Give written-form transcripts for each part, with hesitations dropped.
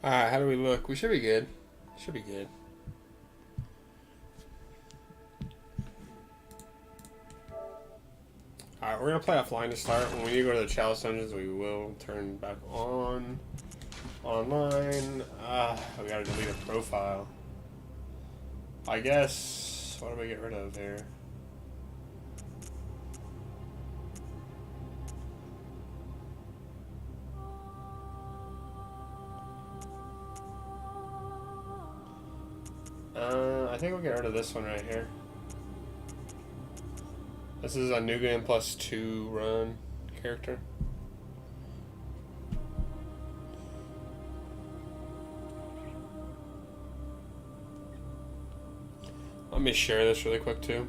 Alright, how do we look? We should be good. Should be good. Alright, we're gonna play offline to start. When we need to go to the chalice dungeons, we will turn back on. Online. We gotta delete a profile. I guess. What do we get rid of here? I think we'll get rid of this one right here. This is a New Game Plus 2 run character. Let me share this really quick too.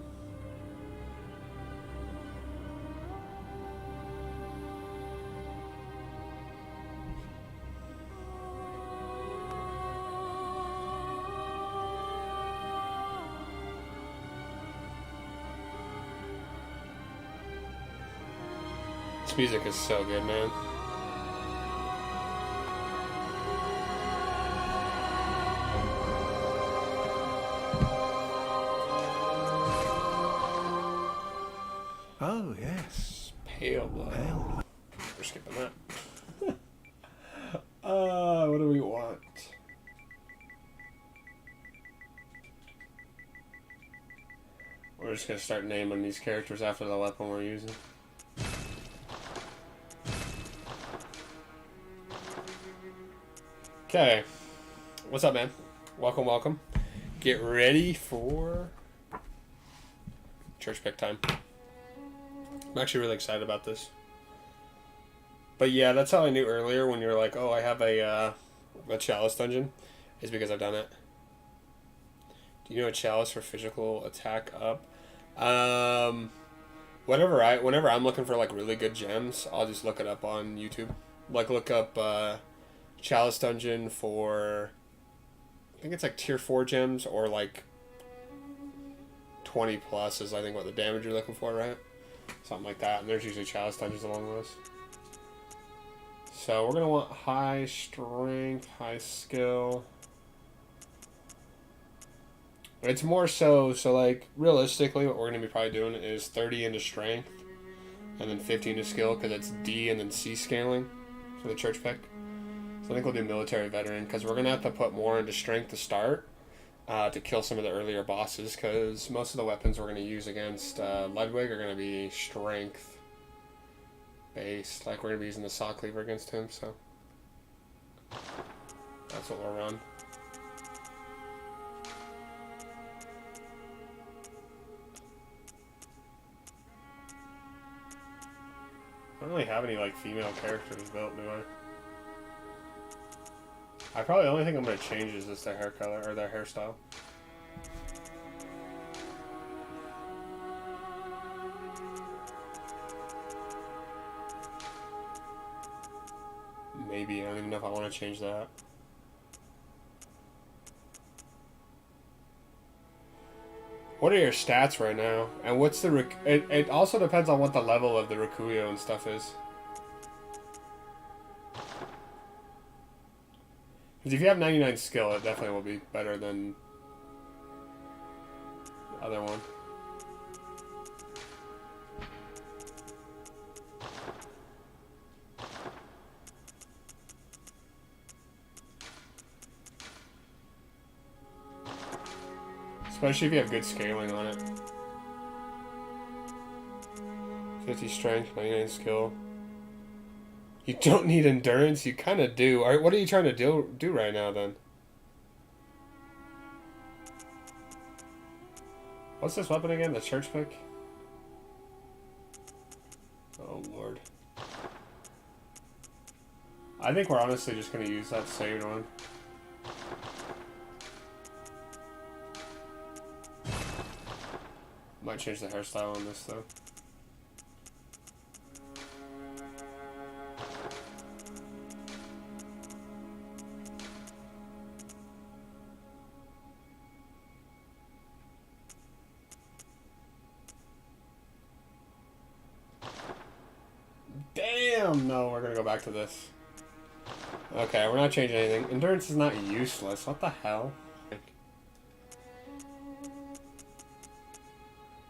This music is so good, man. Oh, yes. Pale blood. Pale blood. We're skipping that. What do we want? We're just gonna start naming these characters after the weapon we're using. Okay. What's up, man? Welcome, welcome. Get ready for church pick time. I'm actually really excited about this. But yeah, that's how I knew earlier when you're like, oh, I have a chalice dungeon, is because I've done it. Do you know a chalice for physical attack up? Whenever I'm looking for like really good gems, I'll just look it up on YouTube. Like look up chalice dungeon for, I think it's like tier 4 gems or like 20 plus is I think what the damage you're looking for, right? Something like that. And there's usually chalice dungeons along those. So we're going to want high strength, high skill. But it's more so like realistically what we're going to be probably doing is 30 into strength and then 15 to skill because it's D and then C scaling for the church pick. So I think we'll do military veteran because we're going to have to put more into strength to start to kill some of the earlier bosses because most of the weapons we're going to use against Ludwig are going to be strength based. Like we're going to be using the saw cleaver against him, so that's what we'll run. I don't really have any like female characters built, do I? The only thing I'm going to change is just their hair color, or their hairstyle. Maybe, I don't even know if I want to change that. What are your stats right now? And what's the... It also depends on what the level of the Rikuyo and stuff is. Because if you have 99 skill, it definitely will be better than the other one. Especially if you have good scaling on it. 50 strength, 99 skill. You don't need endurance, you kind of do. Alright, what are you trying to do right now, then? What's this weapon again? The church pick? Oh, Lord. I think we're honestly just going to use that saved one. Might change the hairstyle on this, though. Damn! No, we're gonna go back to this. Okay, we're not changing anything. Endurance is not useless. What the hell?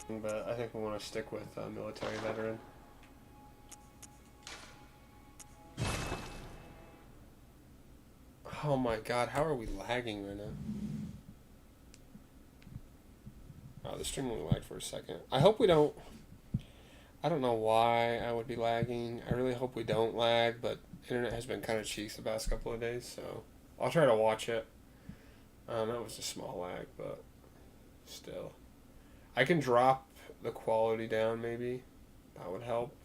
But I think we want to stick with military veteran. Oh my god, how are we lagging right now? Oh, the stream only lagged for a second. I hope we don't... I don't know why I would be lagging. I really hope we don't lag, but internet has been kind of cheeks the past couple of days, so I'll try to watch it. That was a small lag, but still. I can drop the quality down, maybe. That would help.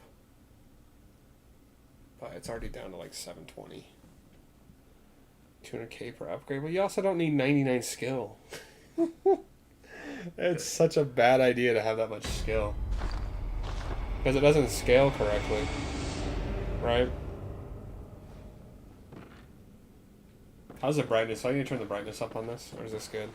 But it's already down to like 720. 200k per upgrade, but you also don't need 99 skill. It's such a bad idea to have that much skill. Because it doesn't scale correctly. Right? How's the brightness? Do I need to turn the brightness up on this? Or is this good?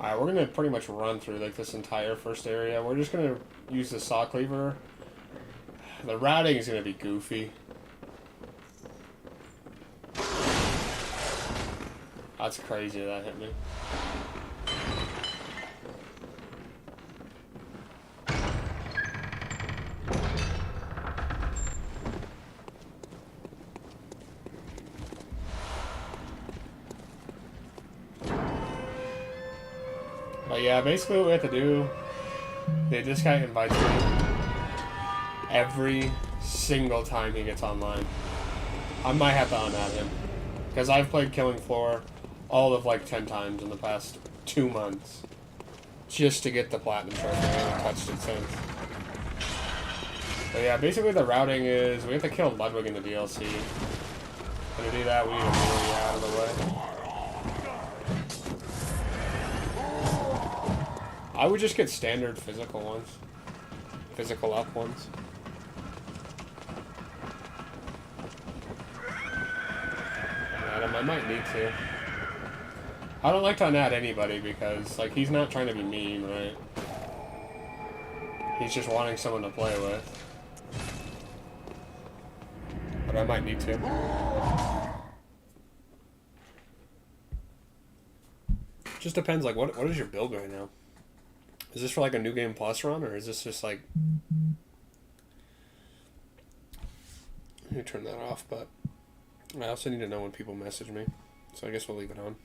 Alright, we're going to pretty much run through like this entire first area. We're just going to use the saw cleaver. The routing is going to be goofy. That's crazy that hit me. But yeah, basically what we have to do, this guy invites me every single time he gets online. I might have to unadd him. Because I've played Killing Floor all of like 10 times in the past 2 months. Just to get the platinum trophy. I haven't touched it since. But yeah, basically the routing is, we have to kill Ludwig in the DLC. And to do that, we need to move out of the way. I would just get standard physical ones. Physical up ones. Adam, I might need to. I don't like to unadd anybody because, like, he's not trying to be mean, right? He's just wanting someone to play with. But I might need to. Just depends, like, what is your build right now? Is this for, like, a New Game Plus run, or is this just, like... Let me turn that off, but... I also need to know when people message me. So I guess we'll leave it on.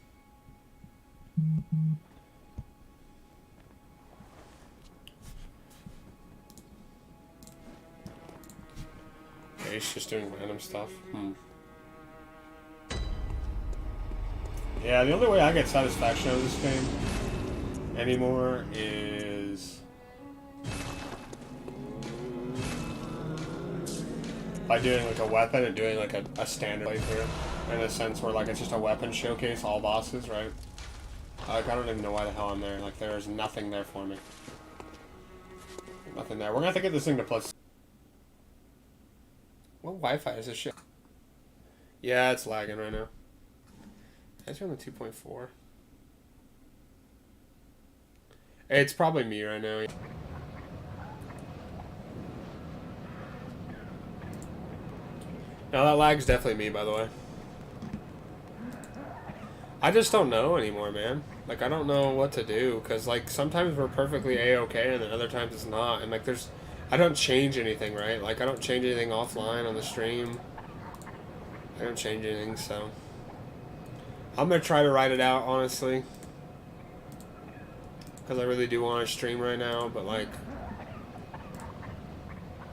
Okay, he's just doing random stuff. Yeah, the only way I get satisfaction out of this game anymore is by doing like a weapon and doing like a standard playthrough, in a sense where like it's just a weapon showcase, all bosses, right? Like I don't even know why the hell I'm there. Like there is nothing there for me. Nothing there. We're gonna have to get this thing to plus. What Wi-Fi is this shit? Yeah, it's lagging right now. It's on the 2.4. It's probably me right now. No, that lag's definitely me, by the way. I just don't know anymore, man. Like, I don't know what to do, because, like, sometimes we're perfectly A-okay, and then other times it's not. And, like, there's... I don't change anything, right? Like, I don't change anything offline on the stream. I don't change anything, so... I'm gonna try to write it out, honestly. Because I really do want to stream right now, but, like...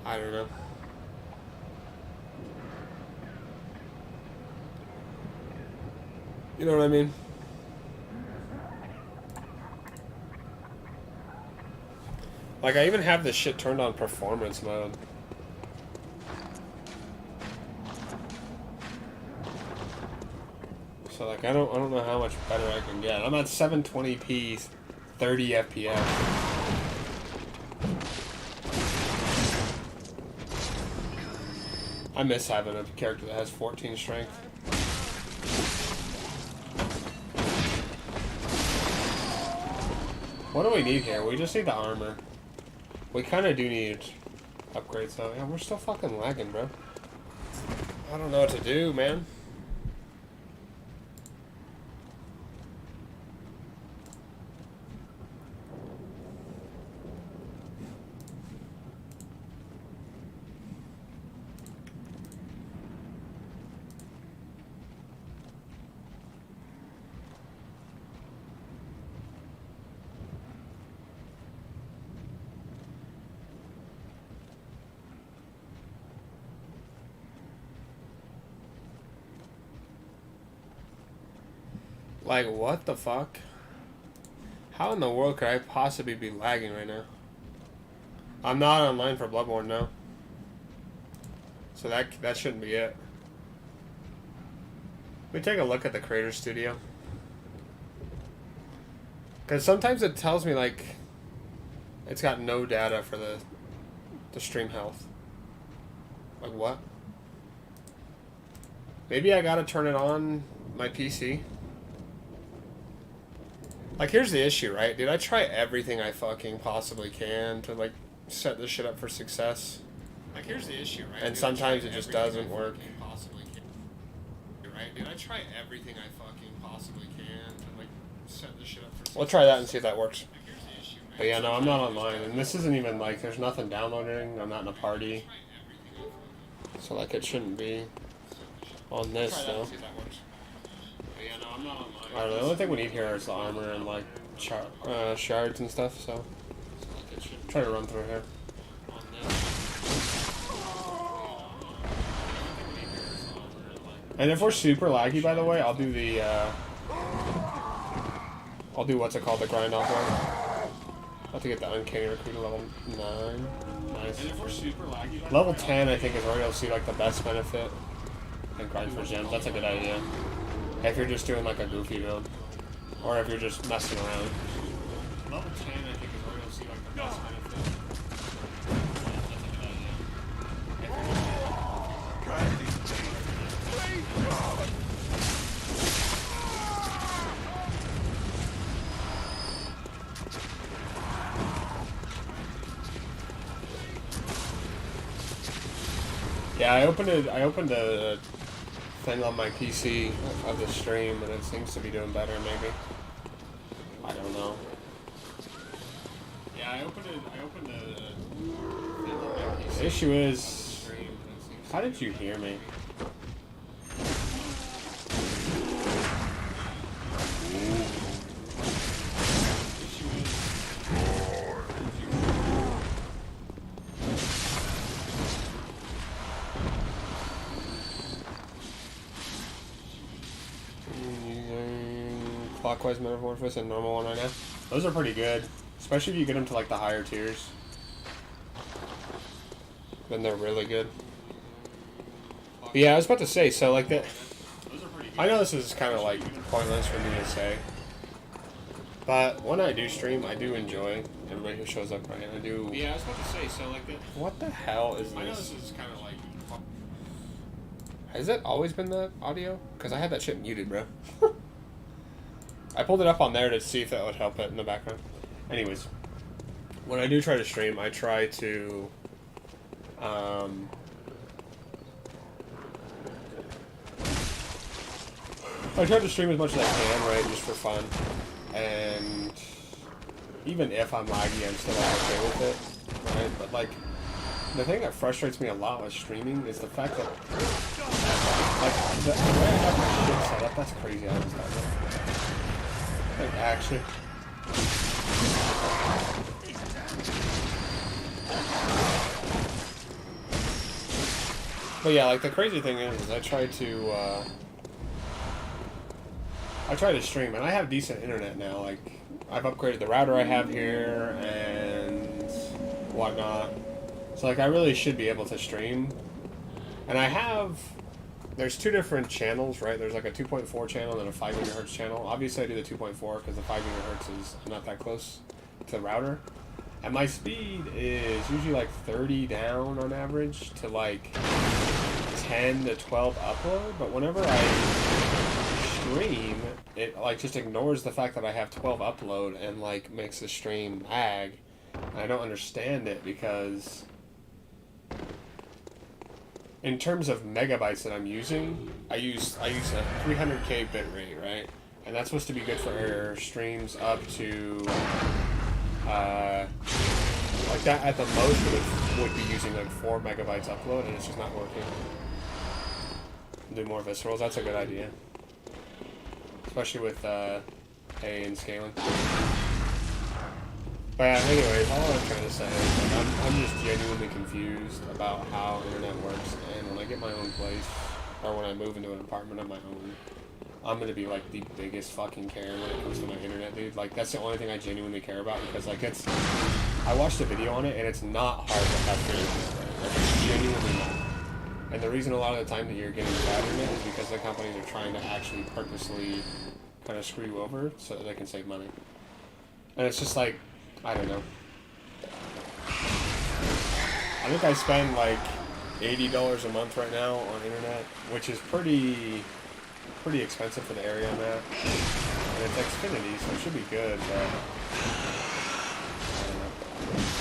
I don't know. You know what I mean? Like, I even have this shit turned on performance mode. So, like, I don't know how much better I can get. I'm at 720p, 30 FPS. I miss having a character that has 14 strength. What do we need here? We just need the armor. We kind of do need upgrades though. Yeah, we're still fucking lagging, bro. I don't know what to do, man. Like, what the fuck? How in the world could I possibly be lagging right now? I'm not online for Bloodborne, no. So that shouldn't be it. Let me take a look at the Creator Studio. Because sometimes it tells me, like, it's got no data for the stream health. Like, what? Maybe I gotta turn it on my PC. Like, here's the issue, right? Dude, I try everything I fucking possibly can to, like, set this shit up for success. Like, here's the issue, right? And sometimes it just doesn't work. Right? Dude, I try everything I fucking possibly can to, like, set this shit up for success. We'll try that and see if that works. But yeah, no, I'm not online. And this isn't even, like, there's nothing downloading. I'm not in a party. So, like, it shouldn't be on this, though. I don't know, the only thing we need here is the armor and, like, shards and stuff, so try to run through here. And if we're super laggy, by the way, I'll do the, I'll do what's it called, the grind off one. I'll have to get the Uncanny Recruit to level 9. Nice. And if we're super laggy, level 10, I think, is where you'll see, like, the best benefit. And grind for gems, that's a good idea. If you're just doing like a goofy build, or if you're just messing around. Level 10, I think, is where you'll see like the best benefit. Yeah, I opened a thing on my PC of the stream, and it seems to be doing better, maybe. I don't know. Yeah, I opened a thing on my PC. The issue is, how did you hear me? Clockwise Metamorphosis and normal one right now. Those are pretty good, especially if you get them to like the higher tiers. Then they're really good. But yeah, I was about to say, so like that. I know this is kind of like pointless for me to say, but when I do stream, I do enjoy everybody who shows up, right? I do. Yeah, I was about to say, so like that. What the hell is this? I know this is kind of like. Has it always been the audio? Because I had that shit muted, bro. I pulled it up on there to see if that would help it in the background. Anyways, when I do try to stream, I try to stream as much as I can, right, just for fun. And even if I'm laggy, I'm still okay with it, right? But like, the thing that frustrates me a lot with streaming is the fact that, like, the way I have my shit set up, that's crazy. I understand that. Like, actually. But yeah, like, the crazy thing is I try to stream, and I have decent internet now. Like, I've upgraded the router I have here and whatnot. So, like, I really should be able to stream. And I have... There's two different channels, right? There's like a 2.4 channel and a 5 GHz channel. Obviously, I do the 2.4 because the 5 GHz is not that close to the router. And my speed is usually like 30 down on average to like 10 to 12 upload. But whenever I stream, it like just ignores the fact that I have 12 upload and like makes the stream lag. And I don't understand it because in terms of megabytes that I'm using, I use a 300k bit rate, right? And that's supposed to be good for streams up to like that at the most would be using like 4 megabytes upload, and it's just not working. Do more viscerals. That's a good idea, especially with A and scaling. But yeah, anyways, all I'm trying to say is like, I'm just genuinely confused about how internet works, and when I get my own place, or when I move into an apartment of my own, I'm gonna be like the biggest fucking Karen when it comes to my internet, dude. Like, that's the only thing I genuinely care about, because like I watched a video on it, and it's not hard to have good internet, right? Like, it's genuinely not. And the reason a lot of the time that you're getting bad internet is because the companies are trying to actually purposely kind of screw you over so that they can save money. And it's just like, I don't know. I think I spend like $80 a month right now on internet, which is pretty expensive for the area I'm at. And it's Xfinity, so it should be good, but I don't know.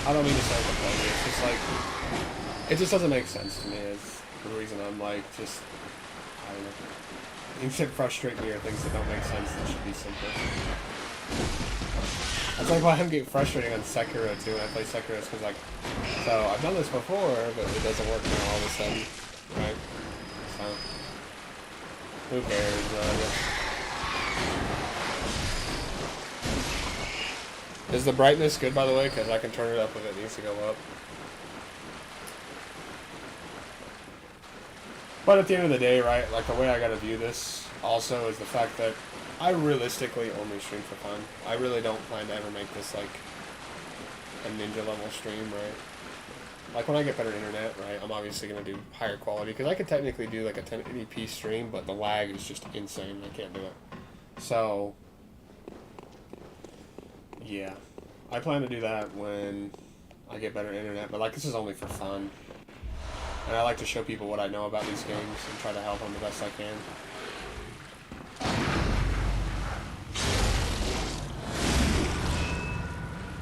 I don't mean to sound complaining. It's just like, it just doesn't make sense to me. Is the reason I'm like just, I don't know. Things that frustrate me are things that don't make sense that should be simple. That's like why I'm getting frustrated on Sekiro too when I play Sekiro. It's because like, so I've done this before, but it doesnn't work now all of a sudden, right? So, who cares? Is the brightness good, by the way? Because I can turn it up if it needs to go up. But at the end of the day, right, like the way I gotta view this also is the fact that I realistically only stream for fun. I really don't plan to ever make this like a ninja level stream, right? Like when I get better internet, right, I'm obviously gonna do higher quality, because I could technically do like a 1080p stream, but the lag is just insane. I can't do it. So, yeah. I plan to do that when I get better internet, but like this is only for fun. And I like to show people what I know about these games and try to help them the best I can.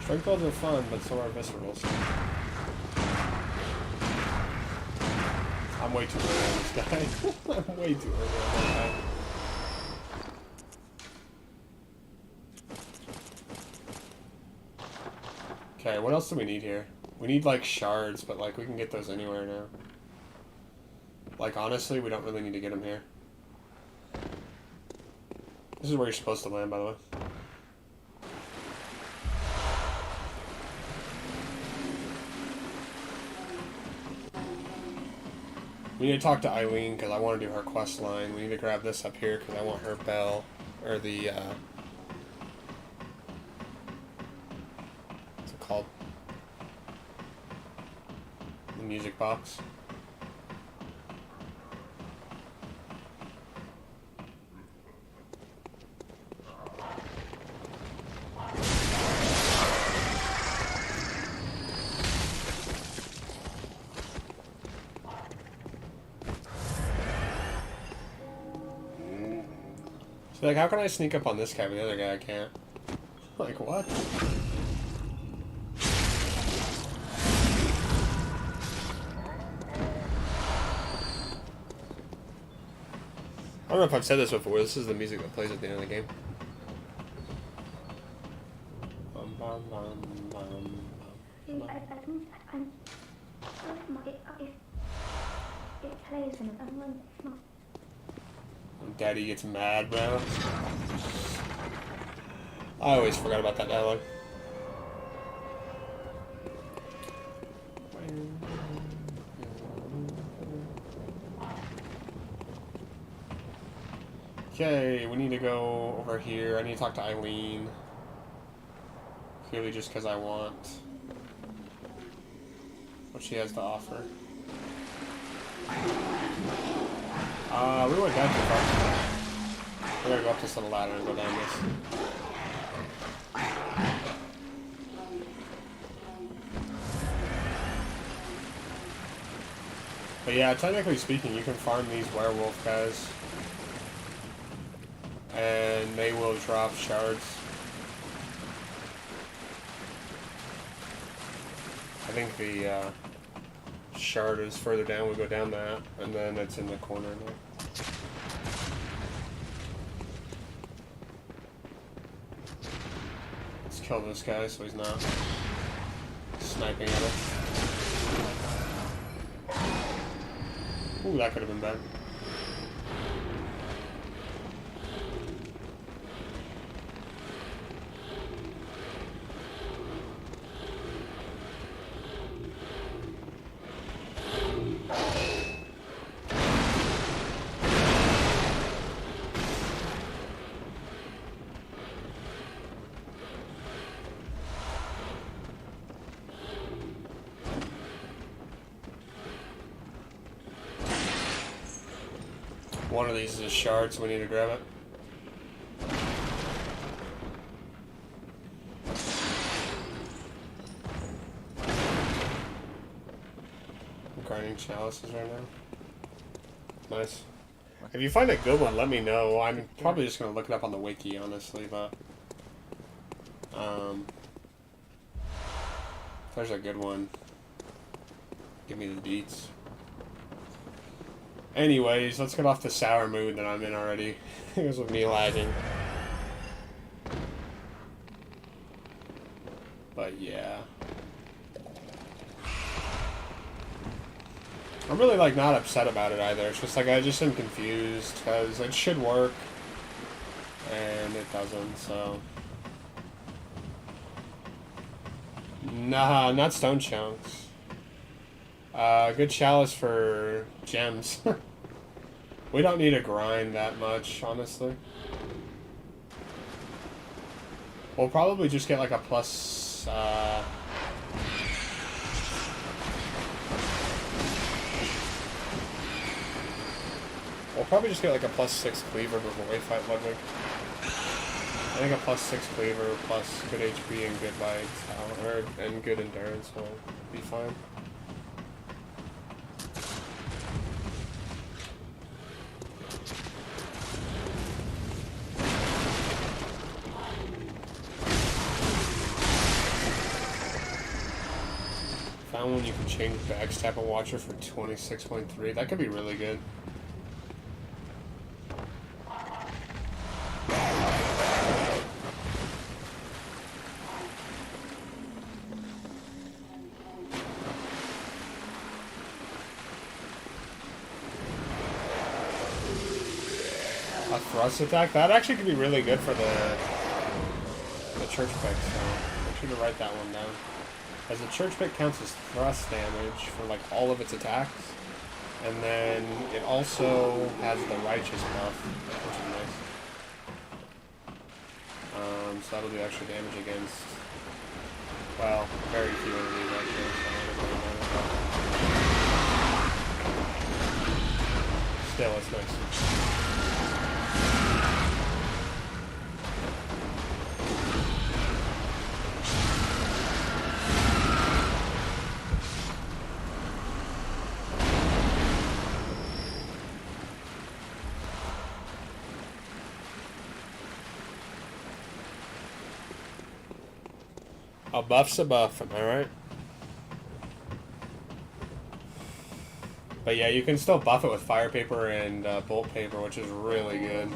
Strength builds are fun, but so are viscerals. I'm way too early on this guy. I'm way too early on that guy. Okay, what else do we need here? We need like shards, but like we can get those anywhere now. Like, honestly, we don't really need to get them here. This is where you're supposed to land, by the way. We need to talk to Eileen, because I want to do her quest line. We need to grab this up here, because I want her bell, or the, what's it called? The music box. So, like, how can I sneak up on this guy, but the other guy I can't? Like, what? I don't know if I've said this before, this is the music that plays at the end of the game. Bum, bum, bum, bum, bum. It plays and when it's not. Daddy gets mad, bro. I always forgot about that dialogue. Okay, we need to go over here. I need to talk to Eileen. Purely just because I want what she has to offer. We went down too far. We gotta go up this little ladder and go down this. But yeah, technically speaking, you can farm these werewolf guys. And they will drop shards. think the shard is further down. We go down that, and then it's in the corner now. Let's kill this guy so he's not sniping at us. Ooh, that could have been bad. One of these is a shard, so we need to grab it. I'm grinding chalices right now. Nice. If you find a good one, let me know. I'm probably just going to look it up on the wiki, honestly, but... if there's a good one, give me the deets. Anyways, let's get off the sour mood that I'm in already. It was with me lagging. But yeah. I'm really like not upset about it either. It's just like I just am confused because it should work and it doesn't, so. Nah, not stone chunks. Good chalice for gems. We don't need to grind that much, honestly. We'll probably just get like a plus, we'll probably just get like a +6 cleaver before we fight Ludwig. I think a +6 cleaver plus good HP and good bite, and good endurance will be fine. Found one you can change backstab a watcher for 26.3. That could be really good. A thrust attack? That actually could be really good for the church pick, so make sure to write that one down. As the church pick counts as thrust damage for like all of its attacks. And then it also has the righteous buff, which is nice. So that'll do extra damage against, well, very few of these actually, so it doesn't really matter. Still, it's nice. A buff's a buff, am I right? But yeah, you can still buff it with fire paper and bolt paper, which is really good.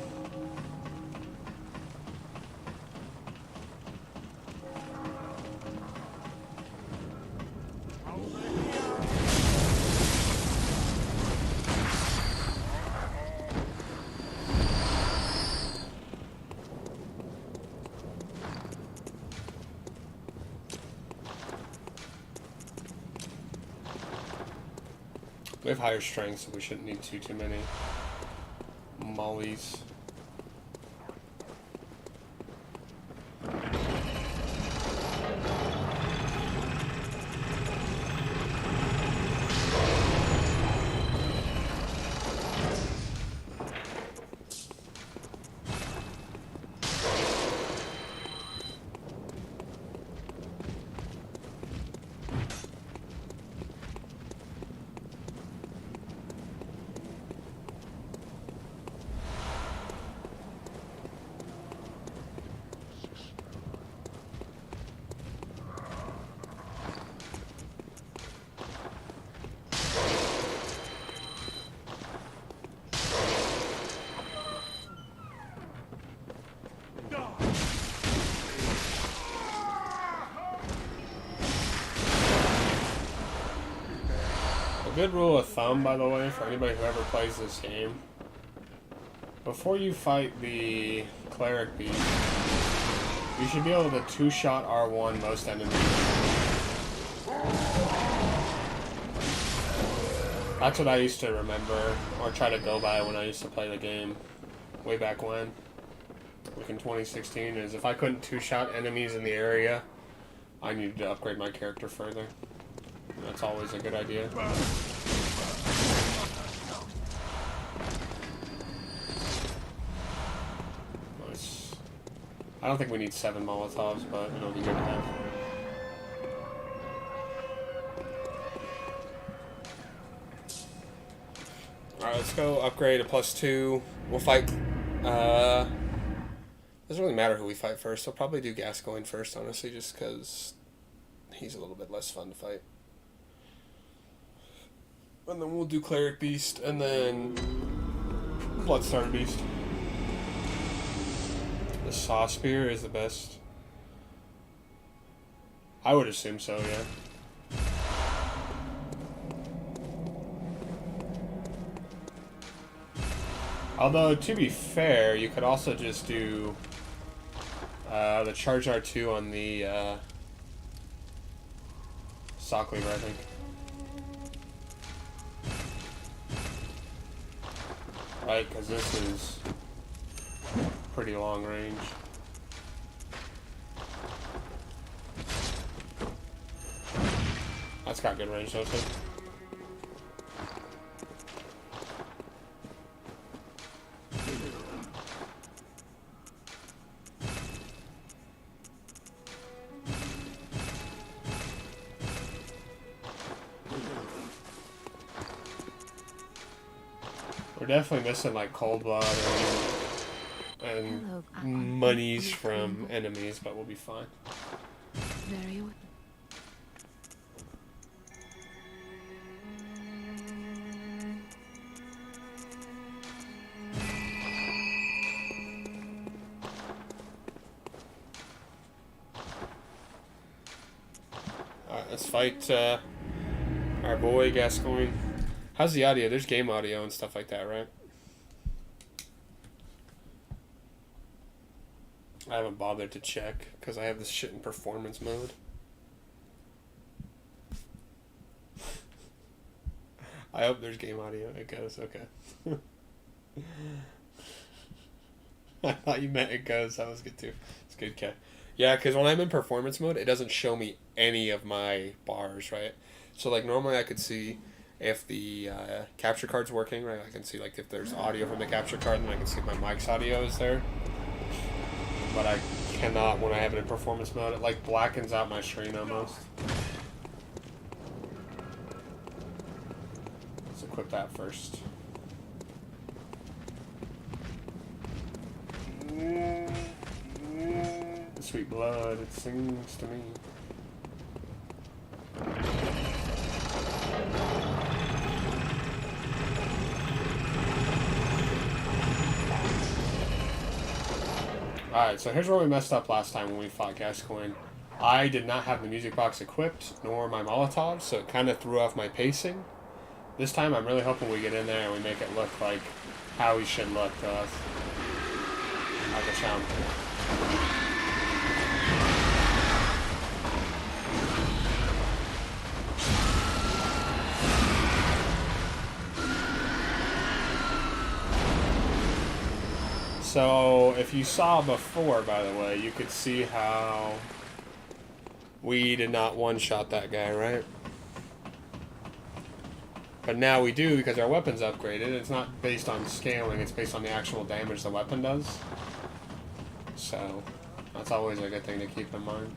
We have higher strength, so we shouldn't need too many mollies. good rule of thumb, by the way, for anybody who ever plays this game. Before you fight the cleric beast, you should be able to two-shot R1 most enemies. That's what I used to remember, or try to go by when I used to play the game way back when. Like in 2016, is if I couldn't two-shot enemies in the area, I needed to upgrade my character further. And that's always a good idea. Nice. I don't think we need 7 Molotovs, but it'll be good to have. Alright, let's go upgrade a +2. We'll fight, doesn't really matter who we fight first. I'll probably do Gascoigne first, honestly, just because he's a little bit less fun to fight. And then we'll do Cleric Beast, and then Bloodstarter Beast. The Saw Spear is the best. I would assume so, yeah. Although, to be fair, you could also just do the Charge R2 on the Saw Cleaver, I think. Right, because this is pretty long range. That's got good range, though, too. We're definitely missing like cold blood and monies from enemies, but we'll be fine. Very well. Alright, let's fight our boy Gascoigne. How's the audio? There's game audio and stuff like that, right? I haven't bothered to check because I have this shit in performance mode. I hope there's game audio. It goes, okay. I thought you meant it goes. That was good too. It's good, okay. Yeah, because when I'm in performance mode, it doesn't show me any of my bars, right? So, like, normally I could see if the capture card's working, right? I can see, like, if there's audio from the capture card, and I can see if my mic's audio is there. But I cannot when I have it in performance mode. It, like, blackens out my screen almost. Let's equip that first. Sweet blood, it sings to me. Alright, so here's where we messed up last time when we fought Gascoigne. I did not have the music box equipped, nor my Molotov, so it kind of threw off my pacing. This time I'm really hoping we get in there and we make it look like how he should look to us. Like a champion. So, if you saw before, by the way, you could see how we did not one-shot that guy, right? But now we do because our weapon's upgraded. It's not based on scaling, it's based on the actual damage the weapon does. So, that's always a good thing to keep in mind.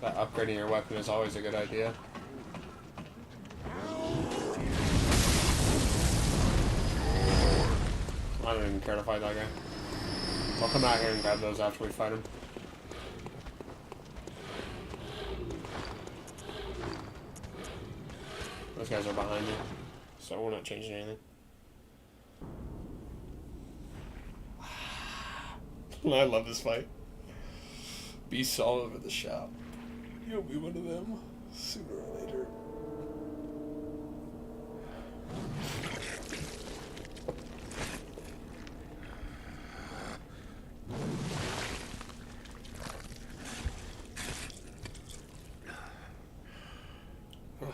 That upgrading your weapon is always a good idea. I don't even care to fight that guy. I'll come out here and grab those after we fight him. Those guys are behind me, so we're not changing anything. I love this fight. Beasts all over the shop. You'll be one of them sooner or later.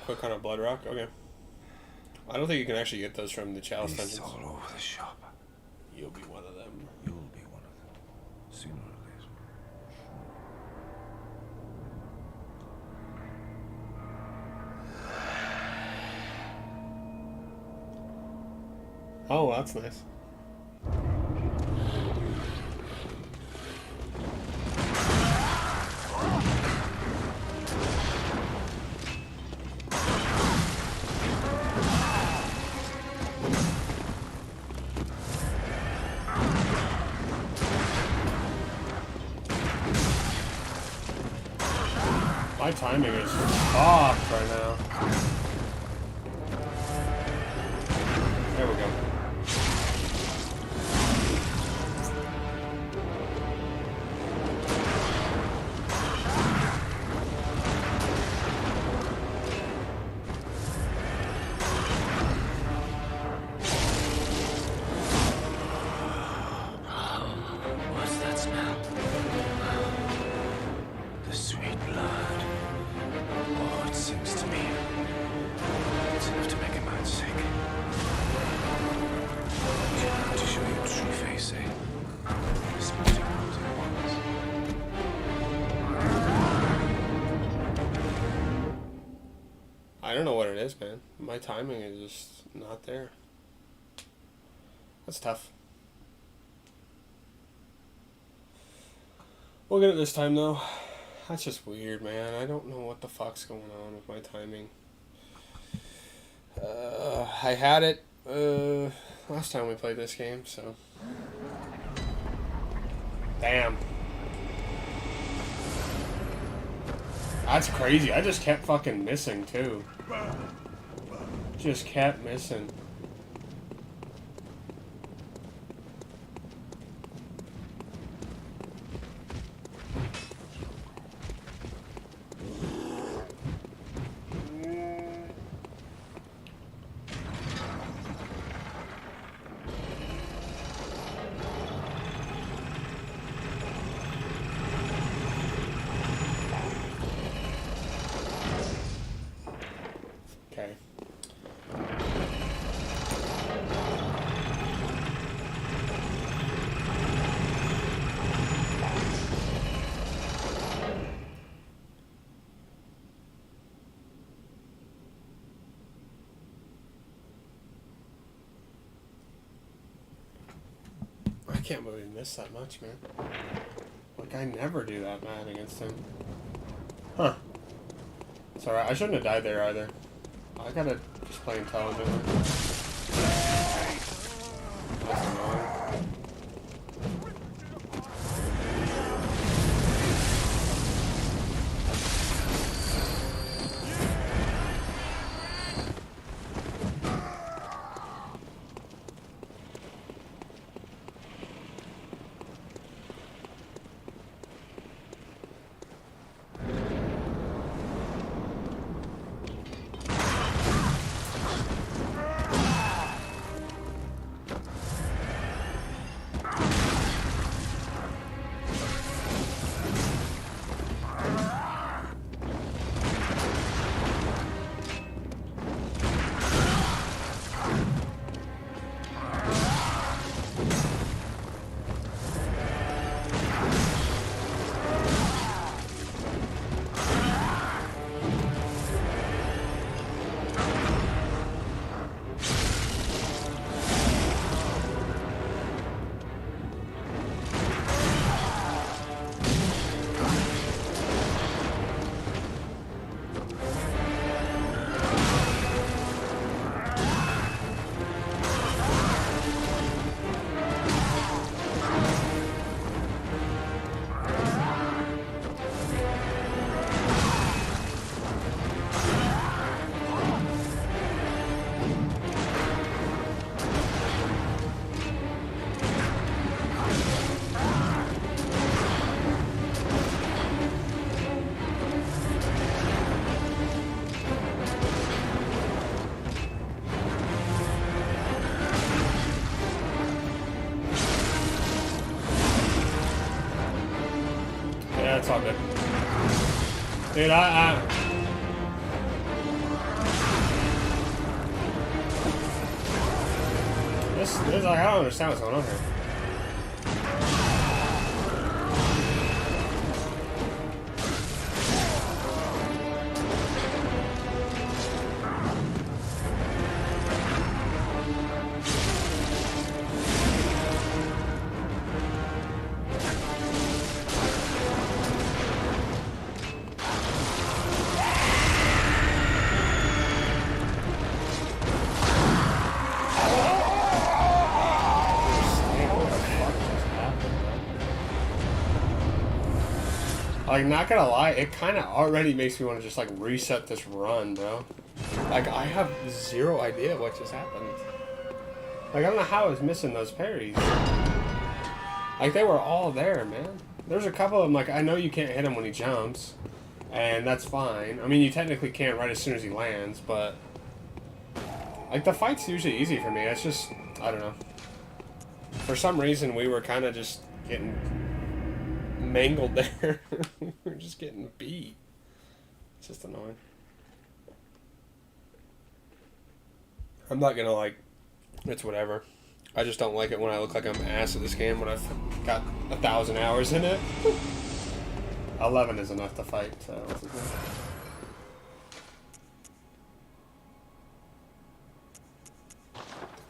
Quick on a blood rock. Okay. I don't think you can actually get those from the chalice Beasts dungeons. all over the shop. You'll be one of them. You'll be one of them. Sooner or later. Oh, that's nice. My timing is fucked right now. There we go. What's that smell? The sweet blood. Oh, it seems to me it's enough to make a man sick. You have to show your true face, eh? Sporting robes and wonders. I don't know what it is, man. My timing is just not there. That's tough. We'll get it this time, though. That's just weird, man. I don't know what the fuck's going on with my timing. I had it last time we played this game, so... Damn. That's crazy. I just kept fucking missing, too. Just kept missing. Okay. I can't believe he missed that much, man. Like, I never do that bad against him. Huh. It's alright. I shouldn't have died there either. I gotta just play intelligently. That's annoying. Yeah, it's all good. Dude, this like, I don't understand what's going on here. Like, not gonna lie, it kind of already makes me want to just, like, reset this run, bro. Like, I have zero idea what just happened. Like, I don't know how I was missing those parries. Like, they were all there, man. There's a couple of them, like, I know you can't hit him when he jumps, and that's fine. I mean, you technically can't right as soon as he lands, but... Like, the fight's usually easy for me. It's just, I don't know. For some reason, we were kind of just getting... mangled there. We're just getting beat. It's just annoying. I'm not gonna like, it's whatever. I just don't like it when I look like I'm ass at this game when I've got 1,000 hours in it. 11 is enough to fight, so.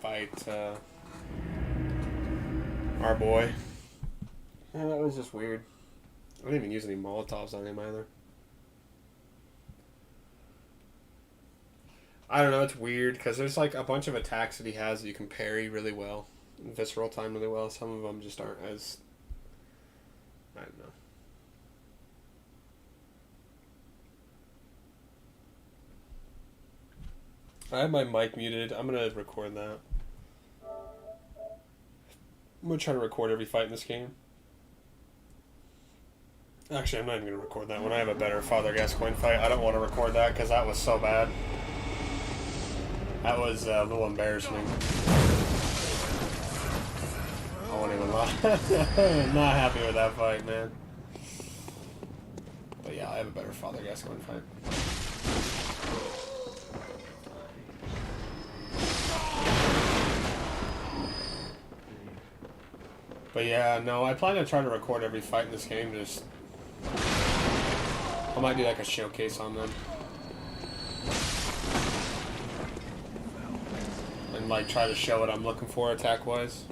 Fight our boy. Yeah, that was just weird. I didn't even use any Molotovs on him either. I don't know, it's weird, because there's like a bunch of attacks that he has that you can parry really well. Visceral time really well. Some of them just aren't as... I don't know. I have my mic muted. I'm going to record that. I'm going to try to record every fight in this game. Actually, I'm not even going to record that one. I have a better Father Gascoigne fight. I don't want to record that because that was so bad. That was a little embarrassing. I won't even lie. Not happy with that fight, man. But yeah, I have a better Father Gascoigne fight. But yeah, no, I plan to try to record every fight in this game. Just I might do like a showcase on them. And like try to show what I'm looking for attack wise.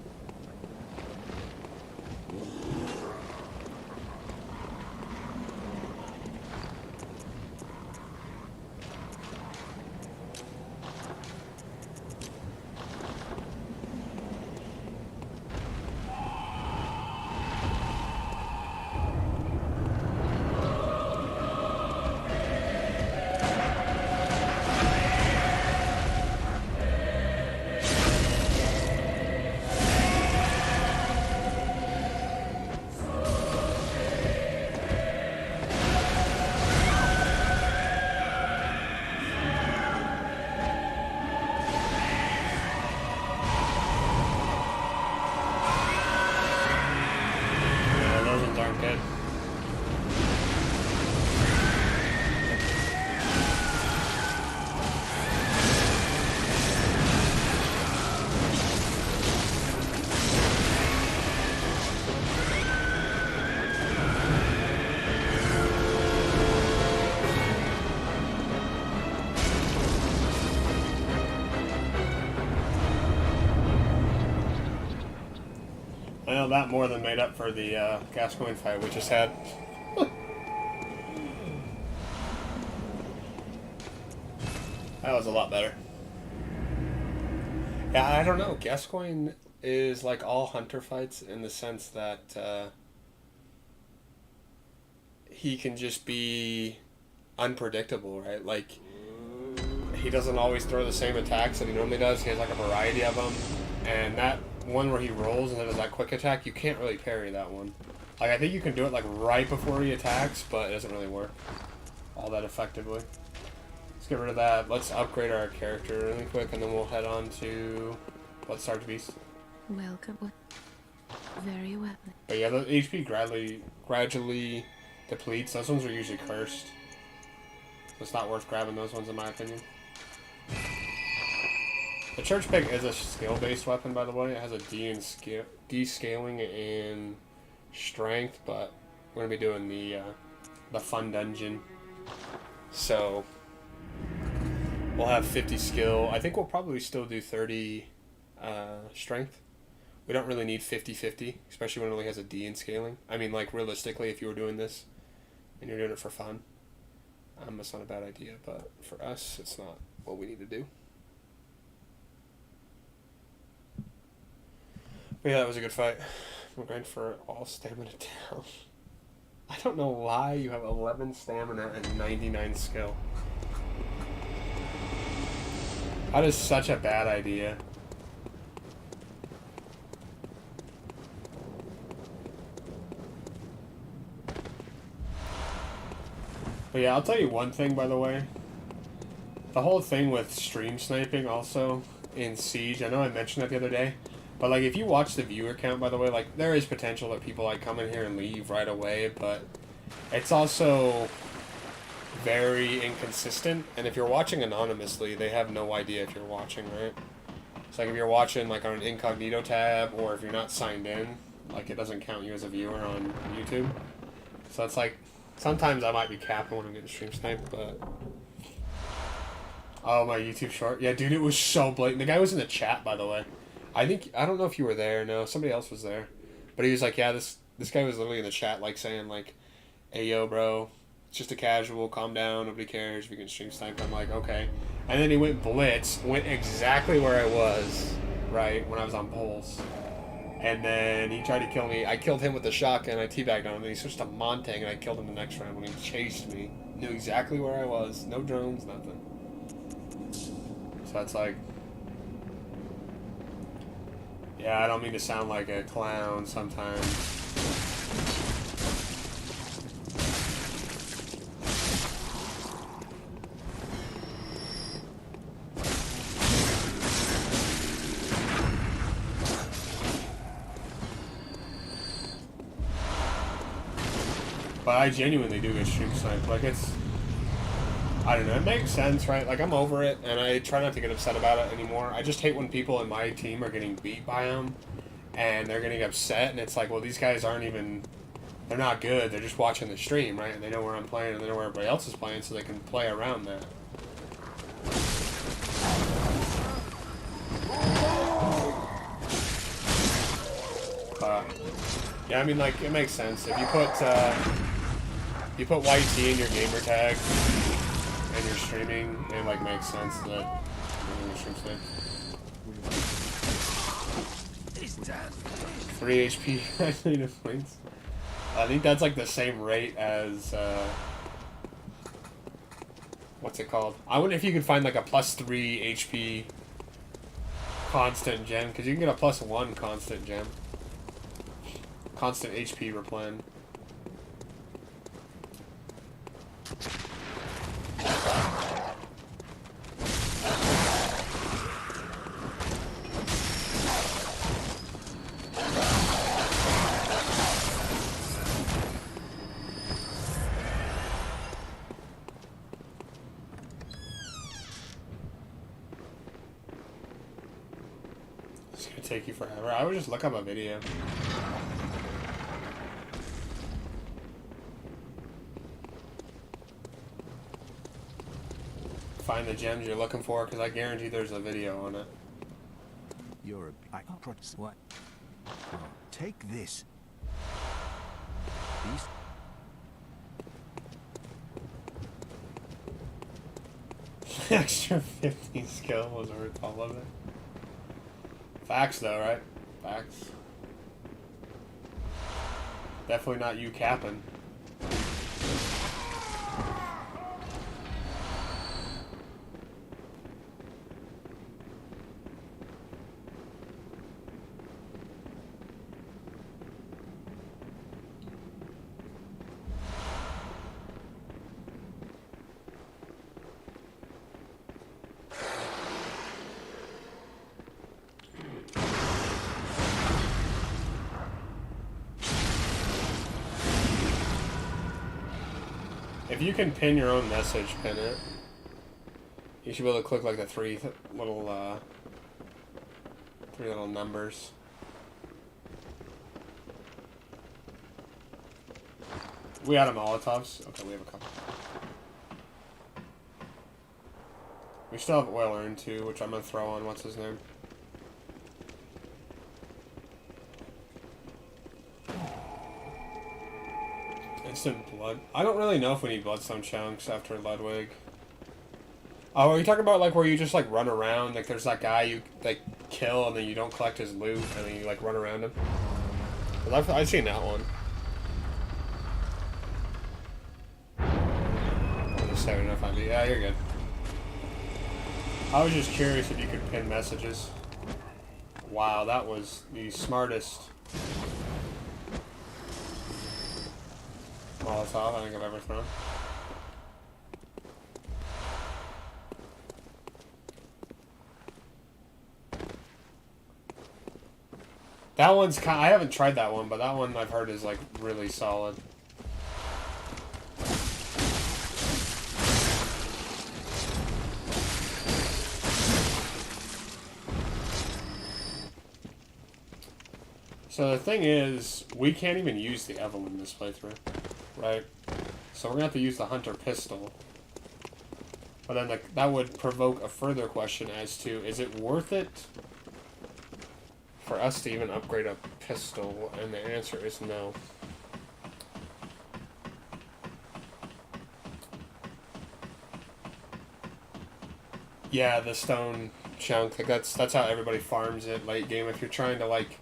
I know that more than made up for the Gascoigne fight we just had. That was a lot better. Yeah, I don't know. Gascoigne is like all Hunter fights in the sense that he can just be unpredictable, right? Like, he doesn't always throw the same attacks that he normally does. He has like a variety of them. And that one where he rolls and then does that quick attack, you can't really parry that one. Like, I think you can do it like right before he attacks, but it doesn't really work all that effectively. Let's get rid of that. Let's upgrade our character really quick, and then we'll head on to Let's Start Beast. Welcome. Very well. But yeah, the HP gradually depletes. Those ones are usually cursed. So it's not worth grabbing those ones in my opinion. The church pick is a skill-based weapon, by the way. It has a D scaling and strength, but we're gonna be doing the fun dungeon. So we'll have 50 skill. I think we'll probably still do 30 strength. We don't really need 50-50, especially when it only has a D in scaling. I mean, like, realistically, if you were doing this and you're doing it for fun, that's not a bad idea, but for us, it's not what we need to do. But yeah, that was a good fight. We're going for all stamina down. I don't know why you have 11 stamina and 99 skill. That is such a bad idea. But yeah, I'll tell you one thing, by the way. The whole thing with stream sniping also in Siege, I know I mentioned that the other day, but like if you watch the viewer count, by the way, like there is potential that people like come in here and leave right away, but it's also very inconsistent, and if you're watching anonymously, they have no idea if you're watching, right? It's like if you're watching like on an incognito tab, or if you're not signed in, like it doesn't count you as a viewer on YouTube. So it's like, sometimes I might be capping when I'm getting stream sniped, but... Oh, my YouTube short. Yeah, dude, it was so blatant. The guy was in the chat, by the way. I don't know if you were there. No, somebody else was there. But he was like, yeah, this guy was literally in the chat, like, saying, like, hey, yo, bro, it's just a casual, calm down, nobody cares if you can stream snipe. I'm like, okay. And then he went blitz, went exactly where I was, right, when I was on Pulse. And then he tried to kill me. I killed him with the shotgun. I teabagged on him. And he switched to Montang, and I killed him the next round when he chased me. Knew exactly where I was. No drones, nothing. So that's like... Yeah, I don't mean to sound like a clown sometimes. But I genuinely do get stream sniped. Like, it's... I don't know, it makes sense, right? Like, I'm over it, and I try not to get upset about it anymore. I just hate when people in my team are getting beat by them, and they're getting upset, and it's like, well, these guys aren't even... They're not good, they're just watching the stream, right? And they know where I'm playing, and they know where everybody else is playing, so they can play around that. Yeah, I mean, like, it makes sense. If you put YT in your gamer tag, and you're streaming, it like makes sense that you're doing stream snipe. 3 HP native points. I think that's like the same rate as what's it called? I wonder if you could find like a +3 HP constant gem, because you can get a +1 constant gem. Constant HP replen. It's gonna take you forever. I would just look up a video. Find the gems you're looking for, because I guarantee there's a video on it. You're a what? Oh, take this. These. Extra 15 skill was worth all of it. Facts though, right? Facts. Definitely not you capping. If you can pin your own message, pin it. You should be able to click like the three little 3 little numbers. We had a Molotovs. Okay, we have a couple. We still have oil urn too, which I'm gonna throw on what's his name. Instant blood. I don't really know if we need bloodstone chunks after Ludwig. Oh, are you talking about like where you just like run around? Like there's that guy you like kill and then you don't collect his loot and then you like run around him? I've seen that one. Just 705. Yeah, you're good. I was just curious if you could pin messages. Wow, that was the smartest Molotov I think I've ever thrown. That one's kind I haven't tried that one, but that one I've heard is like really solid. So the thing is, we can't even use the Evelyn this playthrough, right? So we're gonna have to use the Hunter pistol. But then that would provoke a further question as to, is it worth it for us to even upgrade a pistol? And the answer is no. Yeah, the stone chunk, like that's how everybody farms it late game. If you're trying to like,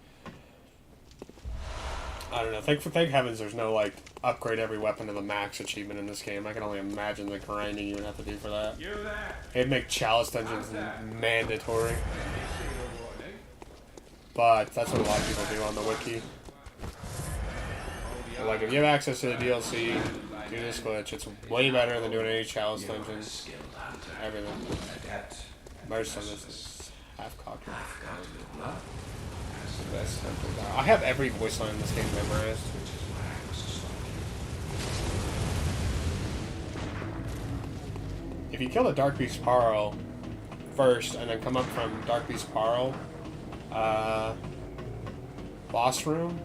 I don't know, thank heavens there's no like upgrade every weapon to the max achievement in this game. I can only imagine the grinding you would have to do for that. It'd make chalice dungeons mandatory. But that's what a lot of people do on the wiki. So, like, if you have access to the DLC, do this glitch. It's way better than doing any chalice dungeons. Everything. Most of this is half-cocked. I have every voice line in this game memorized. If you kill the Dark Beast Parl first, and then come up from Dark Beast Parl, boss room,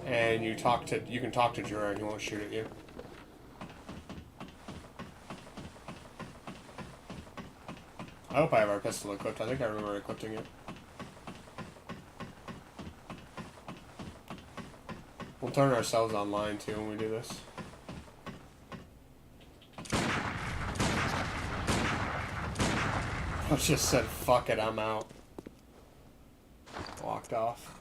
and you can talk to Jura and he won't shoot at you. I hope I have our pistol equipped. I think I remember equipping it. We'll turn ourselves online too when we do this. I just said, fuck it, I'm out. Walked off.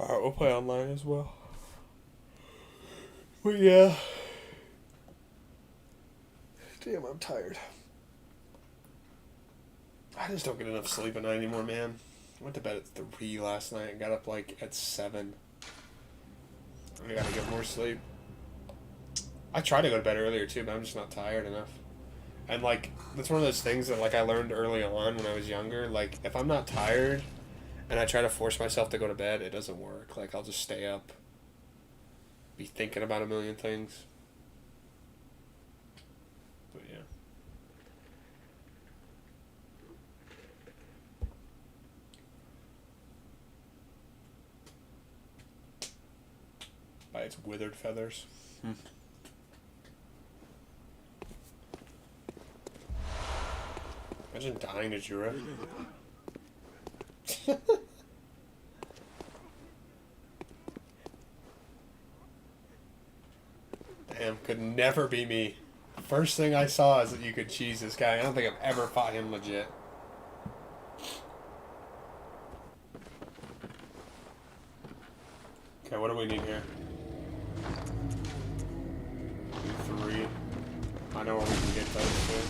Alright, we'll play online as well. But yeah. Damn, I'm tired. I just don't get enough sleep at night anymore, man. I went to bed at 3 last night and got up like at 7. I gotta get more sleep. I tried to go to bed earlier too, but I'm just not tired enough. And like, that's one of those things that like I learned early on when I was younger. Like, if I'm not tired and I try to force myself to go to bed, it doesn't work. Like, I'll just stay up, be thinking about a million things. But yeah. By its withered feathers. Imagine dying to Jura. Damn, could never be me. First thing I saw is that you could cheese this guy. I don't think I've ever fought him legit. Okay, what do we need here? 3. I know where we can get those two.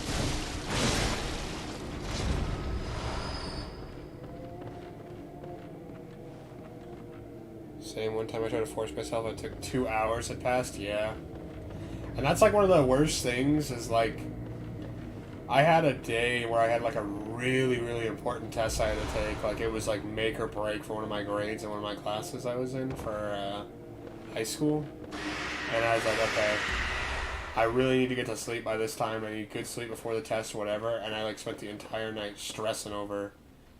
Same, one time I tried to force myself, it took 2 hours had passed, yeah. And that's like one of the worst things is like, I had a day where I had like a really, really important test I had to take. Like it was like make or break for one of my grades in one of my classes I was in for high school. And I was like, okay, I really need to get to sleep by this time. I need good sleep before the test or whatever. And I like spent the entire night stressing over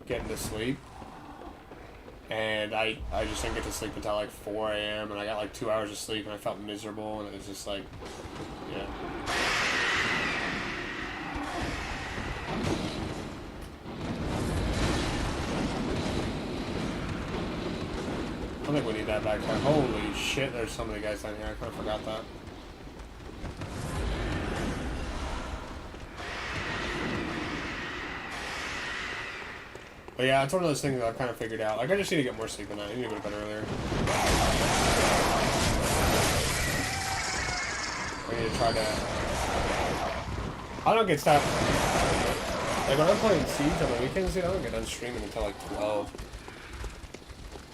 getting to sleep. And I just didn't get to sleep until like 4 a.m. and I got like 2 hours of sleep and I felt miserable and it was just like, yeah. I think we need that back there. Holy shit, there's so many guys down here. I kind of forgot that. But yeah, it's one of those things that I've kind of figured out. Like, I just need to get more sleep than that. I need to go to bed earlier. I need to try to... I don't get stopped. Like, when I'm playing Siege on the weekends, dude, I don't get done streaming until like 12.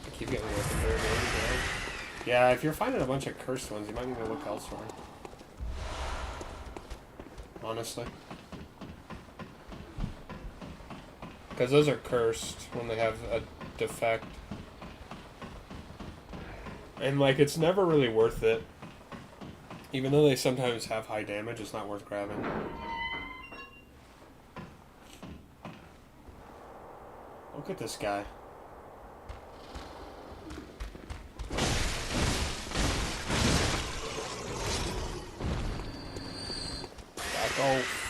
I keep getting working very late, you know? Yeah, if you're finding a bunch of cursed ones, you might need to look elsewhere. Honestly. Because those are cursed when they have a defect. And, like, it's never really worth it. Even though they sometimes have high damage, it's not worth grabbing. Look at this guy. Back off.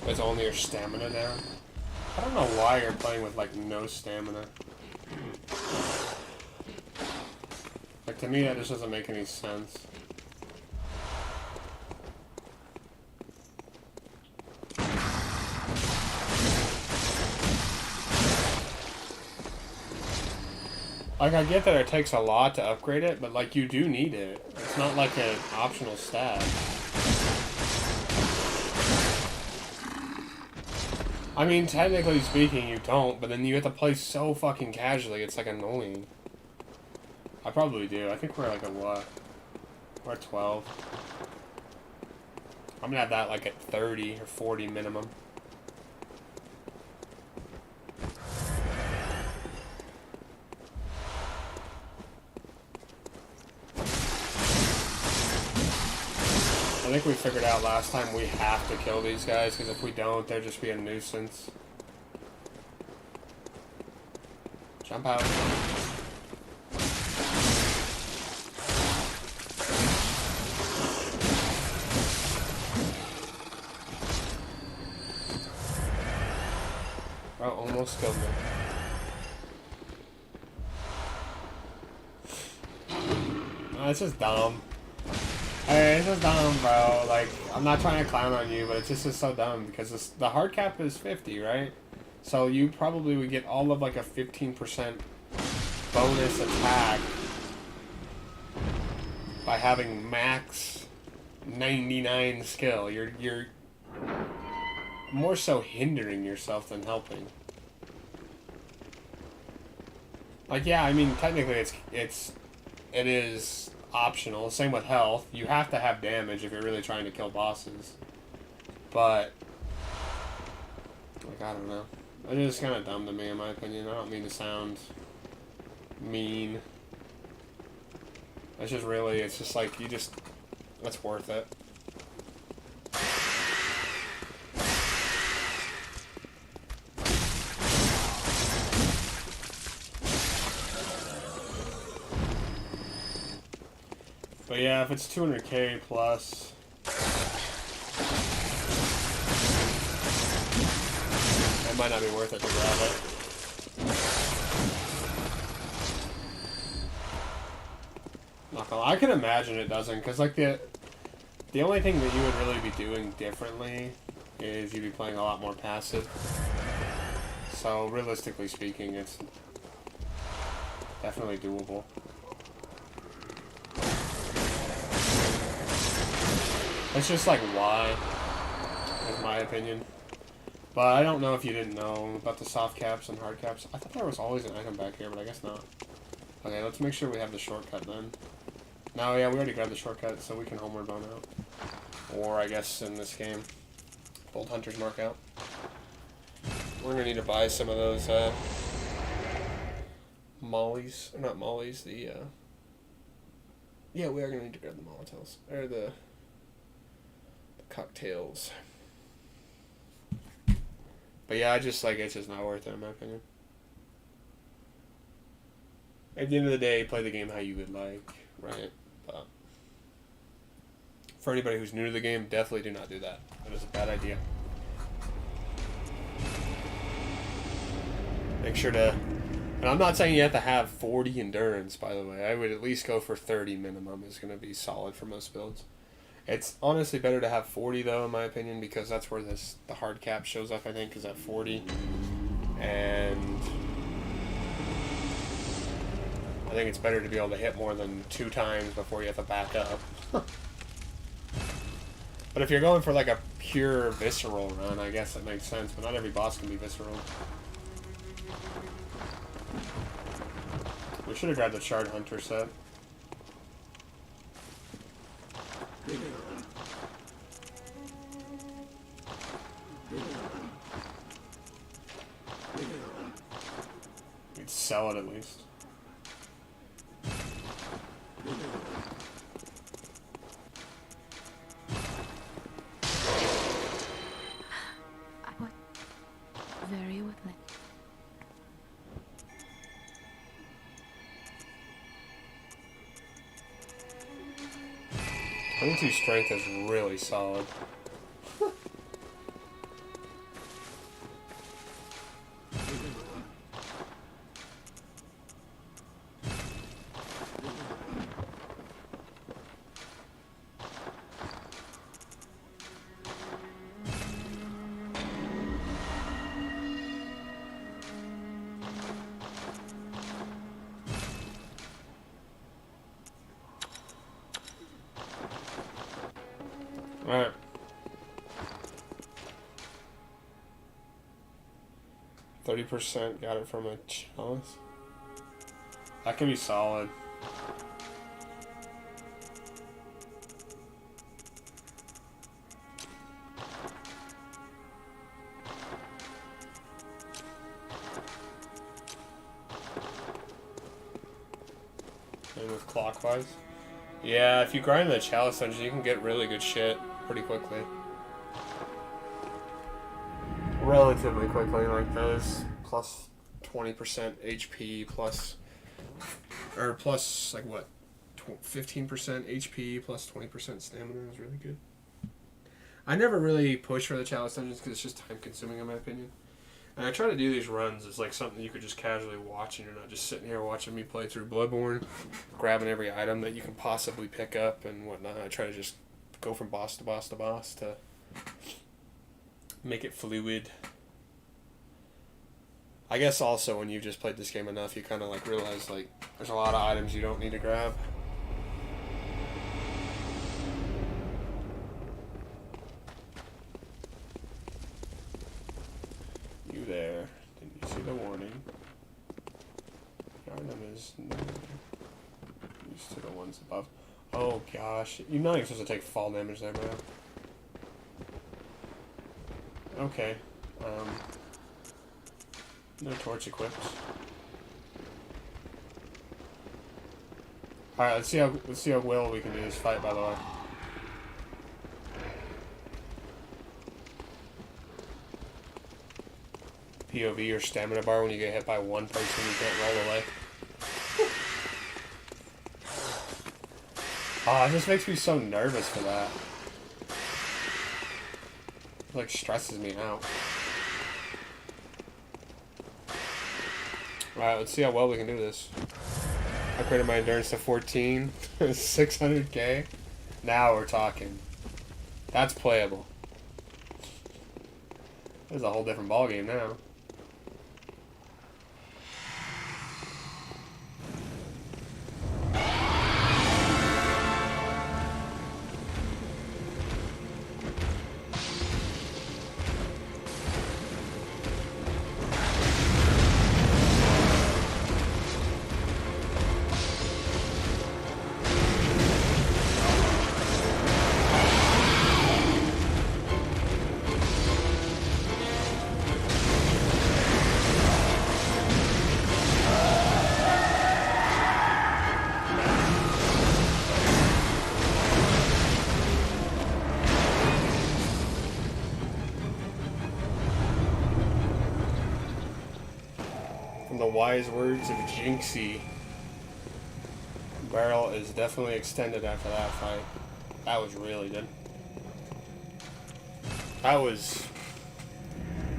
It's only your stamina now. I don't know why you're playing with, like, no stamina. Like, to me, that just doesn't make any sense. Like, I get that it takes a lot to upgrade it, but, like, you do need it. It's not like an optional stat. I mean, technically speaking, you don't, but then you have to play so fucking casually, it's, like, annoying. I probably do. I think we're, like, at what? We're at 12. I'm gonna have that, like, at 30 or 40 minimum. I think we figured out last time we have to kill these guys, because if we don't, they'll just be a nuisance. Jump out. Bro, almost killed me. Oh, this is dumb. Hey, this is dumb, bro. Like, I'm not trying to clown on you, but it's just so dumb because the hard cap is 50, right? So you probably would get all of like a 15% bonus attack by having max 99 skill. You're more so hindering yourself than helping. Like, yeah, I mean, technically it is optional. Same with health. You have to have damage if you're really trying to kill bosses. But, like, I don't know. It's just kind of dumb to me, in my opinion. I don't mean to sound mean. It's just really, it's just like, it's worth it. But yeah, if it's 200k plus, it might not be worth it to grab it. Not gonna lie, I can imagine it doesn't, because like the only thing that you would really be doing differently is you'd be playing a lot more passive. So realistically speaking, it's definitely doable. It's just like why, in my opinion. But I don't know if you didn't know about the soft caps and hard caps. I thought there was always an item back here, but I guess not. Okay, let's make sure we have the shortcut then. No, yeah, we already grabbed the shortcut, so we can homeward bound out. Or, I guess, in this game, Bold Hunter's Mark out. We're gonna need to buy some of those, mollies. Or not mollies, the, yeah, we are gonna need to grab the Molotovs. Or the cocktails. But yeah, it's just not worth it in my opinion. At the end of the day, play the game how you would like, right? But for anybody who's new to the game, definitely do not do that. That is a bad idea. Make sure to, and I'm not saying you have to have 40 endurance, by the way. I would at least go for 30 minimum is going to be solid for most builds. It's honestly better to have 40 though, in my opinion, because that's where the hard cap shows up, I think, is at 40. And I think it's better to be able to hit more than 2 times before you have to back up. But if you're going for like a pure visceral run, I guess that makes sense, but not every boss can be visceral. We should have grabbed the Shard Hunter set. We'd sell it at least. What? Very well. 22 strength is really solid. Alright. 30% got it from a chalice. That can be solid. And with clockwise. Yeah, if you grind the chalice dungeon, you can get really good shit pretty quickly. Relatively quickly, like those plus 20% HP plus, or plus like what, 15% HP plus 20% stamina is really good. I never really push for the chalice dungeons because it's just time consuming in my opinion. And I try to do these runs as like something you could just casually watch and you're not just sitting here watching me play through Bloodborne, grabbing every item that you can possibly pick up and whatnot. I try to just go from boss to boss to boss to make it fluid. I guess also when you've just played this game enough, you kind of like realize like there's a lot of items you don't need to grab. You there. Didn't you see the warning? Your item is used to the ones above. Oh gosh. You're not even supposed to take fall damage there, bro. Okay. No torch equipped. Alright, let's see how well we can do this fight, by the way. POV or stamina bar when you get hit by one person you can't roll away. Oh, it just makes me so nervous for that. It like stresses me out. Alright, let's see how well we can do this. Upgraded my endurance to 14. 600k. Now we're talking. That's playable. This is a whole different ballgame now. wise words of Jinxie, barrel is definitely extended after that fight. That was really good. That was,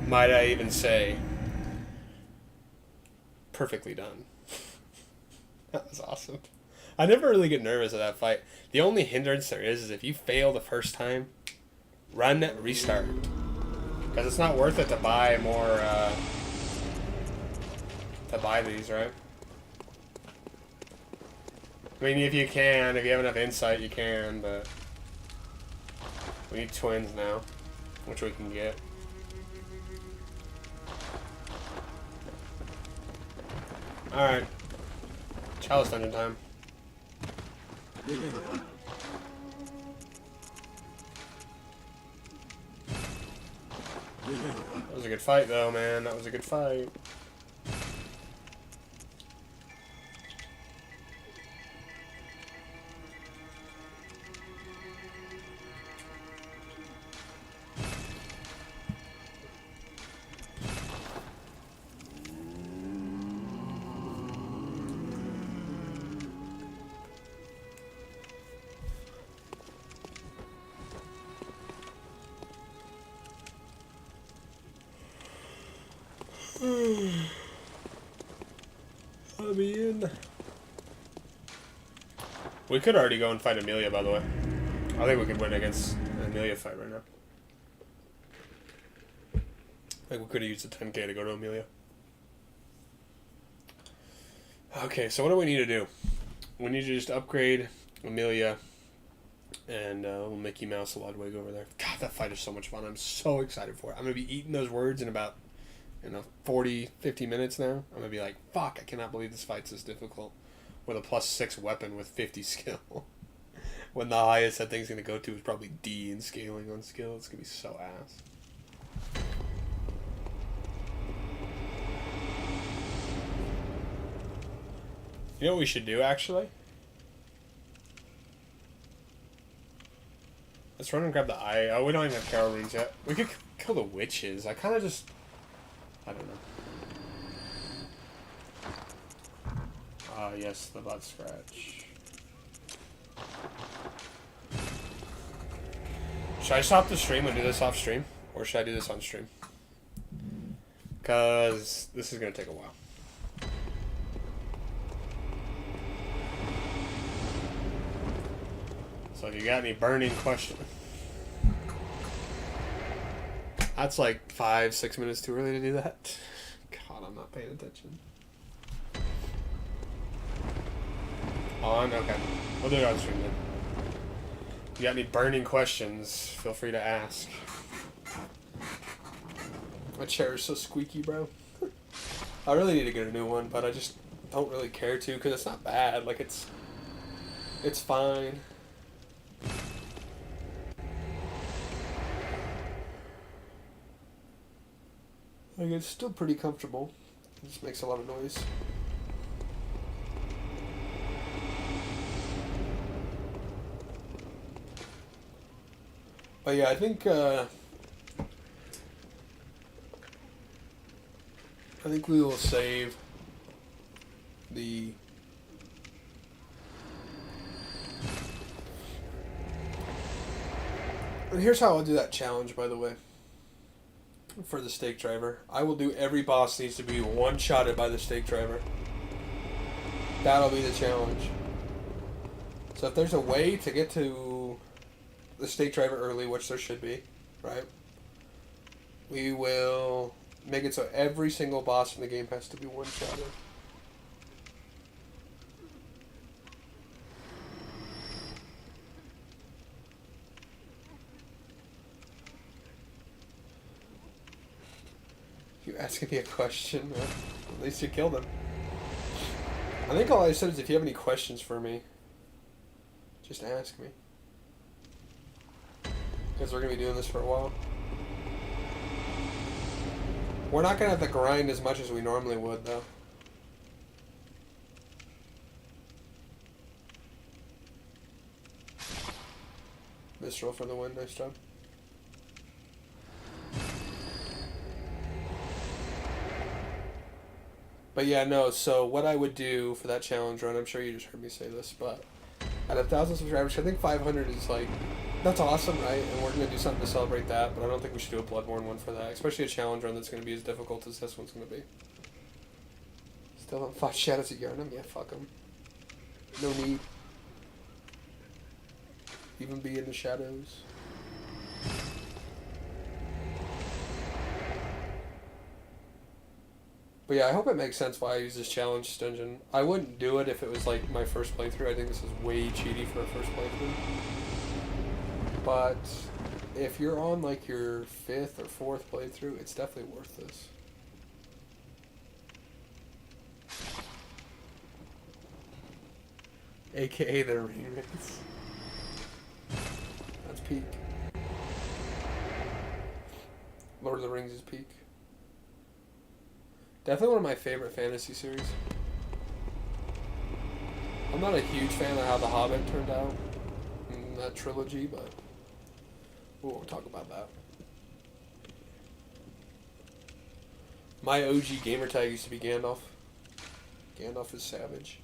might I even say, perfectly done. That was awesome. I never really get nervous at that fight. The only hindrance there is if you fail the first time, run, restart. Because it's not worth it to buy more, to buy these, right? I mean, if you can, if you have enough insight, you can, but we need twins now, which we can get. Alright. Chalice Dungeon time. That was a good fight, though, man. That was a good fight. Let me in. We could already go and fight Amelia, by the way. I think we could win against an Amelia fight right now. I think we could have used the 10k to go to Amelia. Okay, so what do we need to do? We need to just upgrade Amelia and little Mickey Mouse Ludwig over there. God, that fight is so much fun. I'm so excited for it. I'm going to be eating those words in about 40, 50 minutes now. I'm going to be like, fuck, I cannot believe this fight's this difficult. With a +6 weapon with 50 skill. When the highest that thing's going to go to is probably D in scaling on skill. It's going to be so ass. You know what we should do, actually? Let's run and grab the eye. Oh, we don't even have Carol Reeds yet. We could kill the witches. I kind of just... I don't know. Ah, yes, the butt scratch. Should I stop the stream and do this off stream? Or should I do this on stream? Because this is going to take a while. So if you got any burning questions... That's like 5-6 minutes too early to do that. God, I'm not paying attention. On? Okay. We'll do it on stream then. If you got any burning questions, feel free to ask. My chair is so squeaky, bro. I really need to get a new one, but I just don't really care to, because it's not bad. Like, it's fine. Like, it's still pretty comfortable. It just makes a lot of noise. But yeah, I think we will save the and here's how I'll do that challenge, by the way. For the stake driver, I will do every boss needs to be one-shotted by the stake driver. That'll be the challenge. So if there's a way to get to the stake driver early, which there should be, right? We will make it so every single boss in the game has to be one-shotted. You asking me a question? Well, at least you killed him. I think all I said is if you have any questions for me, just ask me. Because we're going to be doing this for a while. We're not going to have to grind as much as we normally would, though. Visceral for the win, nice job. But But yeah, no, so what I would do for that challenge run, I'm sure you just heard me say this, but at 1,000 subscribers, I think 500 is like, that's awesome, right? And we're going to do something to celebrate that, but I don't think we should do a Bloodborne one for that, especially a challenge run that's going to be as difficult as this one's going to be. Still don't fight Shadows of Yharnam? Yeah, fuck them. No need. Even be in the shadows. But yeah, I hope it makes sense why I use this challenge dungeon. I wouldn't do it if it was like my first playthrough. I think this is way cheaty for a first playthrough. But if you're on like your 5th or 4th playthrough, it's definitely worth this. AKA their remix. That's peak. Lord of the Rings is peak. Definitely one of my favorite fantasy series. I'm not a huge fan of how The Hobbit turned out in that trilogy, but we won't talk about that. My OG gamer tag used to be Gandalf. Gandalf is savage.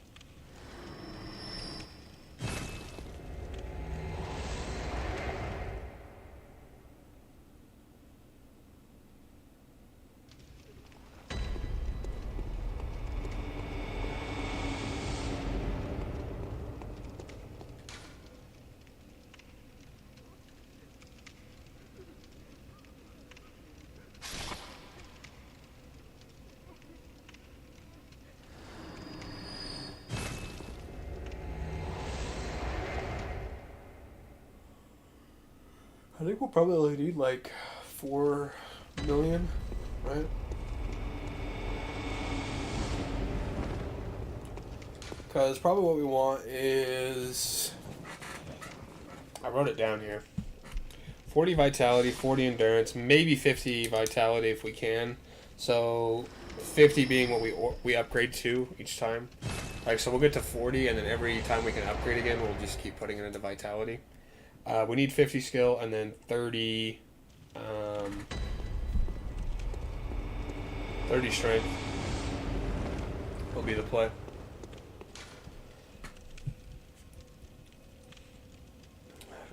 I think we'll probably only need like 4 million, right? Because probably what we want is... I wrote it down here. 40 vitality, 40 endurance, maybe 50 vitality if we can. So 50 being what we upgrade to each time. Like, so we'll get to 40, and then every time we can upgrade again, we'll just keep putting it into vitality. We need 50 skill, and then 30 strength will be the play.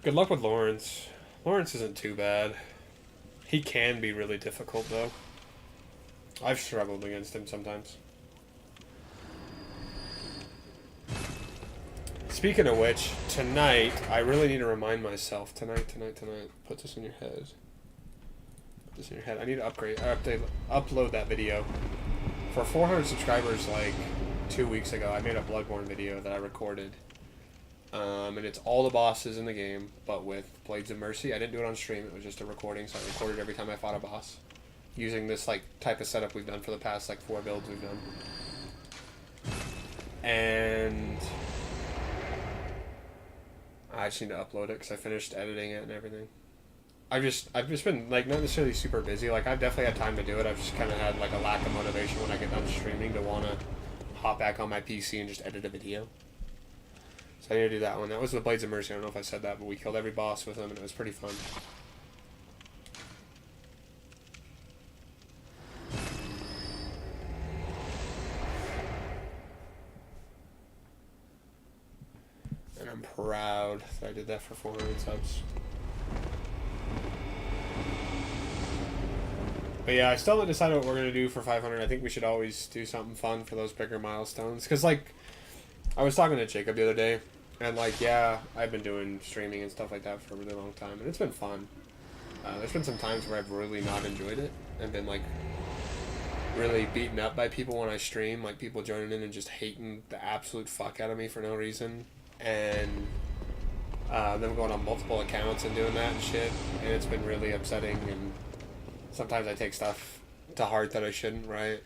Good luck with Lawrence. Lawrence isn't too bad. He can be really difficult, though. I've struggled against him sometimes. Speaking of which, tonight, I really need to remind myself, tonight, put this in your head. Put this in your head. I need to upload that video. For 400 subscribers, like, 2 weeks ago, I made a Bloodborne video that I recorded. And it's all the bosses in the game, but with Blades of Mercy. I didn't do it on stream, it was just a recording, so I recorded every time I fought a boss. Using this, like, type of setup we've done for the past, like, 4 builds we've done. And... I just need to upload it because I finished editing it and everything. I've just been like not necessarily super busy. Like I've definitely had time to do it. I've just kind of had like a lack of motivation when I get done streaming to want to hop back on my PC and just edit a video. So I need to do that one. That was the Blades of Mercy. I don't know if I said that, but we killed every boss with them and it was pretty fun. I'm proud that I did that for 400 subs. But yeah, I still haven't decided what we're going to do for 500. I think we should always do something fun for those bigger milestones. Because, like, I was talking to Jacob the other day, and, like, yeah, I've been doing streaming and stuff like that for a really long time, and it's been fun. There's been some times where I've really not enjoyed it, and been, like, really beaten up by people when I stream, like, people joining in and just hating the absolute fuck out of me for no reason. And them going on multiple accounts and doing that and shit, and it's been really upsetting, and sometimes I take stuff to heart that I shouldn't, right?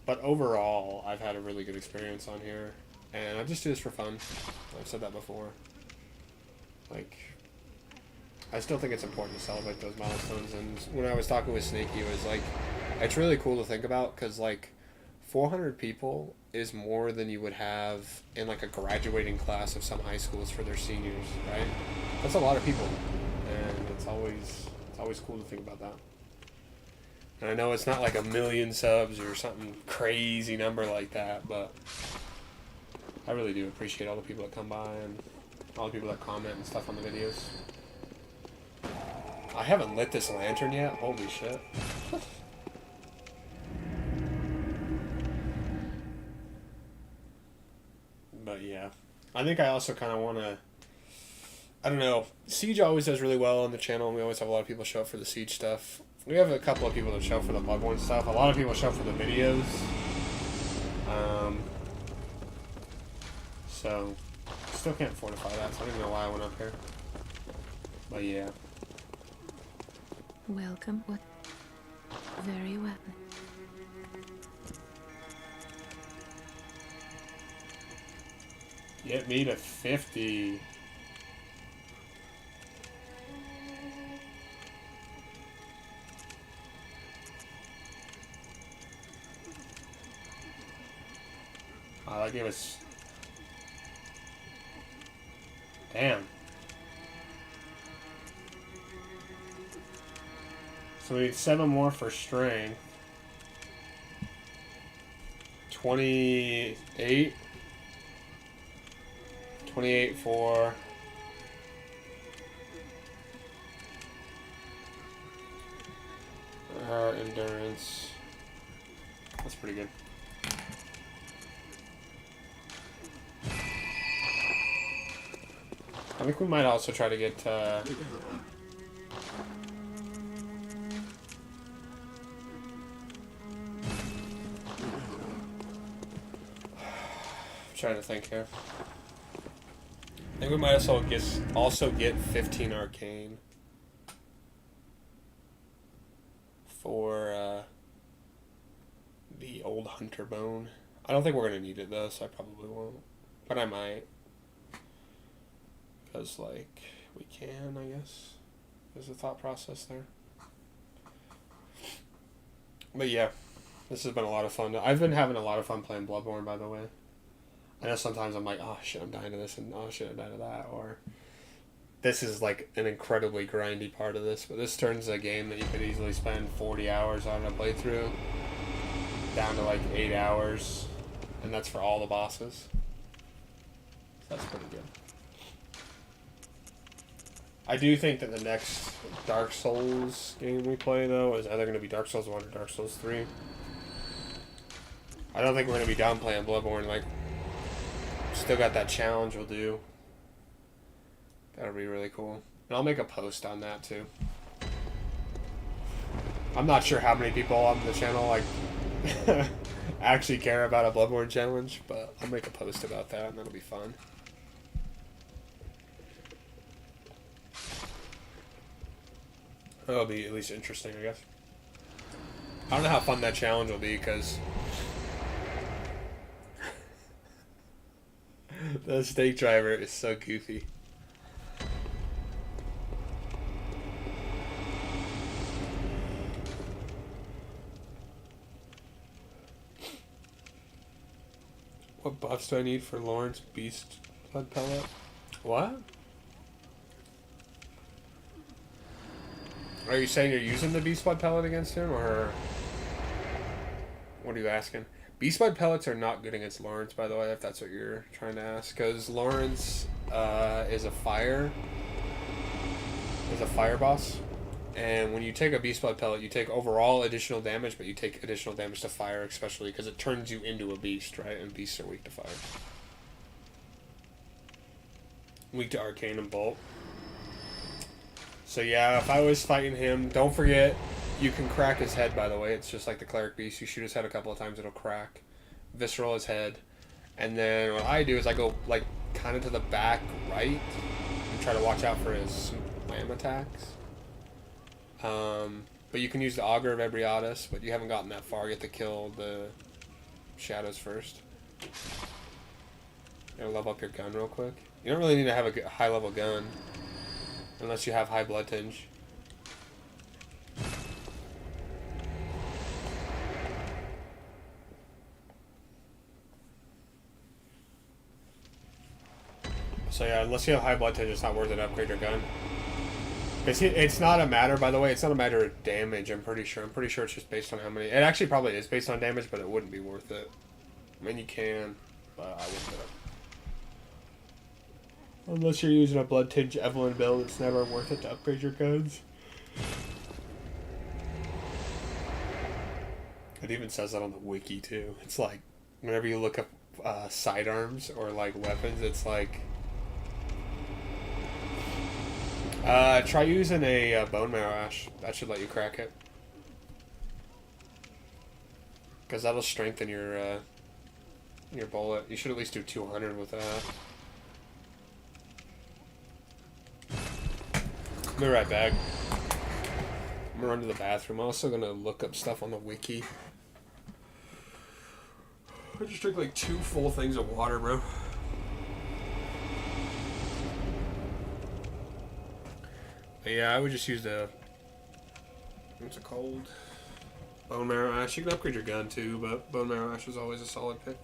But overall, I've had a really good experience on here, and I just do this for fun. I've said that before. Like, I still think it's important to celebrate those milestones, and when I was talking with Sneaky, it was like, it's really cool to think about, because, like, 400 people is more than you would have in like a graduating class of some high schools for their seniors, right? That's a lot of people, and it's always cool to think about that. And I know it's not like 1 million subs or something crazy number like that, but I really do appreciate all the people that come by and all the people that comment and stuff on the videos. I haven't lit this lantern yet. Holy shit. But yeah. I think I also kind of want to... I don't know. Siege always does really well on the channel, and we always have a lot of people show up for the Siege stuff. We have a couple of people that show up for the Bloodborne stuff. A lot of people show up for the videos. So, still can't fortify that, so I don't even know why I went up here. But yeah. Welcome. What? Very well. Get me to 50. Oh, that gave us... Damn. So we need 7 more for strength. 28. 28 for... endurance. That's pretty good. I think we might also try to get, trying to think here. I think we might also get 15 arcane for the old hunter bone. I don't think we're gonna need it though, so I probably won't. But I might. Because, like, we can, I guess. There's a thought process there. But yeah, this has been a lot of fun. I've been having a lot of fun playing Bloodborne, by the way. I know sometimes I'm like, oh shit, I'm dying to this, and oh shit, I'm dying to that. Or, this is like an incredibly grindy part of this. But this turns a game that you could easily spend 40 hours on a playthrough down to like 8 hours. And that's for all the bosses. So that's pretty good. I do think that the next Dark Souls game we play, though, is either going to be Dark Souls 1 or Dark Souls 3. I don't think we're going to be down playing Bloodborne. Like, still got that challenge we'll do. That'll be really cool. And I'll make a post on that, too. I'm not sure how many people on the channel, like, actually care about a Bloodborne challenge, but I'll make a post about that, and that'll be fun. That'll be at least interesting, I guess. I don't know how fun that challenge will be, because the stake driver is so goofy. What buffs do I need for Lawrence Beast Blood Pellet? What? Are you saying you're using the Beast Blood Pellet against him, or what are you asking? Beast Blood Pellets are not good against Lawrence, by the way, if that's what you're trying to ask, because Lawrence is a fire boss, and when you take a Beast Blood Pellet, you take overall additional damage, but you take additional damage to fire, especially because it turns you into a beast, right? And beasts are weak to fire. Weak to Arcane and Bolt. So yeah, if I was fighting him, don't forget, you can crack his head, by the way. It's just like the Cleric Beast. You shoot his head a couple of times, it'll crack. Visceral his head. And then what I do is I go, like, kind of to the back right and try to watch out for his slam attacks. But you can use the Augur of Ebriatus, but you haven't gotten that far. You have to kill the shadows first. You gotta level up your gun real quick. You don't really need to have a high-level gun. Unless you have high blood tinge. So yeah, unless you have high blood tinge, it's not worth it to upgrade your gun. It's not a matter, by the way, it's not a matter of damage, I'm pretty sure. I'm pretty sure it's just based on how many... It actually probably is based on damage, but it wouldn't be worth it. I mean, you can, but I wouldn't do it. Unless you're using a Blood Tinge Evelyn build, it's never worth it to upgrade your guns. It even says that on the wiki, too. It's like, whenever you look up sidearms or, like, weapons, it's like... try using a Bone Marrow Ash. That should let you crack it. Because that'll strengthen your bullet. You should at least do 200 with that. I'll be right back. I'm gonna run to the bathroom. I'm also gonna look up stuff on the wiki. I just drank like 2 full things of water, bro. But yeah, I would just use the... What's it called? Bone Marrow Ash. You can upgrade your gun too, but Bone Marrow Ash was always a solid pick.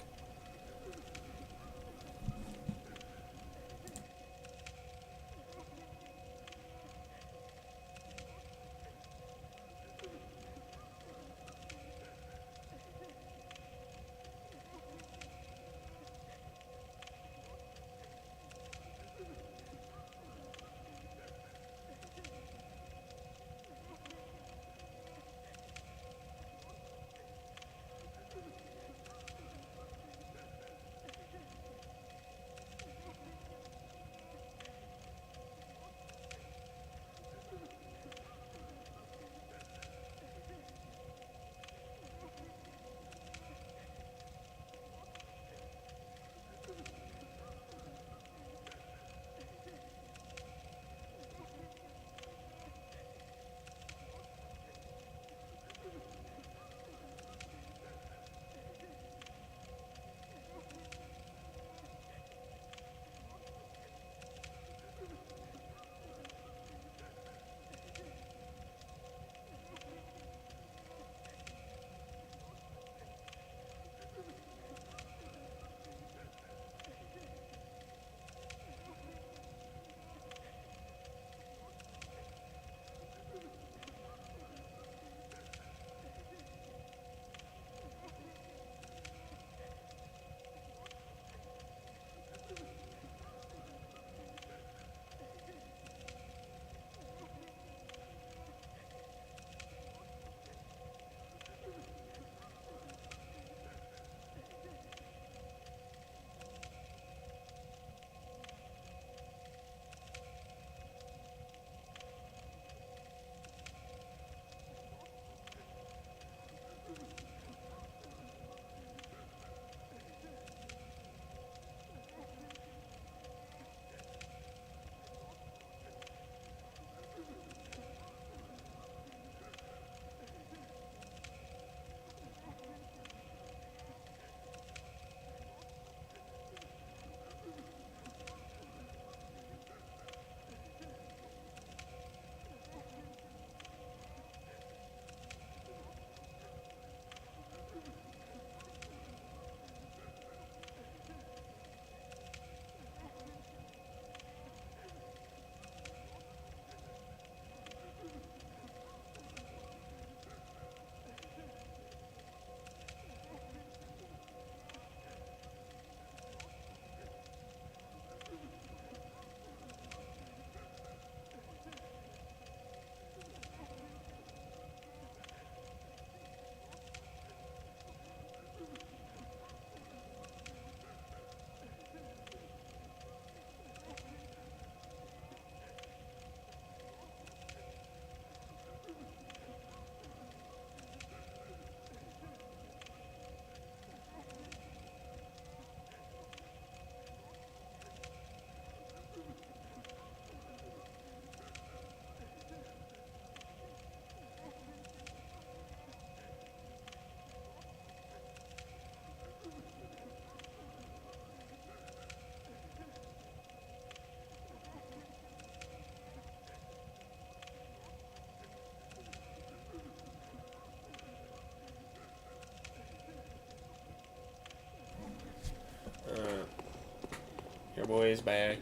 Your boy is back.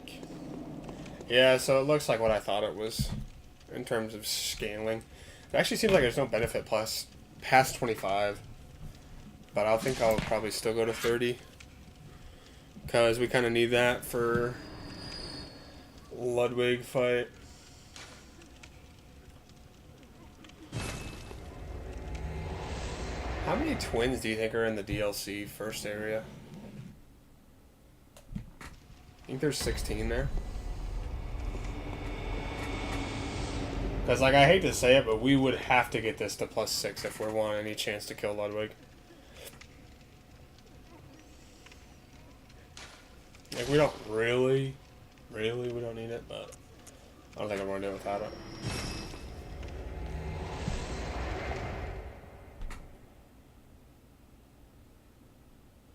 Yeah, so it looks like what I thought it was. in terms of scaling. It actually seems like there's no benefit plus past 25. But I think I'll probably still go to 30. Because we kind of need that for Ludwig fight. How many twins do you think are in the DLC first area? I think there's 16 there. Because, like, I hate to say it, but we would have to get this to +6 if we want any chance to kill Ludwig. Like, we don't really, we don't need it, but I don't think I want to do it without it.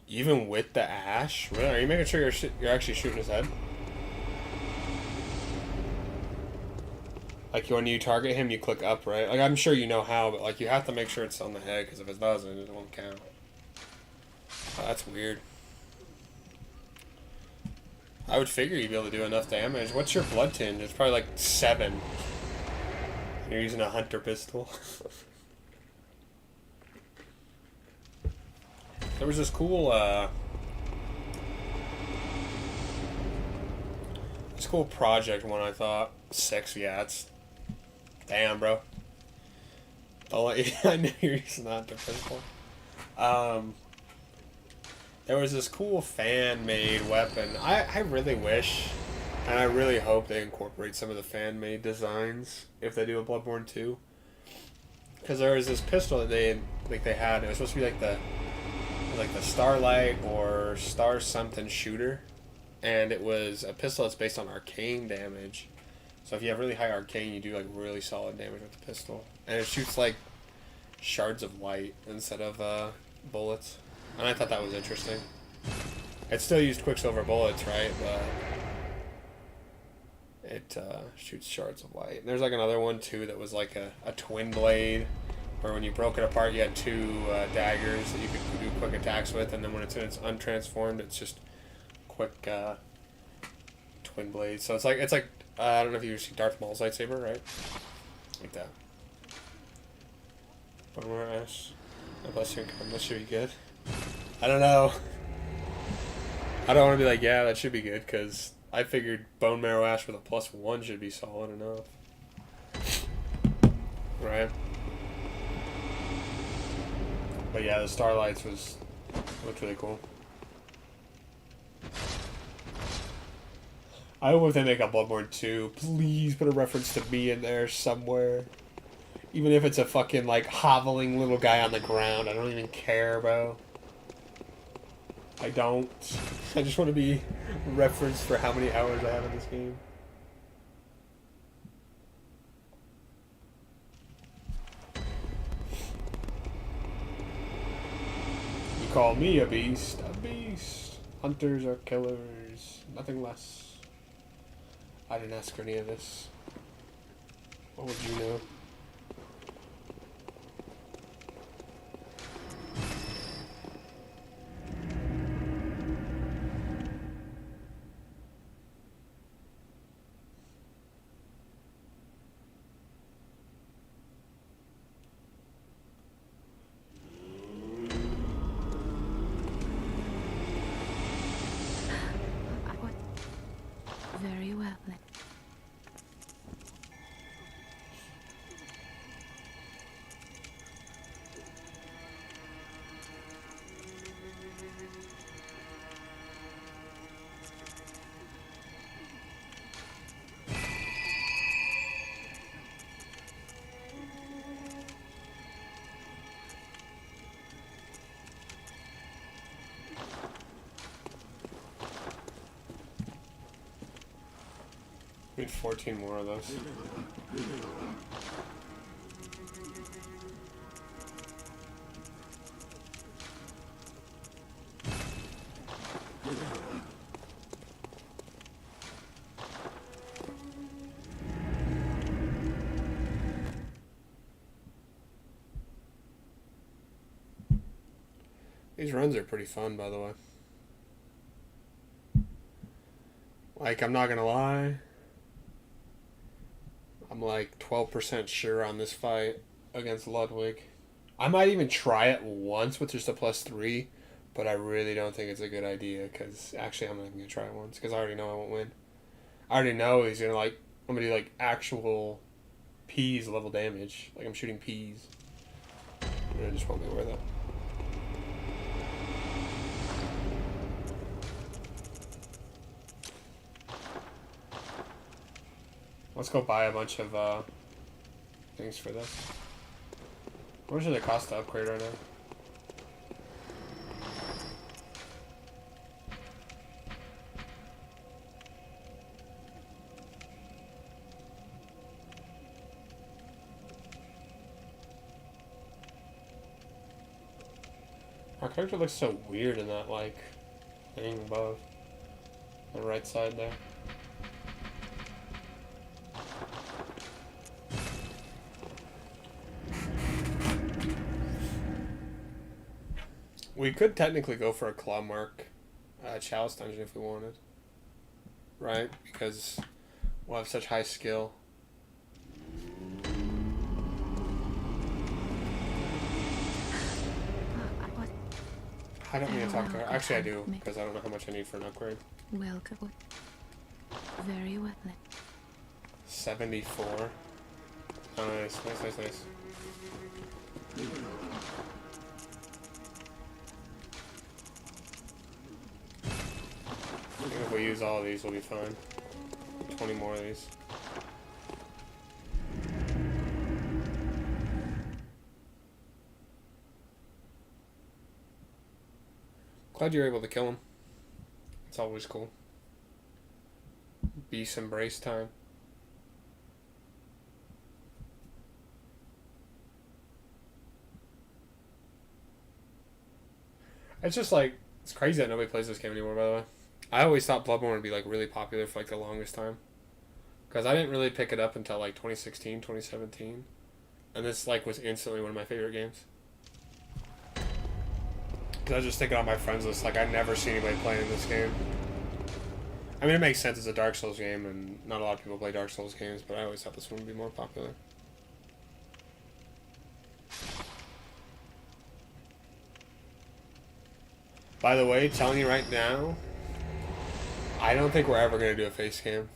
Even with the ash? Really? Are you making sure you're actually shooting his head? Like, when you target him, you click up, right? Like, I'm sure you know how, but, like, you have to make sure it's on the head, because if it doesn't, it won't count. Oh, that's weird. I would figure you'd be able to do enough damage. What's your blood tinge? It's probably like 7. You're using a hunter pistol. There was this cool, project one, I thought. 6, yeah, it's... Damn, bro. I knew you were using the hunter pistol. There was this cool fan-made weapon. I really wish, and I really hope they incorporate some of the fan-made designs if they do a Bloodborne 2. Because there was this pistol that they had. It was supposed to be like the Starlight or Star something shooter, and it was a pistol that's based on arcane damage. So if you have really high arcane, you do like really solid damage with the pistol, and it shoots like shards of light instead of bullets. And I thought that was interesting. It still used Quicksilver bullets, right? But it shoots shards of light. And there's like another one too that was like a twin blade, where when you broke it apart, you had 2 daggers that you could do quick attacks with, and then when it's untransformed, it's just quick twin blades. So it's like I don't know if you see Darth Maul's lightsaber, right? Like that. One more ash. Unless you're good. I don't know. I don't want to be like, yeah, that should be good, because I figured Bone Marrow Ash with a +1 should be solid enough. Right? But yeah, the Starlights looked really cool. I hope if they make a Bloodborne 2, please put a reference to me in there somewhere. Even if it's a fucking, like, hoveling little guy on the ground. I don't even care, bro. I don't. I just want to be referenced for how many hours I have in this game. You call me a beast. A beast. Hunters are killers. Nothing less. I didn't ask for any of this. What would you know? Very well then. We need 14 more of those. These runs are pretty fun, by the way. Like, I'm not gonna lie. I'm like 12% sure on this fight against Ludwig. I might even try it once with just a +3, but I really don't think it's a good idea because actually I'm not even going to try it once because I already know I won't win. I already know he's going to I'm going to do like actual peas level damage. Like I'm shooting peas. And it just won't be worth it. Let's go buy a bunch of things for this. How much does it cost to upgrade right now? Our character looks so weird in that, like, thing above. On the right side there. We could technically go for a claw mark chalice dungeon if we wanted. Right? Because we'll have such high skill. I don't need to talk to her. Actually, I do, because I don't know how much I need for an upgrade. Welcome. Very well then. 74. Oh, nice. Nice. I think if we use all of these, we'll be fine. 20 more of these. Glad you're able to kill him. It's always cool. Beast embrace time. It's just like, it's crazy that nobody plays this game anymore, by the way. I always thought Bloodborne would be like really popular for like the longest time. Because I didn't really pick it up until like 2016, 2017. And this like was instantly one of my favorite games. Because I was just thinking on my friends list, like I never see anybody playing this game. I mean, it makes sense, it's a Dark Souls game, and not a lot of people play Dark Souls games, but I always thought this one would be more popular. By the way, telling you right now, I don't think we're ever going to do a face cam.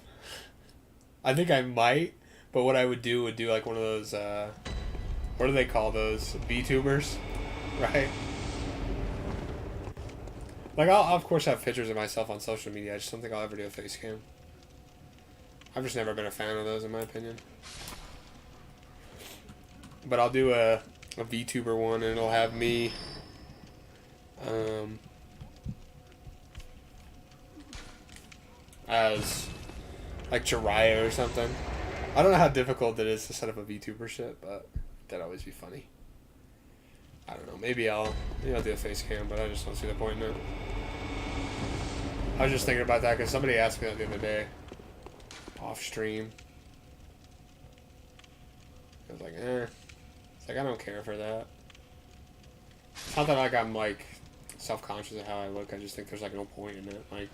I think I might, but what I would do like one of those, what do they call those? VTubers? Right? Like, I'll of course have pictures of myself on social media. I just don't think I'll ever do a face cam. I've just never been a fan of those, in my opinion. But I'll do a VTuber one, and it'll have me, as, like, Jiraiya or something. I don't know how difficult it is to set up a VTuber shit, but that'd always be funny. I don't know. Maybe I'll do a face cam, but I just don't see the point in it. I was just thinking about that because somebody asked me that the other day, off stream. I was like, It's like, I don't care for that. It's not that like I'm like self-conscious of how I look. I just think there's like no point in it. Like,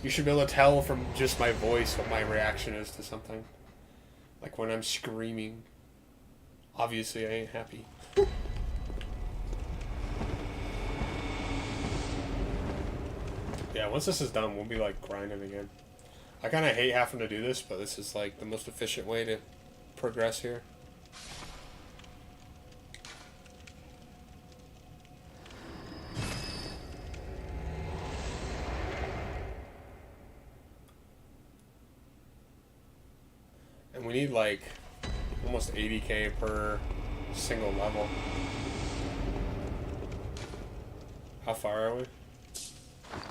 you should be able to tell from just my voice what my reaction is to something. Like when I'm screaming, obviously I ain't happy. Yeah, once this is done, we'll be like grinding again. I kind of hate having to do this, but this is like the most efficient way to progress here. And we need like almost 80k per single level. How far are we?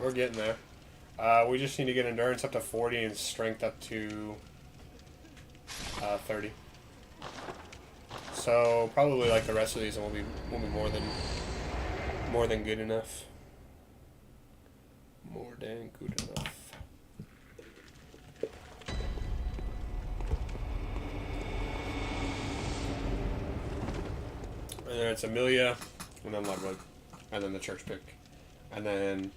We're getting there. We just need to get endurance up to 40 and strength up to 30. So probably like the rest of these will be more than good enough. More than good enough. And then it's Amelia, and then Ludwig, and then the church pick, and then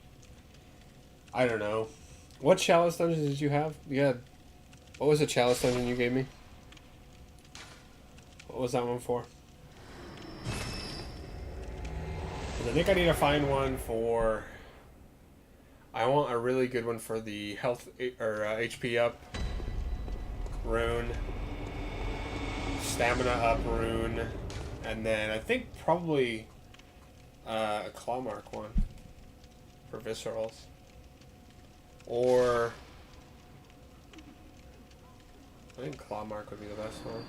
I don't know. What chalice dungeons did you have? You had What was the chalice dungeon you gave me? What was that one for? 'Cause I think I need to find one for... I want a really good one for the health or HP up rune, stamina up rune, and then I think probably a claw mark one for viscerals. Or I think claw mark would be the best one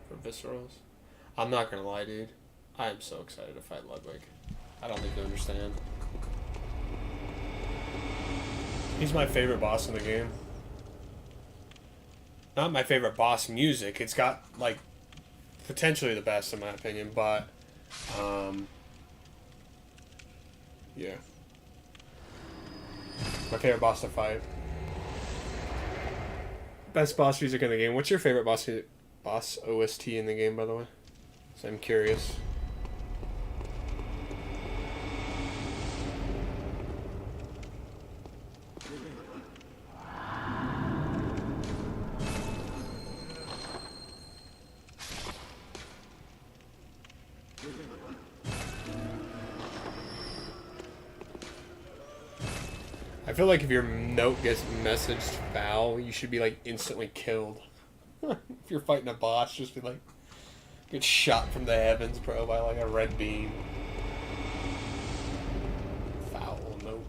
for viscerals. I'm not gonna lie, dude. I am so excited to fight Ludwig. I don't think you understand. He's my favorite boss in the game. Not my favorite boss music. It's got, like, potentially the best in my opinion, but, yeah. My favorite boss to fight. Best boss music in the game. What's your favorite boss OST in the game, by the way? So I'm curious. I feel like if your note gets messaged foul, you should be like instantly killed. If you're fighting a boss, just be like, get shot from the heavens, bro, by like a red beam. Foul notes.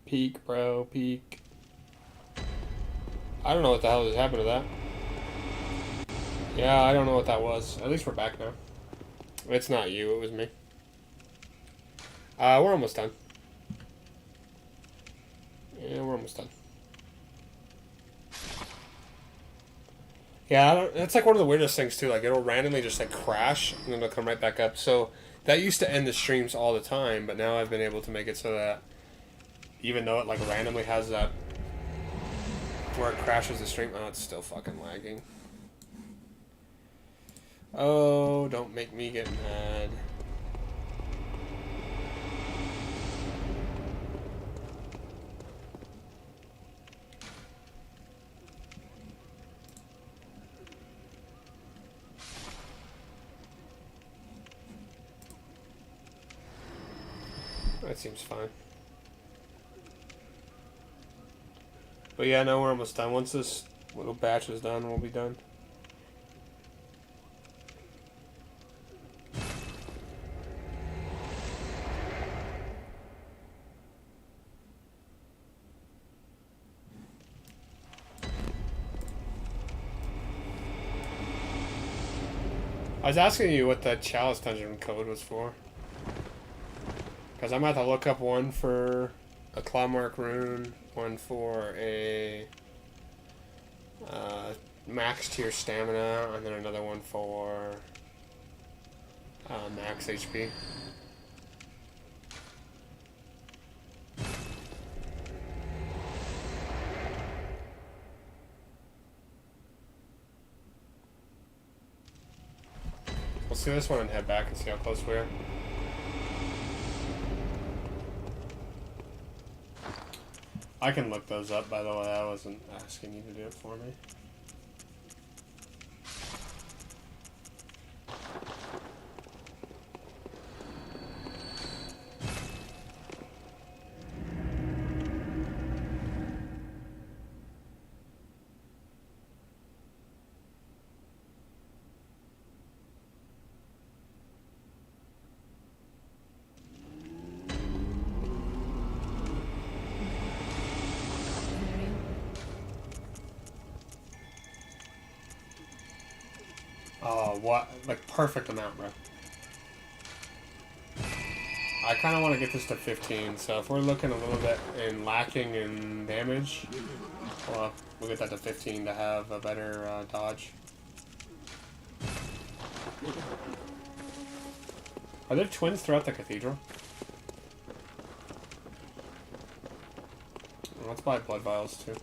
Peek, bro, peek. I don't know what the hell just happened to that. Yeah, I don't know what that was. At least we're back now. It's not you, it was me. We're almost done. Yeah, we're almost done. Yeah, that's like one of the weirdest things too. Like it'll randomly just like crash and then it'll come right back up. So that used to end the streams all the time, but now I've been able to make it so that even though it like randomly has that where it crashes the stream, oh, it's still fucking lagging. Oh, don't make me get mad. That seems fine. But yeah, no, we're almost done. Once this little batch is done, we'll be done. I was asking you what the Chalice Dungeon code was for. Because I'm about to look up one for a Clawmark rune, one for a max tier stamina, and then another one for max HP. Let's do this one and head back and see how close we are. I can look those up, by the way. I wasn't asking you to do it for me. Oh, what? Like, perfect amount, bro. I kind of want to get this to 15, so if we're looking a little bit in lacking in damage, well, we'll get that to 15 to have a better dodge. Are there twins throughout the cathedral? Let's buy blood vials too.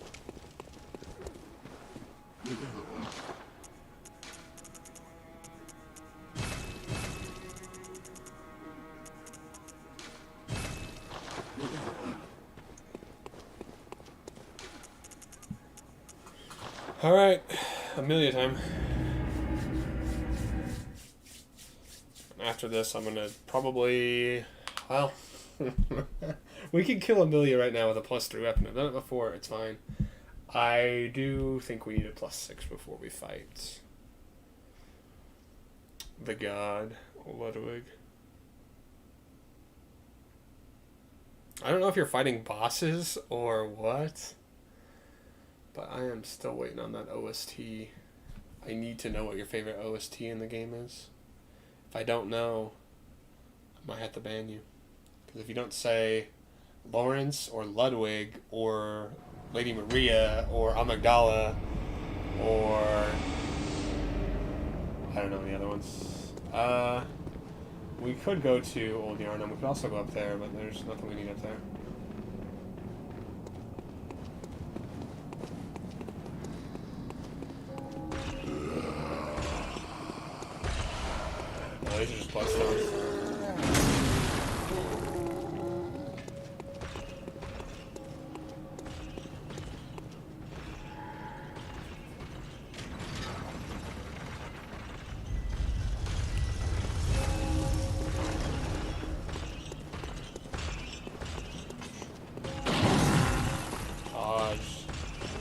Alright, Amelia time. After this, I'm gonna probably... Well, we can kill Amelia right now with a +3 weapon. I've done it before, it's fine. I do think we need a +6 before we fight the god, Ludwig. I don't know if you're fighting bosses or what, but I am still waiting on that OST. I need to know what your favorite OST in the game is. If I don't know, I might have to ban you. Because if you don't say Lawrence or Ludwig or Lady Maria or Amygdala or I don't know the other ones. We could go to Old Yarnum. We could also go up there, but there's nothing we need up there. Oh, these are just bloodstones.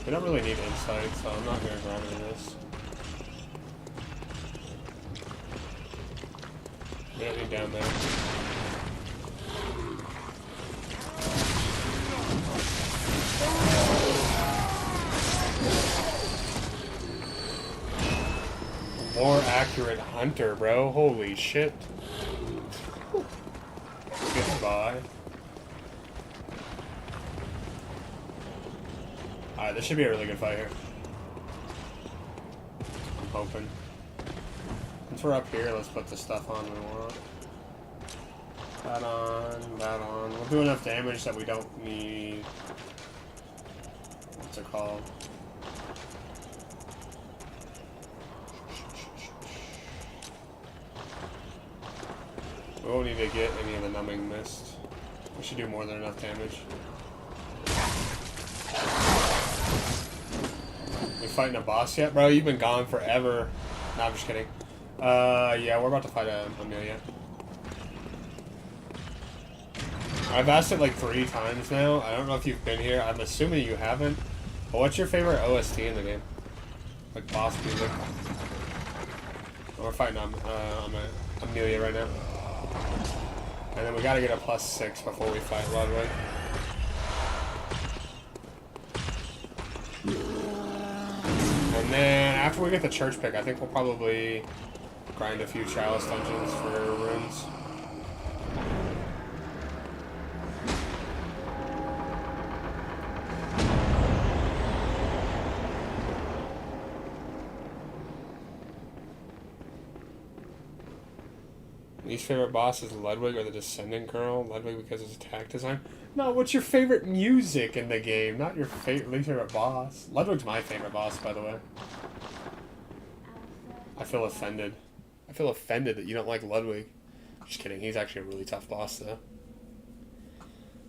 We don't really need insight, so I'm not going to grab into this. We don't need down there. More accurate hunter, bro. Holy shit. Goodbye. Alright, this should be a really good fight here. I'm hoping. Since we're up here, let's put the stuff on we want. That on, that on. We'll do enough damage that we don't need... What's it called? We won't need to get any of the numbing mist. We should do more than enough damage. We fighting a boss yet? Bro, you've been gone forever. No, I'm just kidding. Yeah, we're about to fight Amelia. I've asked it like 3 times now. I don't know if you've been here. I'm assuming you haven't. But what's your favorite OST in the game? Like boss music. We're fighting Amelia right now. And then we gotta get a +6 before we fight Ludwig. And then after we get the church pick, I think we'll probably grind a few chalice dungeons for runes. Least favorite boss is Ludwig or the Descendant Girl. Ludwig because of his attack design. No, what's your favorite music in the game? Not your least favorite boss. Ludwig's my favorite boss, by the way. I feel offended. I feel offended that you don't like Ludwig. Just kidding. He's actually a really tough boss, though.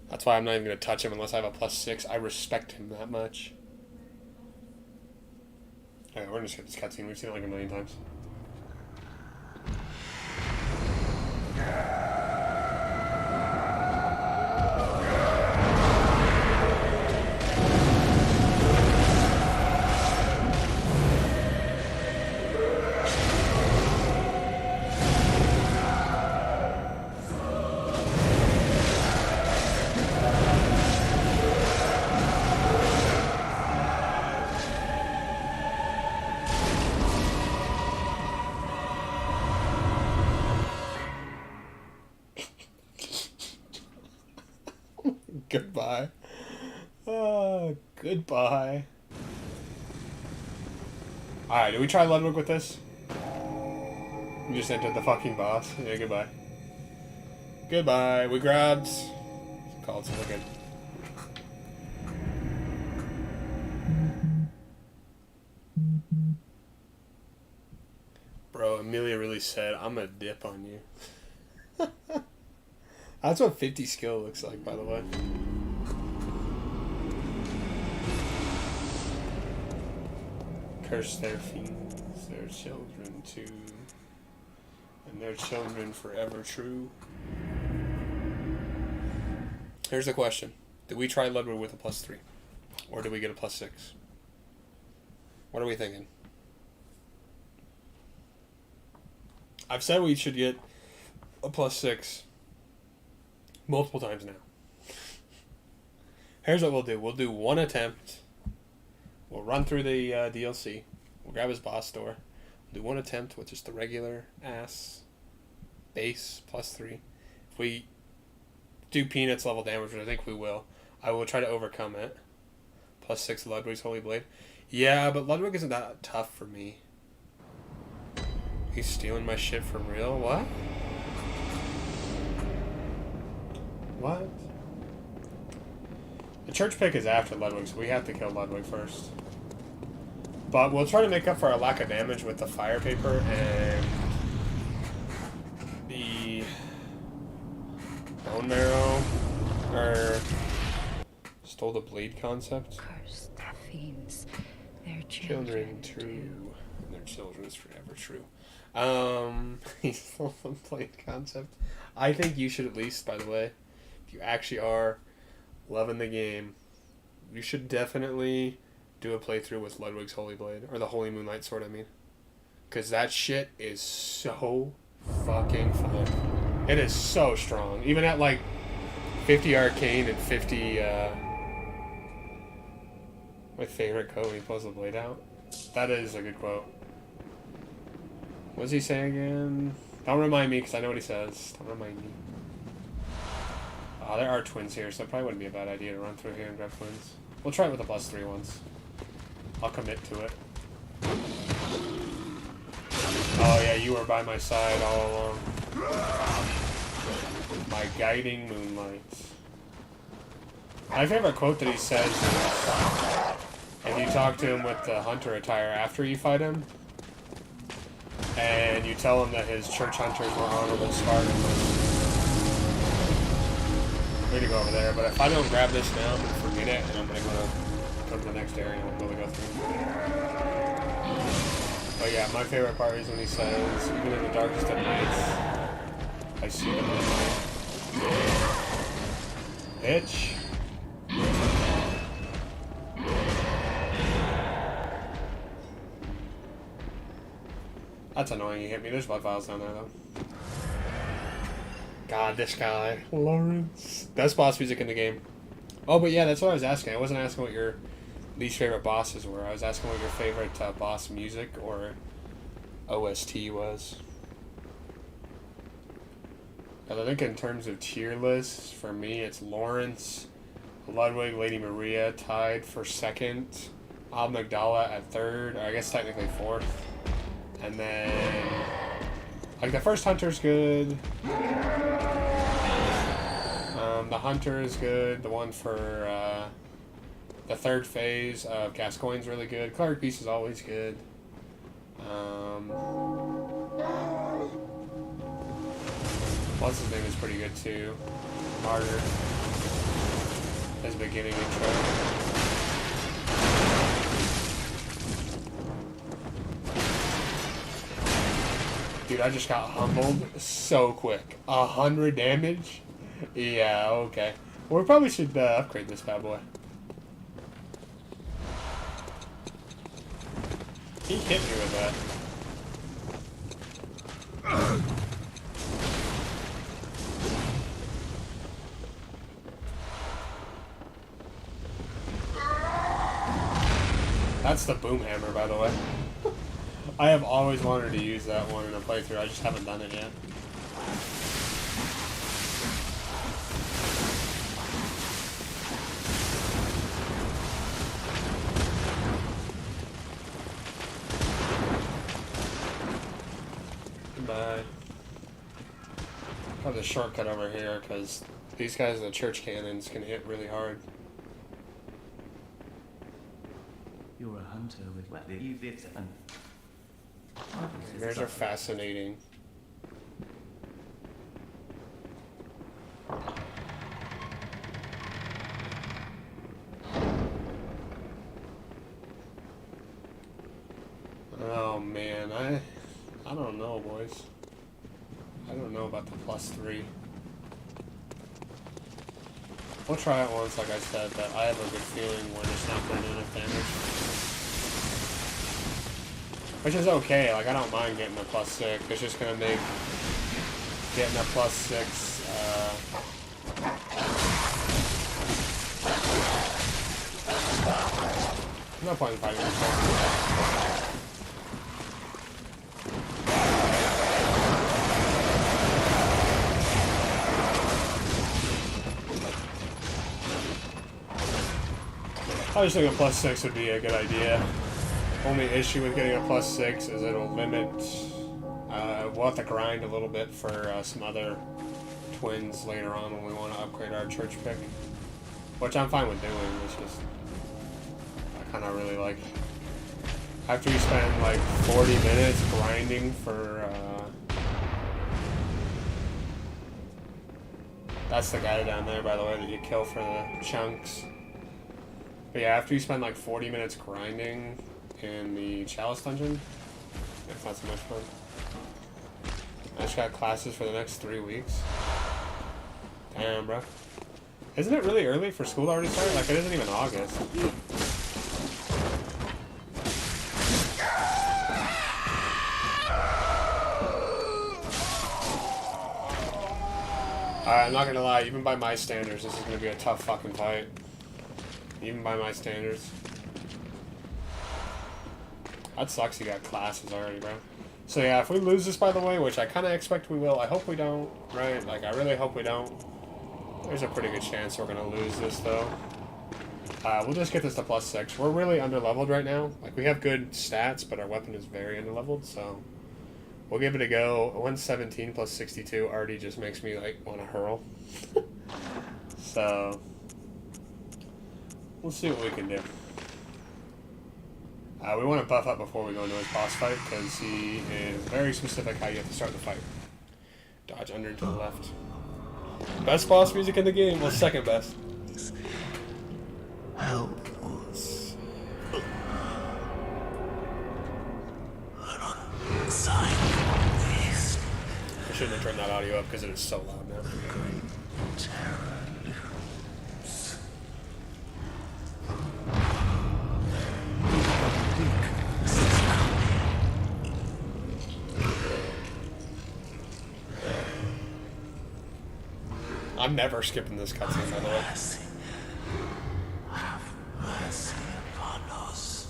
That's why I'm not even going to touch him unless I have a +6. I respect him that much. Alright, we're going to skip this cutscene. We've seen it like a million times. Goodbye. Goodbye. Alright, do we try Ludwig with this? We just entered the fucking boss. Yeah, goodbye. Goodbye. We grabbed... Call it looking. Bro, Amelia really said, I'm gonna dip on you. That's what 50 skill looks like, by the way. Curse their fiends, their children too, and their children forever true. Here's the question. Do we try Ludwig with a +3? Or do we get a +6? What are we thinking? I've said we should get a +6 multiple times now. Here's what we'll do. We'll do one attempt. We'll run through the DLC. We'll grab his boss door. We'll do one attempt with just the regular ass base +3. If we do Peanuts level damage, which I think we will, I will try to overcome it. +6 Ludwig's Holy Blade. Yeah, but Ludwig isn't that tough for me. He's stealing my shit for real? What? What? The church pick is after Ludwig, so we have to kill Ludwig first. But we'll try to make up for our lack of damage with the fire paper and the bone marrow, or stole the blade concept. Curse the fiends, their Children true, and their children is forever true. He stole the blade concept. I think you should at least, by the way, if you actually are loving the game, you should definitely do a playthrough with Ludwig's Holy Blade, or the Holy Moonlight Sword, I mean. Because that shit is so fucking fun. It is so strong. Even at like 50 arcane and 50, my favorite quote when he pulls the blade out. That is a good quote. What does he say again? Don't remind me, because I know what he says. Don't remind me. There are twins here, so it probably wouldn't be a bad idea to run through here and grab twins. We'll try it with a +3 once. I'll commit to it. Oh yeah, you were by my side all along. My guiding moonlight. My favorite quote that he says is, if you talk to him with the hunter attire after you fight him, and you tell him that his church hunters were honorable Spartans, way to go over there. But if I don't grab this now, I'm going to forget it, and I'm going to go to the next area and I'm going to go through. But yeah, my favorite part is when he says, even in the darkest of nights, I see the moonlight. Bitch. That's annoying, you hit me. There's blood vials down there, though. God, this guy. Lawrence. Best boss music in the game. Oh, but yeah, that's what I was asking. I wasn't asking what your least favorite bosses were. I was asking what your favorite boss music or OST was. Because I think in terms of tier lists, for me, it's Lawrence, Ludwig, Lady Maria tied for second, Magdala at third, or I guess technically fourth. And then, like, the first Hunter's good. The Hunter is good. The one for the third phase of Gascoigne's really good. Cleric Beast is always good. What's his name is pretty good too. Martyr. His beginning intro. Dude, I just got humbled so quick. 100 damage? Yeah, okay. Well, we probably should upgrade this bad boy. He hit me with that. That's the boom hammer, by the way. I have always wanted to use that one in a playthrough, I just haven't done it yet. Bye. Have the shortcut over here because these guys, the church cannons, can hit really hard. You're a hunter with what you did and Yours are fascinating. Oh man, I don't know, boys. I don't know about the +3. We'll try it once, like I said, but I have a good feeling we're just not going to do enough damage. Which is okay, like I don't mind getting a +6. It's just going to make getting a +6, no point in fighting this guy. I just think a +6 would be a good idea. Only issue with getting a +6 is it'll limit. We'll have to grind a little bit for some other twins later on when we want to upgrade our church pick. Which I'm fine with doing, it's just. I kind of really like. After you spend like 40 minutes grinding for. That's the guy down there, by the way, that you kill for the chunks. But yeah, after you spend like 40 minutes grinding in the Chalice dungeon, it's not so much fun. I just got classes for the next 3 weeks. Damn, bro. Isn't it really early for school to already start? Like, it isn't even August. Alright, I'm not gonna lie, even by my standards, this is gonna be a tough fucking fight. Even by my standards. That sucks you got classes already, bro. So yeah, if we lose this, by the way, which I kind of expect we will, I hope we don't, right? Like, I really hope we don't. There's a pretty good chance we're going to lose this, though. We'll just get this to +6. We're really underleveled right now. Like, we have good stats, but our weapon is very underleveled, so... We'll give it a go. 117 + 62 already just makes me, like, want to hurl. So... We'll see what we can do. We want to buff up before we go into his boss fight, because he is very specific how you have to start the fight. Dodge under to the left. Best boss music in the game. Well, second best. help. I shouldn't have turned that audio up because it is so loud now. I'm never skipping this cutscene, by the way. Have mercy upon us.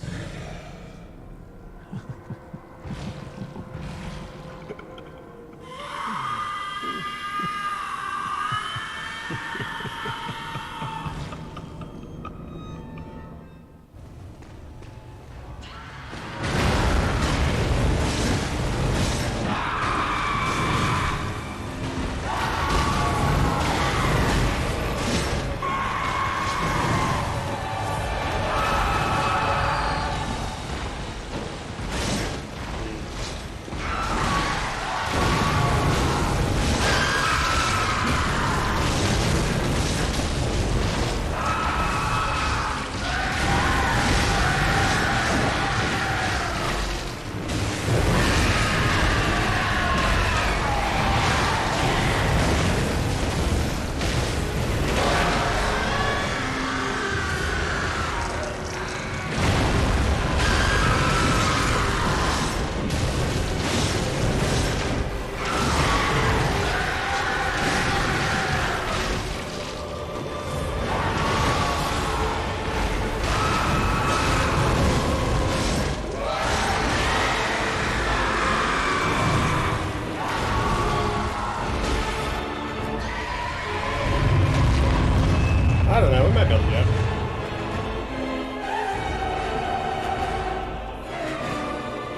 I don't know, we might be able to do it.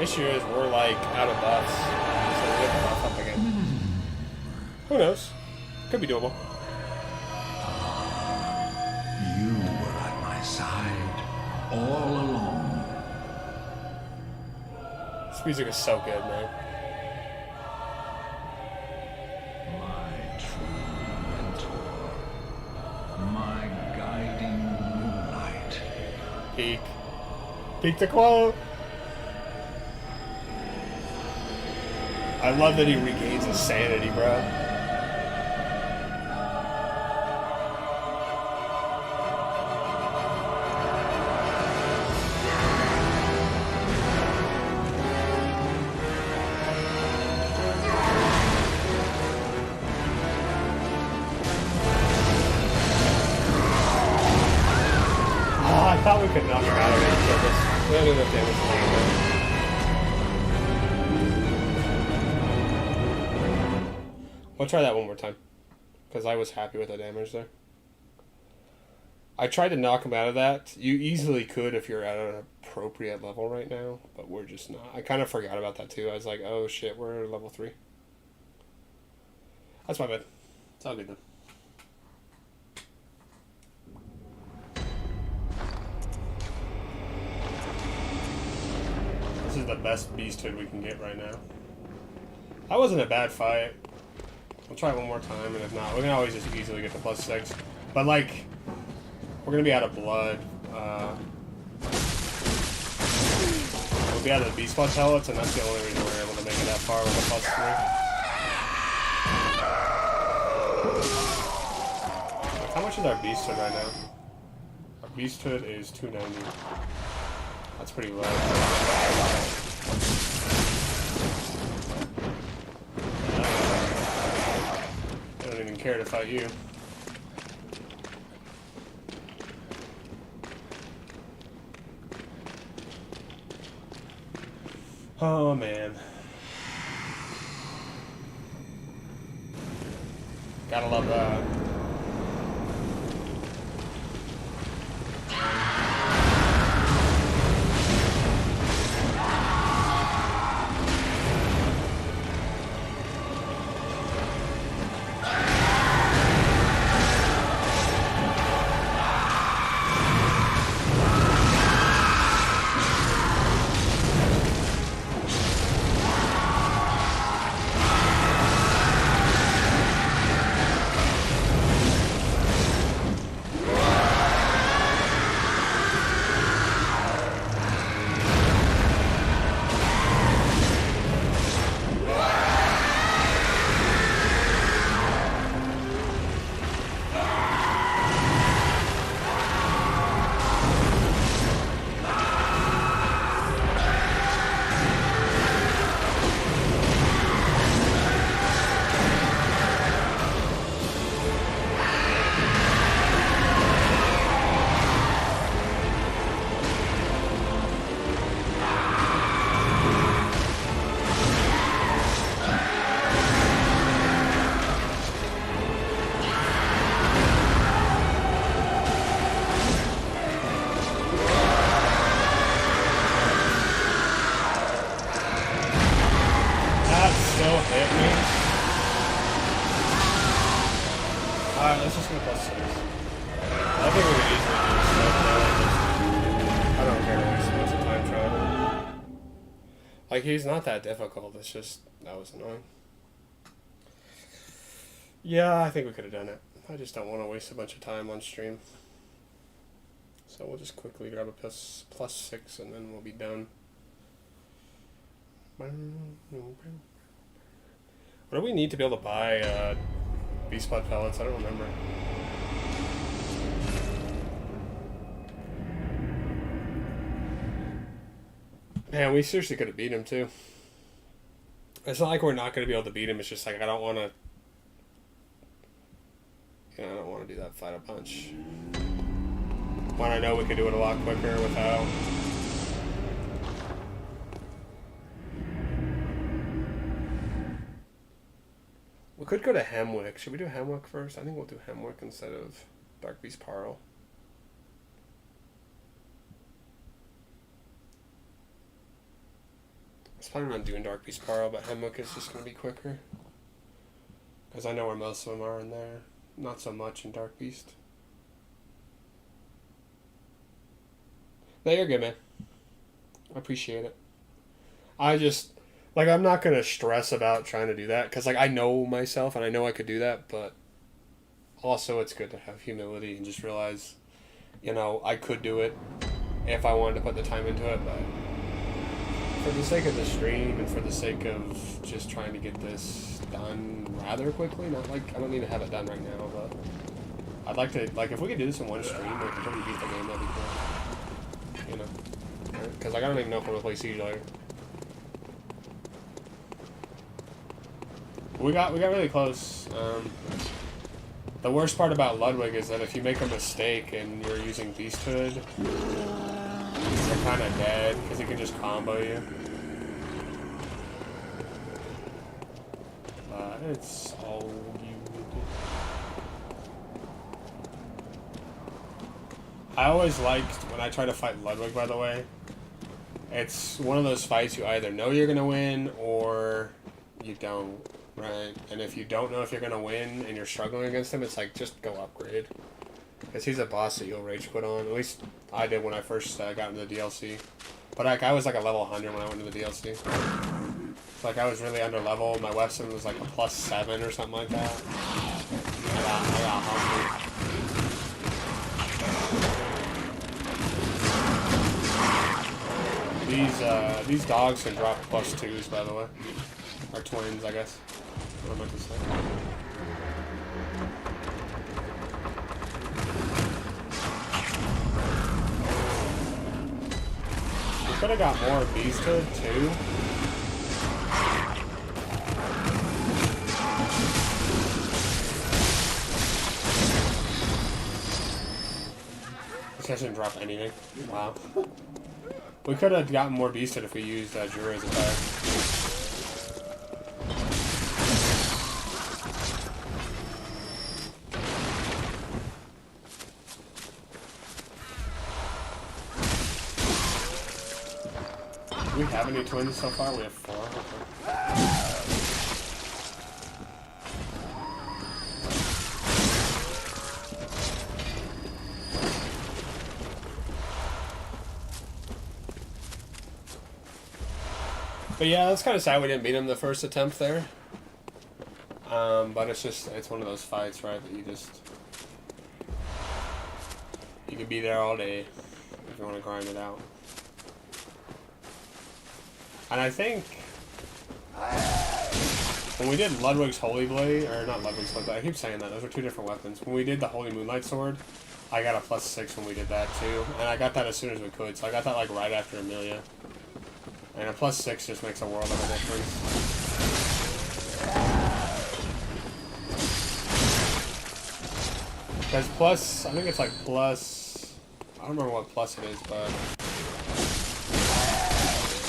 Issue is we're like out of buffs, so we have to buff Who knows? Could be doable. You were at my side all along. This music is so good, man. My true mentor. My guiding moonlight. Peak. Peak the quote. I love that he regains his sanity, bro. I thought we could knock him out of it and kill this. We don't do enough damage to him. We'll try that one more time. Because I was happy with the damage there. I tried to knock him out of that. You easily could if you're at an appropriate level right now. But we're just not. I kind of forgot about that too. I was like, oh shit, we're at level 3. That's my bad. It's all good though. This is the best beasthood we can get right now. That wasn't a bad fight. We'll try one more time, and if not, we can always just easily get the +6. But, like, we're going to be out of blood. We'll be out of the beast blood pellets, and that's the only reason we're able to make it that far with a +3. How much is our beasthood right now? Our beasthood is 290. That's pretty low. I don't even care to fight you. Oh man. Gotta love that. Alright, let's just go +6. I think we could easily do this stuff now. I don't care to waste a bunch of time trying. Like, he's not that difficult, it's just, that was annoying. Yeah, I think we could have done it. I just don't want to waste a bunch of time on stream. So we'll just quickly grab a +6 and then we'll be done. What do we need to be able to buy beast blood pellets? I don't remember. Man, we seriously could have beat him too. It's not like we're not going to be able to beat him. It's just like I don't want to. I don't want to do that fight a bunch. When I know we could do it a lot quicker without. We could go to Hemwick. Should we do Hemwick first? I think we'll do Hemwick instead of Dark Beast Parl. I was planning on doing Dark Beast Parl, but Hemwick is just going to be quicker. Because I know where most of them are in there. Not so much in Dark Beast. No, you're good, man. I appreciate it. I just, like, I'm not going to stress about trying to do that. Because, like, I know myself and I know I could do that. But also it's good to have humility and just realize, you know, I could do it if I wanted to put the time into it. But for the sake of the stream and for the sake of just trying to get this done rather quickly, not like, I don't need to have it done right now, but I'd like to, like, if we could do this in one stream, like, until we beat the game, that'd be cool. You know? Because, like, I don't even know if I'm going to play Siege later. We got really close. The worst part about Ludwig is that if you make a mistake and you're using Beasthood, you're kind of dead, because he can just combo you. It's all you do. I always liked, when I try to fight Ludwig, by the way, it's one of those fights you either know you're going to win, or you don't, right? And if you don't know if you're going to win, and you're struggling against him, it's like, just go upgrade. Because he's a boss that you'll rage quit on. At least I did when I first got into the DLC. But like, I was like a level 100 when I went into the DLC. So like, I was really under level. My weapon was like a +7 or something like that. I got humbled. These dogs can drop +2s, by the way. Or twins, I guess. What am I meant to say? We could have got more Beasthood, too. This guy didn't drop anything. Wow. We could have gotten more Beasthood if we used Jure's attack. Do we have any twins so far? We have 4. Okay. But yeah, that's kind of sad we didn't beat him the first attempt there. But it's one of those fights, right, that you could be there all day if you want to grind it out. And I think when we did Ludwig's Holy Blade, or not Ludwig's Holy Blade, I keep saying that, those are 2 different weapons. When we did the Holy Moonlight Sword, I got a +6 when we did that too. And I got that as soon as we could, so I got that like right after Amelia. And a +6 just makes a world of a difference. Because plus, I think it's like plus, I don't remember what plus it is, but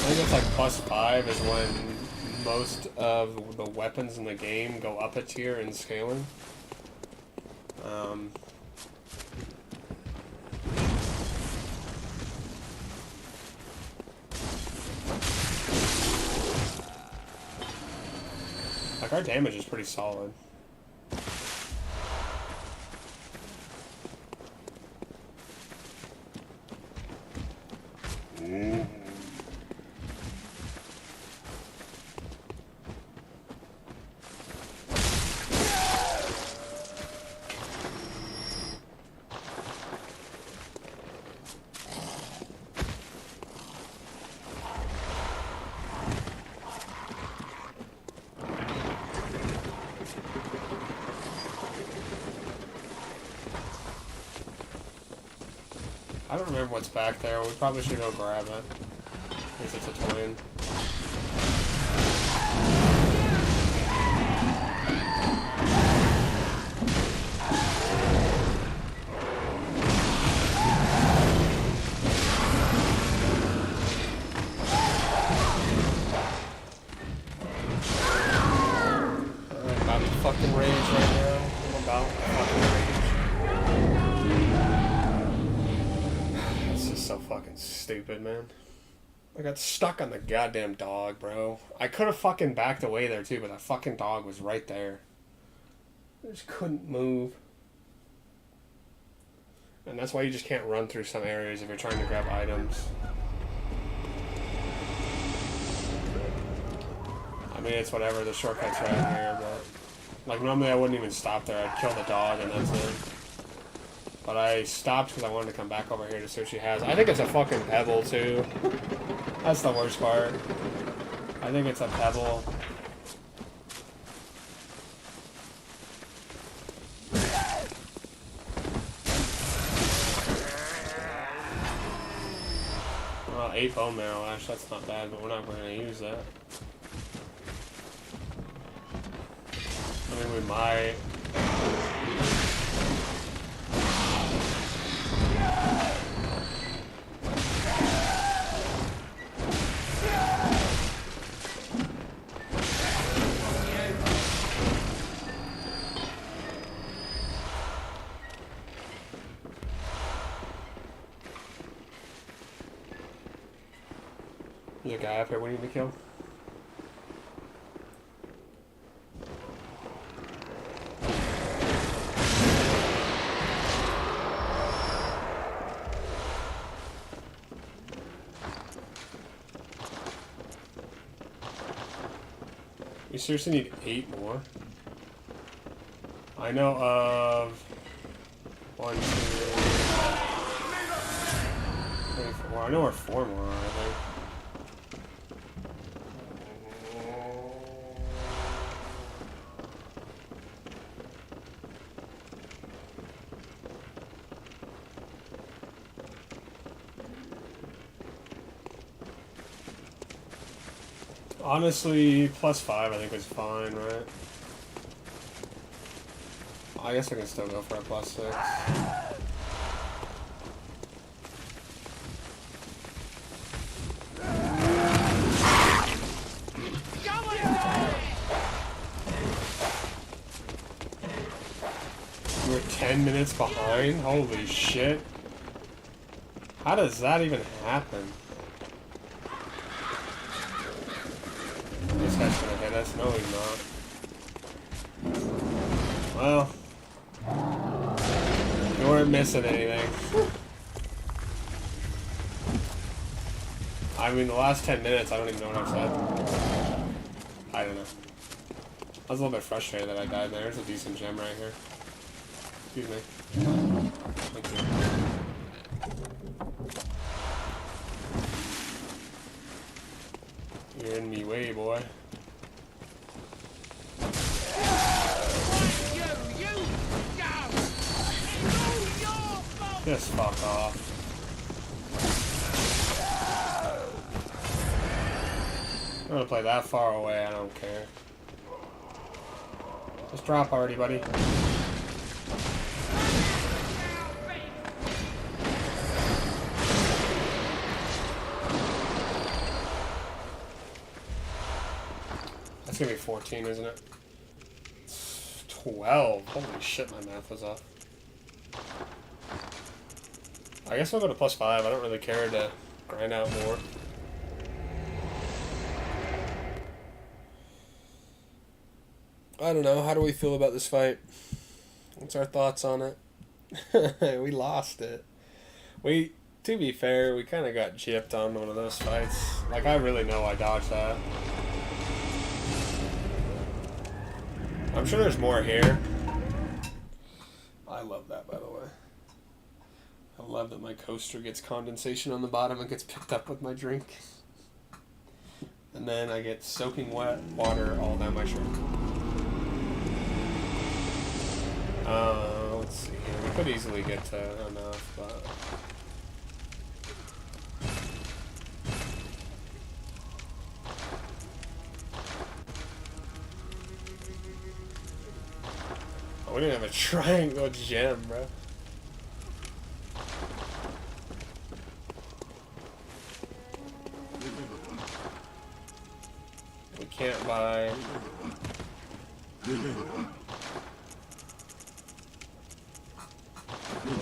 I think it's like +5 is when most of the weapons in the game go up a tier in scaling. Like, our damage is pretty solid. I don't remember what's back there. We probably should go grab it. If it's a twin. I'm about to fucking rage right now. I'm about to fucking rage. So fucking stupid, man. I got stuck on the goddamn dog, bro. I could have fucking backed away there too, but that fucking dog was right there. I just couldn't move. And that's why you just can't run through some areas if you're trying to grab items. I mean, it's whatever, the shortcut's right here, but... Like, normally I wouldn't even stop there. I'd kill the dog and that's it. But I stopped because I wanted to come back over here to see what she has. I think it's a fucking pebble, too. That's the worst part. I think it's a pebble. Well, 8 bone marrow ash, that's not bad, but we're not going to use that. I mean, we might. There's a guy up here we need to kill. We seriously need 8 more. I know of 1, 2, 3, 4. I know where 4 more are, I think. Honestly, +5 I think is fine, right? I guess I can still go for a +6. We're 10 minutes behind? Holy shit. How does that even happen? This guy's gonna hit us. No, he's not. Well, you weren't missing anything. I mean, the last 10 minutes, I don't even know what I've said. I don't know. I was a little bit frustrated that I died there. There's a decent gem right here. Excuse me. Thank you. You're in me way, boy. Just fuck off. I'm gonna play that far away, I don't care. Just drop already, buddy. It's gonna be 14, isn't it? 12. Holy shit, my math was off. I guess I'll go to +5. I don't really care to grind out more. I don't know. How do we feel about this fight? What's our thoughts on it? We lost it. To be fair, we kind of got gypped on one of those fights. Like, I really know I dodged that. I'm sure there's more here. I love that, by the way. I love that my coaster gets condensation on the bottom and gets picked up with my drink. And then I get soaking wet water all down my shirt. Let's see here. We could easily get to enough, but... Oh, we didn't have a triangle gem, bro. We can't buy...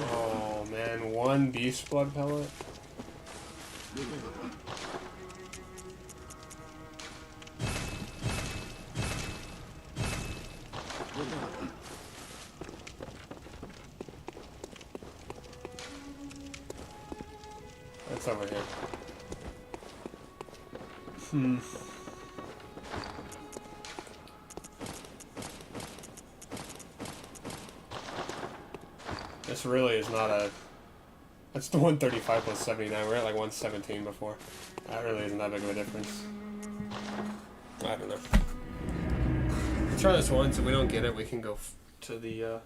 Oh man, 1 beast blood pellet? What's over here? This really is not a... That's the 135 plus 79. We're at like 117 before. That really isn't that big of a difference. I don't know. Let's try this once. If we don't get it, we can go to the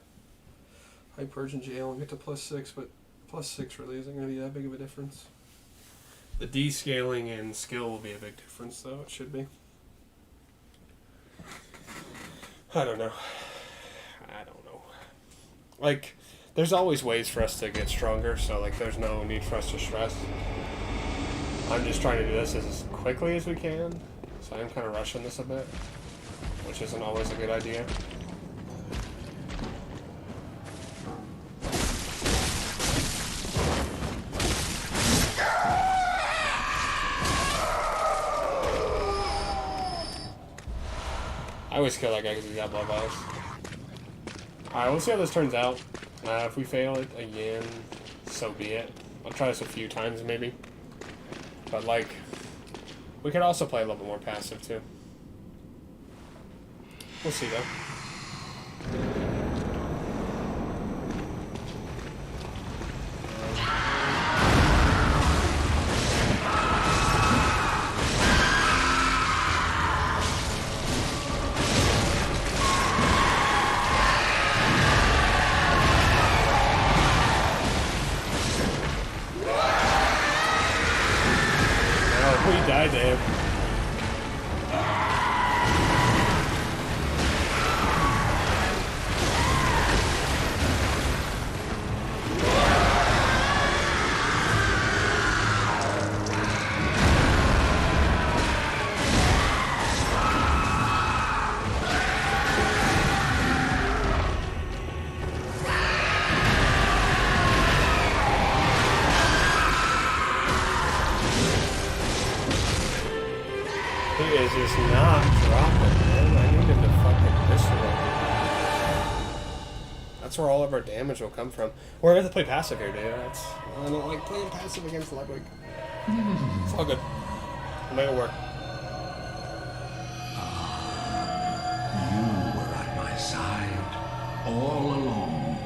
Hypersian jail and get to +6, but +6 really isn't going to be that big of a difference. The descaling and skill will be a big difference, though. It should be. I don't know. Like, there's always ways for us to get stronger, so, like, there's no need for us to stress. I'm just trying to do this as quickly as we can, so I'm kind of rushing this a bit, which isn't always a good idea. I always feel like I could do that blood bias. Alright, we'll see how this turns out. If we fail it again, so be it. I'll try this a few times maybe. But like, we could also play a little bit more passive too. We'll see though. We died to him. He is just not dropping, man. I need him to fucking visceral. That's where all of our damage will come from. We're gonna have to play passive here, dude. I don't like playing passive against Ludwig. It's all good. We'll make it work. You were at my side all along.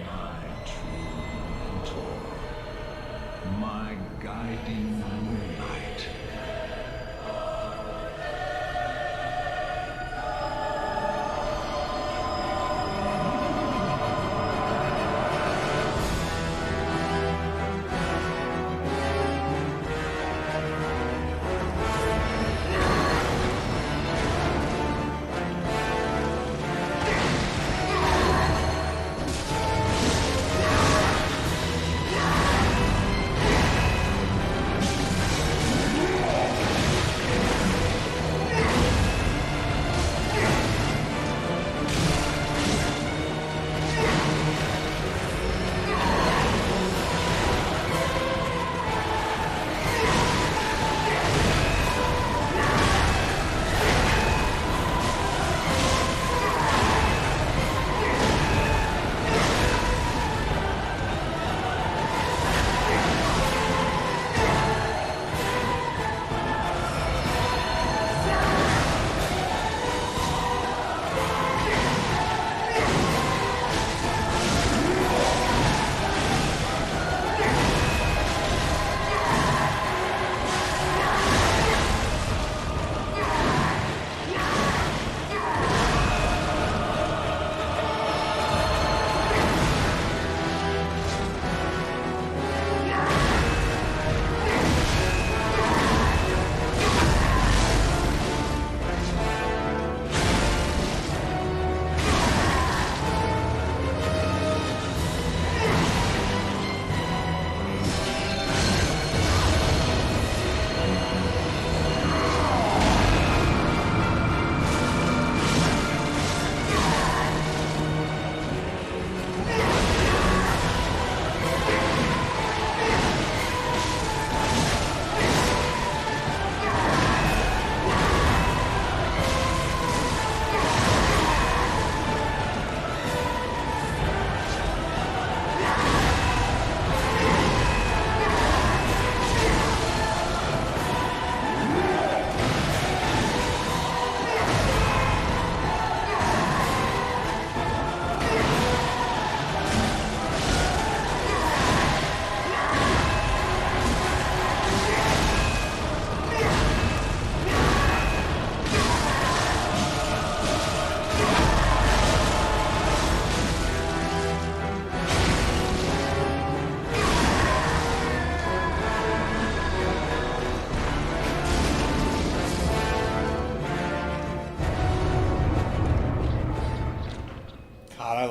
My true mentor, my guiding moonlight.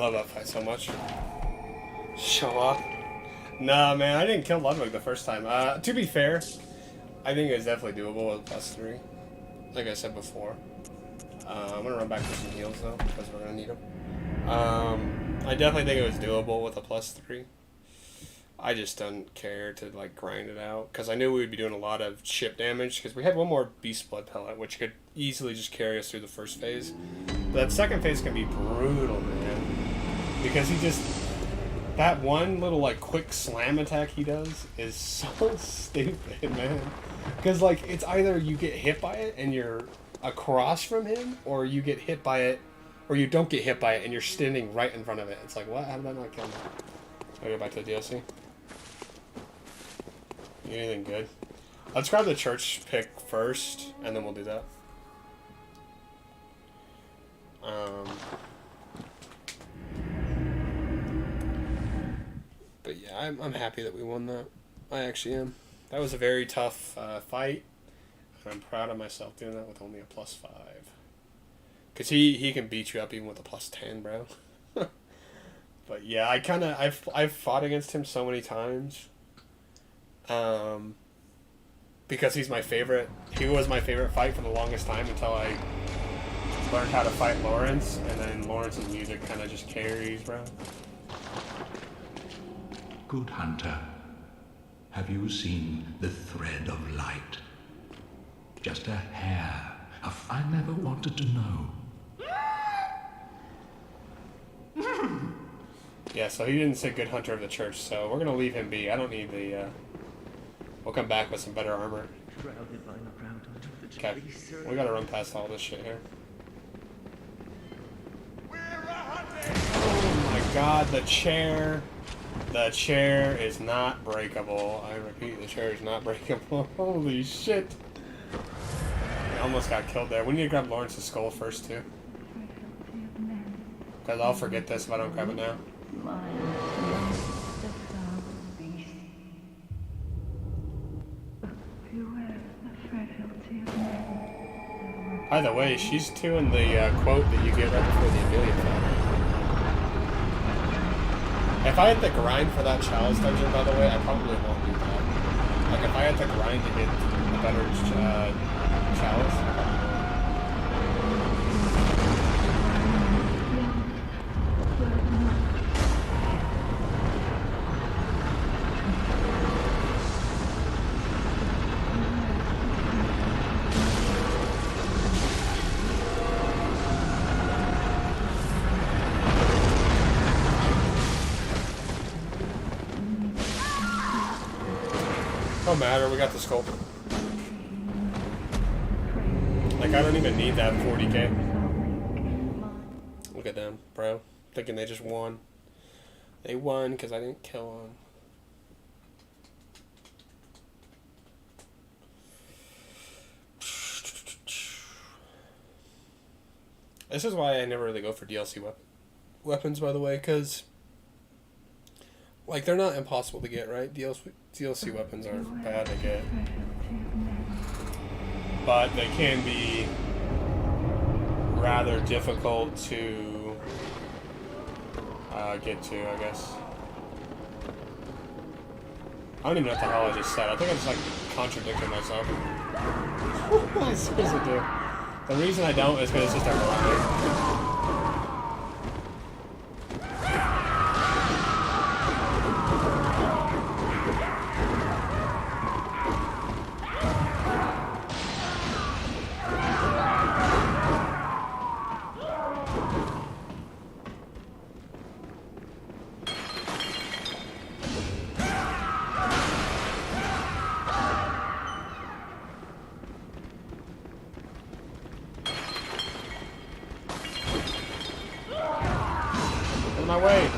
love that fight so much. Show up. Nah, man, I didn't kill Ludwig the first time. To be fair, I think it's definitely doable with +3. Like I said before. I'm gonna run back for some heals though, because we're gonna need them. I definitely think it was doable with a +3. I just don't care to like grind it out because I knew we would be doing a lot of chip damage because we had one more beast blood pellet which could easily just carry us through the first phase. But that second phase can be brutal, man, because he just that one little like quick slam attack he does is so stupid, man. Because like it's either you get hit by it and you're across from him, or you get hit by it, or you don't get hit by it and you're standing right in front of it. It's like, what? How did that not kill me? I'll go back to the DLC. Anything good? Let's grab the church pick first, and then we'll do that. But yeah, I'm happy that we won that. I actually am. That was a very tough fight, and I'm proud of myself doing that with only a +5. Cause he can beat you up even with a +10, bro. But yeah, I've fought against him so many times. Because he's my favorite. He was my favorite fight for the longest time until I learned how to fight Lawrence, and then Lawrence's music kind of just carries, bro. Good hunter, have you seen the thread of light? Just a hair. I never wanted to know. Yeah, so he didn't say good hunter of the church, so we're gonna leave him be. I don't need the, we'll come back with some better armor. Okay, we gotta run past all this shit here. Oh my god, the chair. The chair is not breakable. I repeat, the chair is not breakable. Holy shit. I almost got killed there. We need to grab Lawrence's skull first, too. Because I'll forget this if I don't grab it now. By the way, she's doing the quote that you get right before the Amelia fight. If I had to grind for that chalice dungeon, by the way, I probably won't do that. Like, if I had to grind to get a better chalice, I probably won't. Don't matter, we got the scope. Like, I don't even need that 40k. Look at them, bro. Thinking they just won. They won because I didn't kill them. This is why I never really go for DLC weapons, by the way, because like, they're not impossible to get, right? DLC weapons aren't bad to get. But they can be rather difficult to get to, I guess. I don't even know what the hell I just said. I think I just, like, contradicted myself. I seriously do. The reason I don't is because it's just a grind. My way.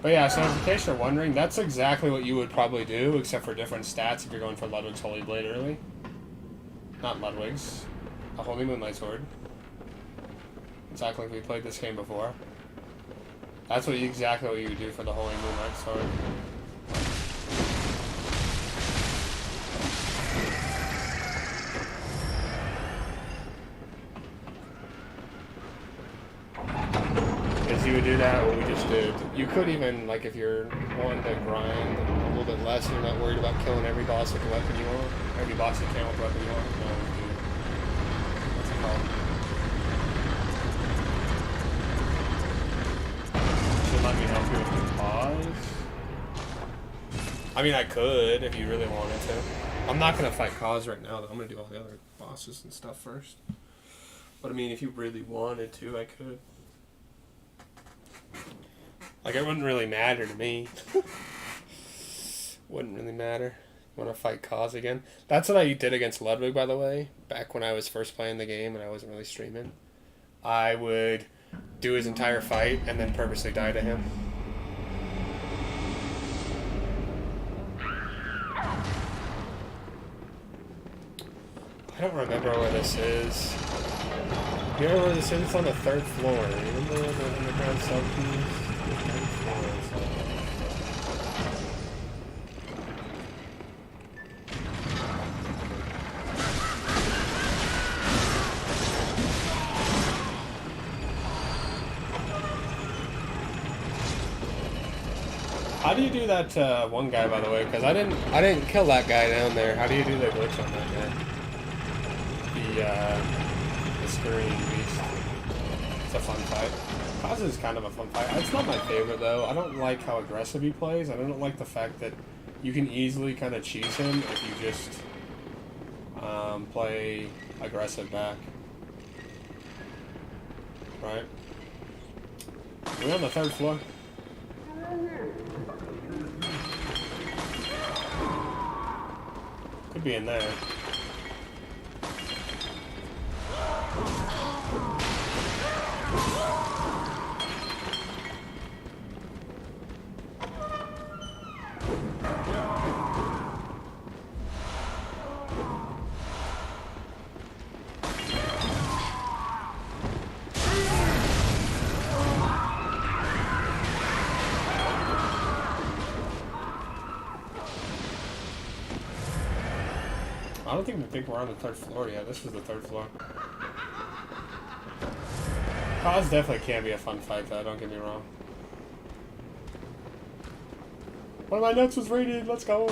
But yeah, so in case you're wondering, that's exactly what you would probably do, except for different stats if you're going for Ludwig's Holy Blade early. Not Ludwig's. A Holy Moonlight Sword. Exactly like we played this game before. That's exactly what you would do for the Holy Moonlight Sword. Because you would do that, what we just did. You could even, like, if you're wanting to grind a little bit less, and you're not worried about killing every boss with the weapon you want, every boss you can with the weapon you want. No, dude. What's it called? Should let me help you with the pause. I mean, I could if you really wanted to. I'm not gonna fight Cause right now, though. I'm gonna do all the other bosses and stuff first. But I mean, if you really wanted to, I could. Like, it wouldn't really matter to me. Wouldn't really matter. You want to fight Cause again? That's what I did against Ludwig, by the way. Back when I was first playing the game and I wasn't really streaming. I would do his entire fight and then purposely die to him. I don't remember where this is. You know where this is? It's on the 3rd floor. Remember the underground cell keys? The 3rd floor. How do you do that one guy, by the way? Because I didn't kill that guy down there. How do you do the glitch on that guy? The scurrying beast. It's a fun fight. Kaz is kind of a fun fight. It's not my favorite though. I don't like how aggressive he plays. I don't like the fact that you can easily kind of cheese him if you just play aggressive back. Right? We're on the 3rd floor. Could be in there. I don't even think we're on the 3rd floor yet. This is the 3rd floor. Cause definitely can be a fun fight though, don't get me wrong. One of my notes was rated, let's go!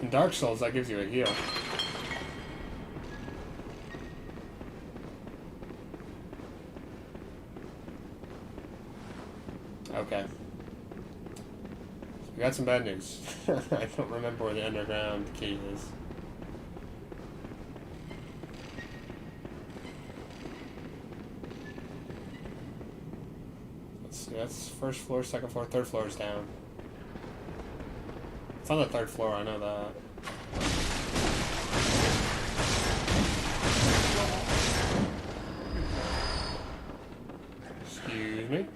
In Dark Souls, that gives you a heal. Okay. We got some bad news. I don't remember where the underground key is. Let's see, that's 1st floor, 2nd floor, 3rd floor is down. It's on the 3rd floor, I know that. Excuse me?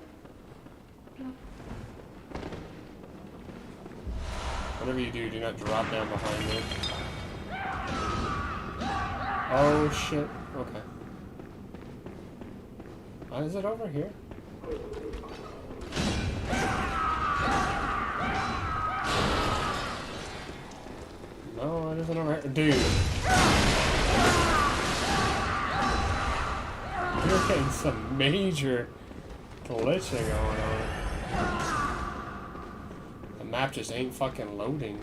Whatever you do, do not drop down behind me. Oh shit. Okay. Is it over here? No, it isn't over here. Dude. You're getting some major glitching going on. The map just ain't fucking loading.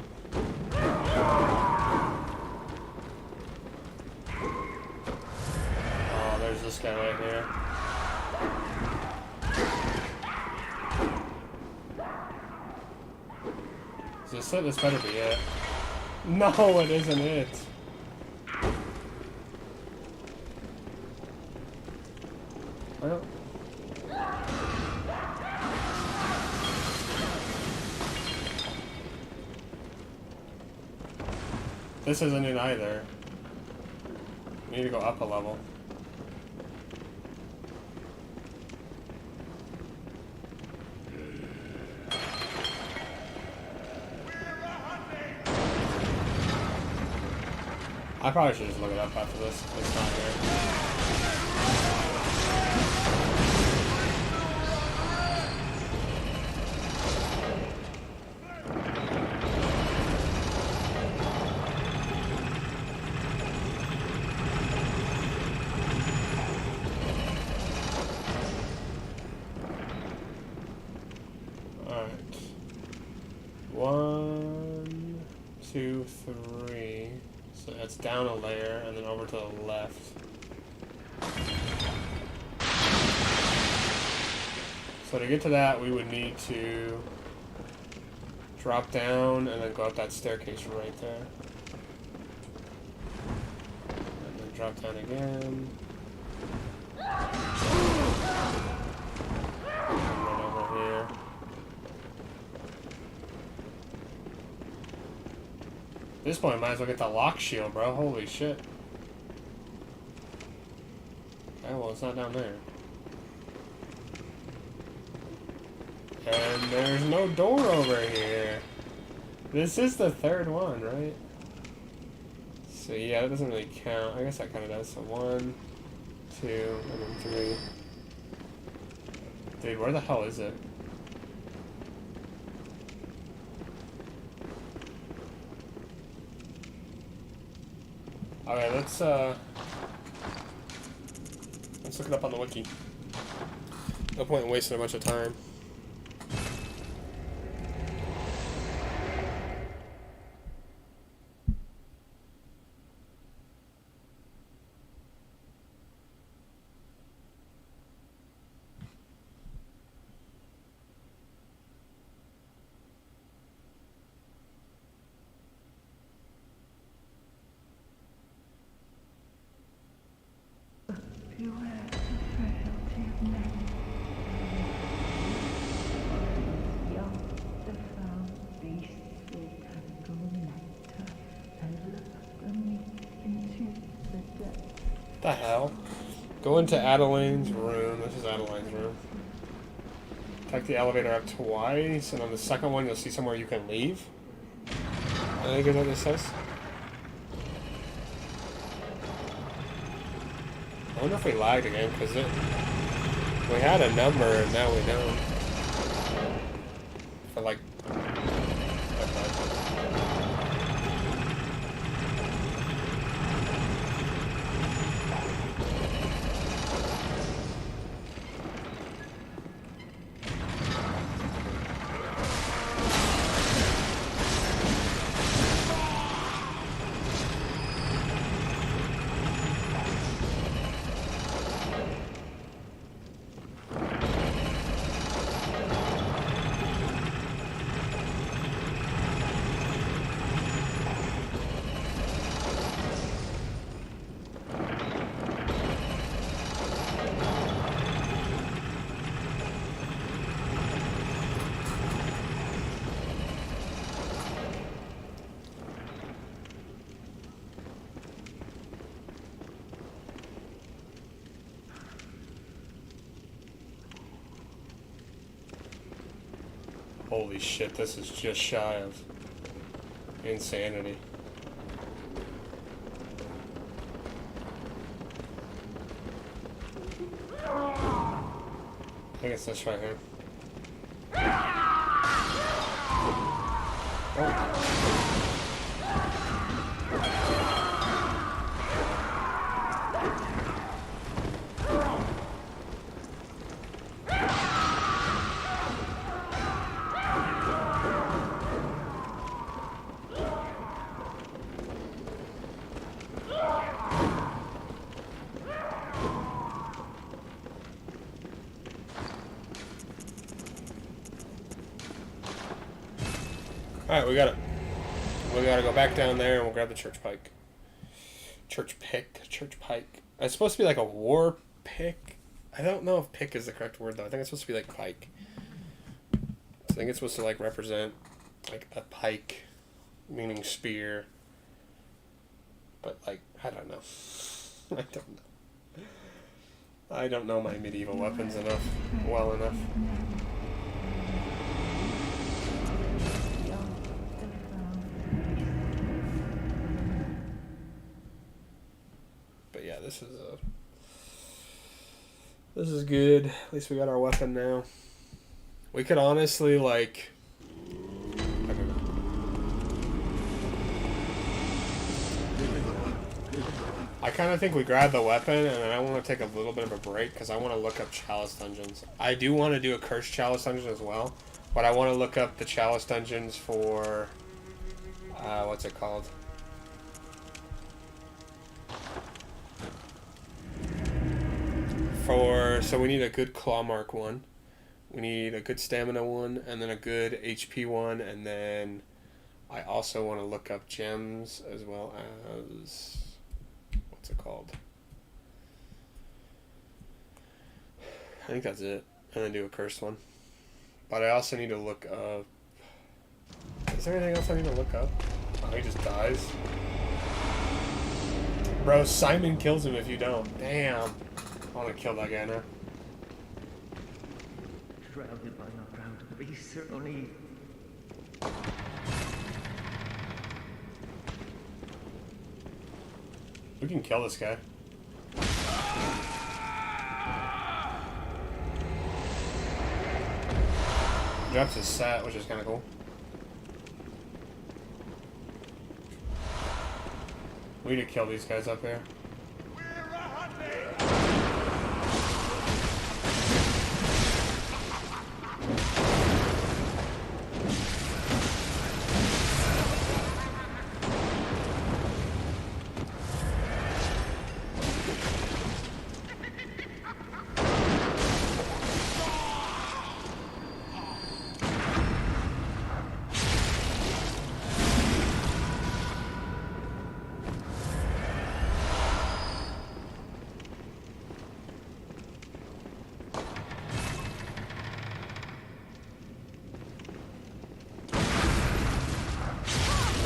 Oh, there's this guy right here. Is this it? This better be it. No, it isn't it. Well. This isn't it either. We need to go up a level. I probably should just look it up after this. It's not here. 1, 2, 3. So that's down a layer and then over to the left. So to get to that, we would need to drop down and then go up that staircase right there. And then drop down again. And run over here. At this point, I might as well get the lock shield, bro. Holy shit. Okay, well, it's not down there. And there's no door over here. This is the third one, right? So yeah, that doesn't really count. I guess that kind of does. So 1, 2, and then 3. Dude, where the hell is it? Alright, let's look it up on the wiki. No point in wasting a bunch of time. The hell? Go into Adeline's room. This is Adeline's room. Take the elevator up twice, and on the second one you'll see somewhere you can leave. I think is what this says. I wonder if we lied again, because we had a number and now we don't. For like... Holy shit, this is just shy of insanity. I think it's this right here. Oh. Alright, we got it. We gotta go back down there and we'll grab the church pike. Church pike. It's supposed to be like a war pick. I don't know if pick is the correct word though. I think it's supposed to be like pike. I think it's supposed to like represent like a pike, meaning spear. But like, I don't know. I don't know. I don't know my medieval weapons well enough. Yeah, this is good. At least we got our weapon now. We could honestly like I kind of think we grab the weapon and then I want to take a little bit of a break because I want to look up chalice dungeons. I do want to do a cursed chalice dungeon as well, But I want to look up the Chalice dungeons for... what's it called? So we need a good claw mark one. We need a good stamina one, and then a good HP one, and then I also want to look up gems as well as... what's it called? I think that's it. And then do a cursed one. But I also need to look up... Is there anything else I need to look up? Oh, he just dies. Bro, Simon kills him if you don't. Damn. I want to kill that guy now. Shrouded by not drowned beasts are only... We can kill this guy. Drops his sat, which is kind of cool. We need to kill these guys up here.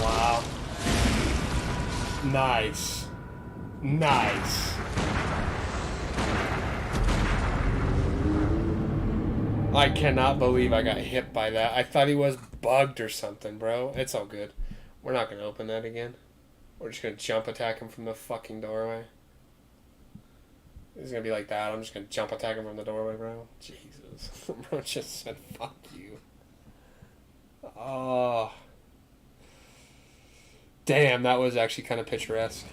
Wow. Nice. Nice. I cannot believe I got hit by that. I thought he was bugged or something, bro. It's all good. We're not going to open that again. We're just going to jump attack him from the fucking doorway. He's going to be like that. I'm just going to jump attack him from the doorway, bro. Jesus. Bro just said, fuck you. Oh. Damn, that was actually kind of picturesque.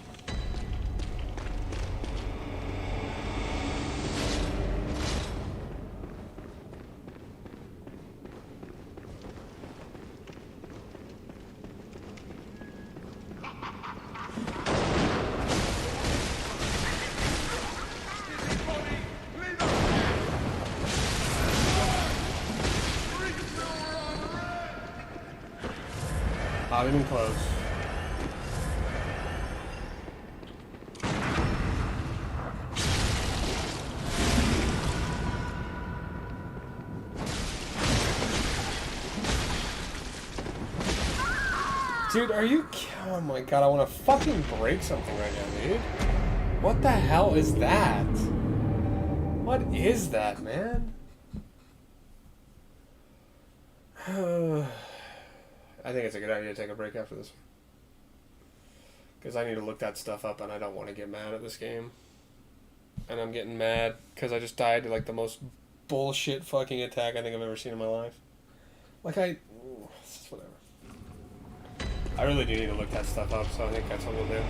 Not even close. Dude, are you... Oh my god, I want to fucking break something right now, dude. What the hell is that? What is that, man? I think it's a good idea to take a break after this. Because I need to look that stuff up and I don't want to get mad at this game. And I'm getting mad because I just died to like the most bullshit fucking attack I think I've ever seen in my life. Like whatever. I really do need to look that stuff up, so I think that's what we'll do.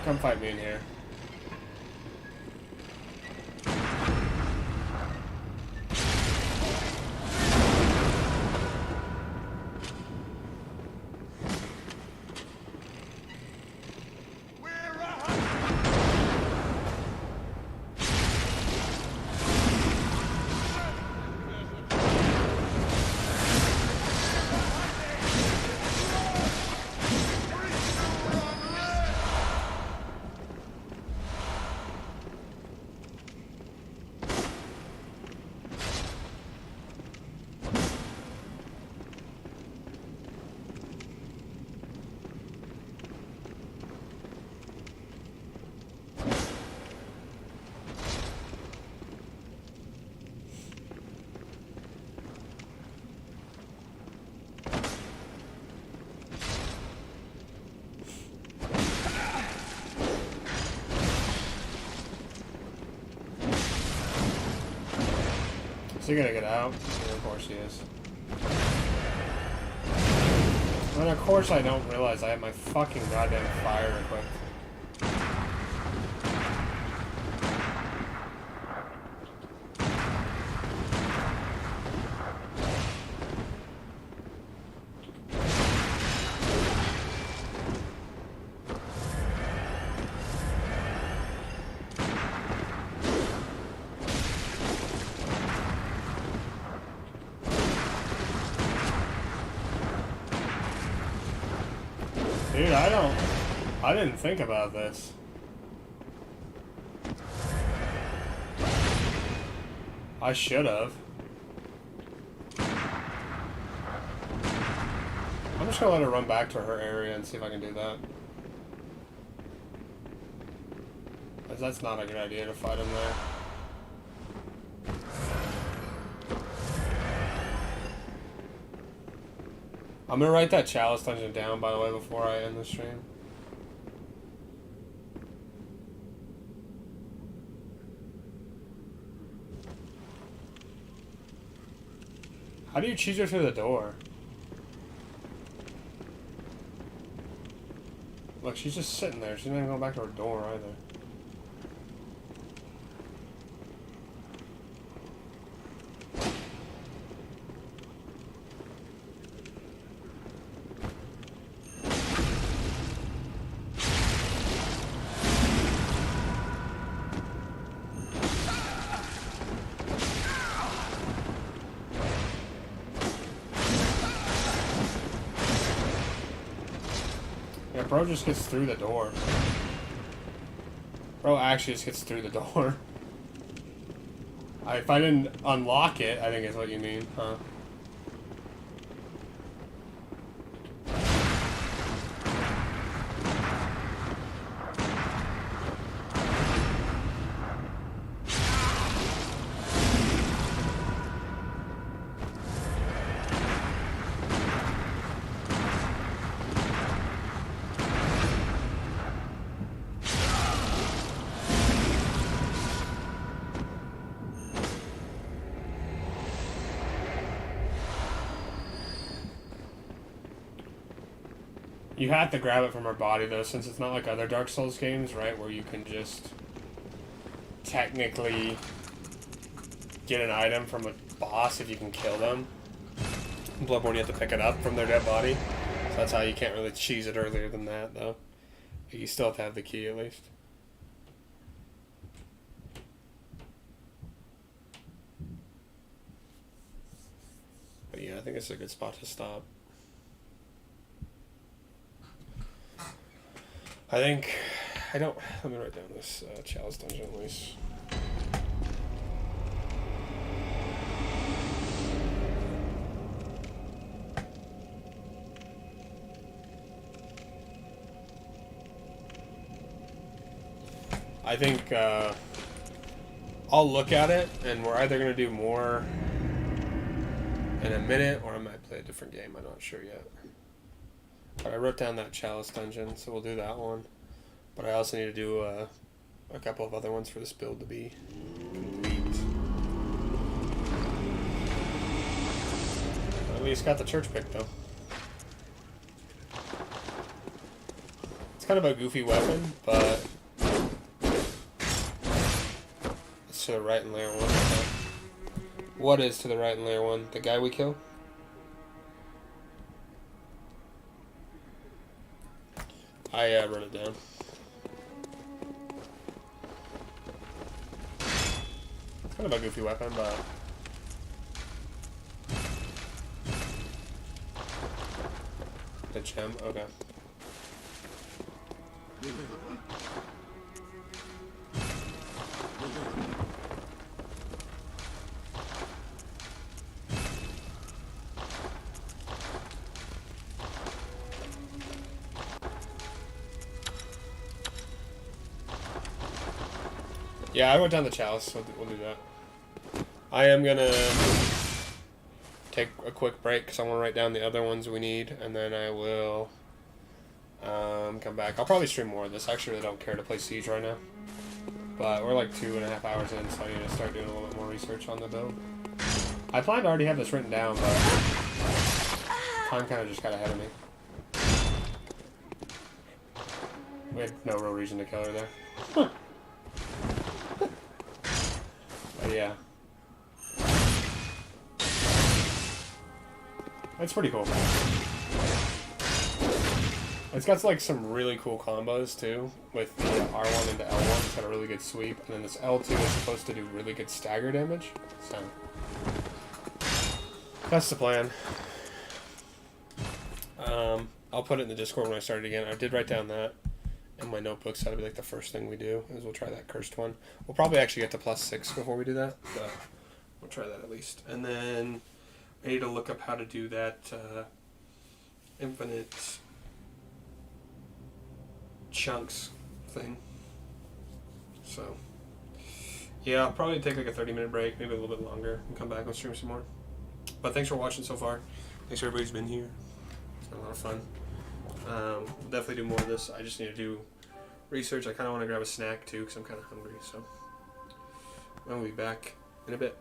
Come fight me in here. So you're gonna get out? Yeah. course he is. And of course I don't realize I have my fucking goddamn fire equipped. Dude, I didn't think about this. I should have. I'm just gonna let her run back to her area and see if I can do that. 'Cause that's not a good idea to fight him there. I'm gonna write that chalice dungeon down, by the way, before I end the stream. How do you cheese her through the door? Look, she's just sitting there. She's not even going back to her door either. Bro just gets through the door. Bro actually just gets through the door. If I didn't unlock it, I think is what you mean, huh? You have to grab it from her body, though, since it's not like other Dark Souls games, right? Where you can just technically get an item from a boss if you can kill them. In Bloodborne, you have to pick it up from their dead body. So that's how you can't really cheese it earlier than that, though. But you still have to have the key, at least. But yeah, I think it's a good spot to stop. I think, let me write down this chalice dungeon at least. I think I'll look at it, and we're either going to do more in a minute, or I might play a different game. I'm not sure yet. But I wrote down that chalice dungeon, so we'll do that one. But I also need to do a couple of other ones for this build to be complete. At least got the church pick, though. It's kind of a goofy weapon, but it's to the right in layer 1. What is to the right in layer 1? The guy we kill? I wrote it down. It's kind of a goofy weapon, but the gem. Okay. Yeah, I wrote down the chalice, so we'll do that. I am gonna take a quick break because I want to write down the other ones we need, and then I will come back. I'll probably stream more of this. I actually really don't care to play Siege right now. But we're like 2.5 hours in, so I need to start doing a little bit more research on the build. I planned to already have this written down, but time kind of just got ahead of me. We had no real reason to kill her there. Huh. But yeah. That's pretty cool. It's got like some really cool combos too, with the R1 into L1. It's got a really good sweep, and then this L2 is supposed to do really good stagger damage. So that's the plan. I'll put it in the Discord when I start it again. I did write down that in my notebooks. That'll be like the first thing we do, is we'll try that cursed one. We'll probably actually get to +6 before we do that, but we'll try that at least. And then I need to look up how to do that infinite chunks thing. So yeah, I'll probably take like a 30-minute break, maybe a little bit longer, and come back and stream some more. But thanks for watching so far. Thanks for everybody who's been here. It's been a lot of fun. We'll definitely do more of this. I just need to do research. I kind of want to grab a snack too because I'm kind of hungry. So I'll be back in a bit.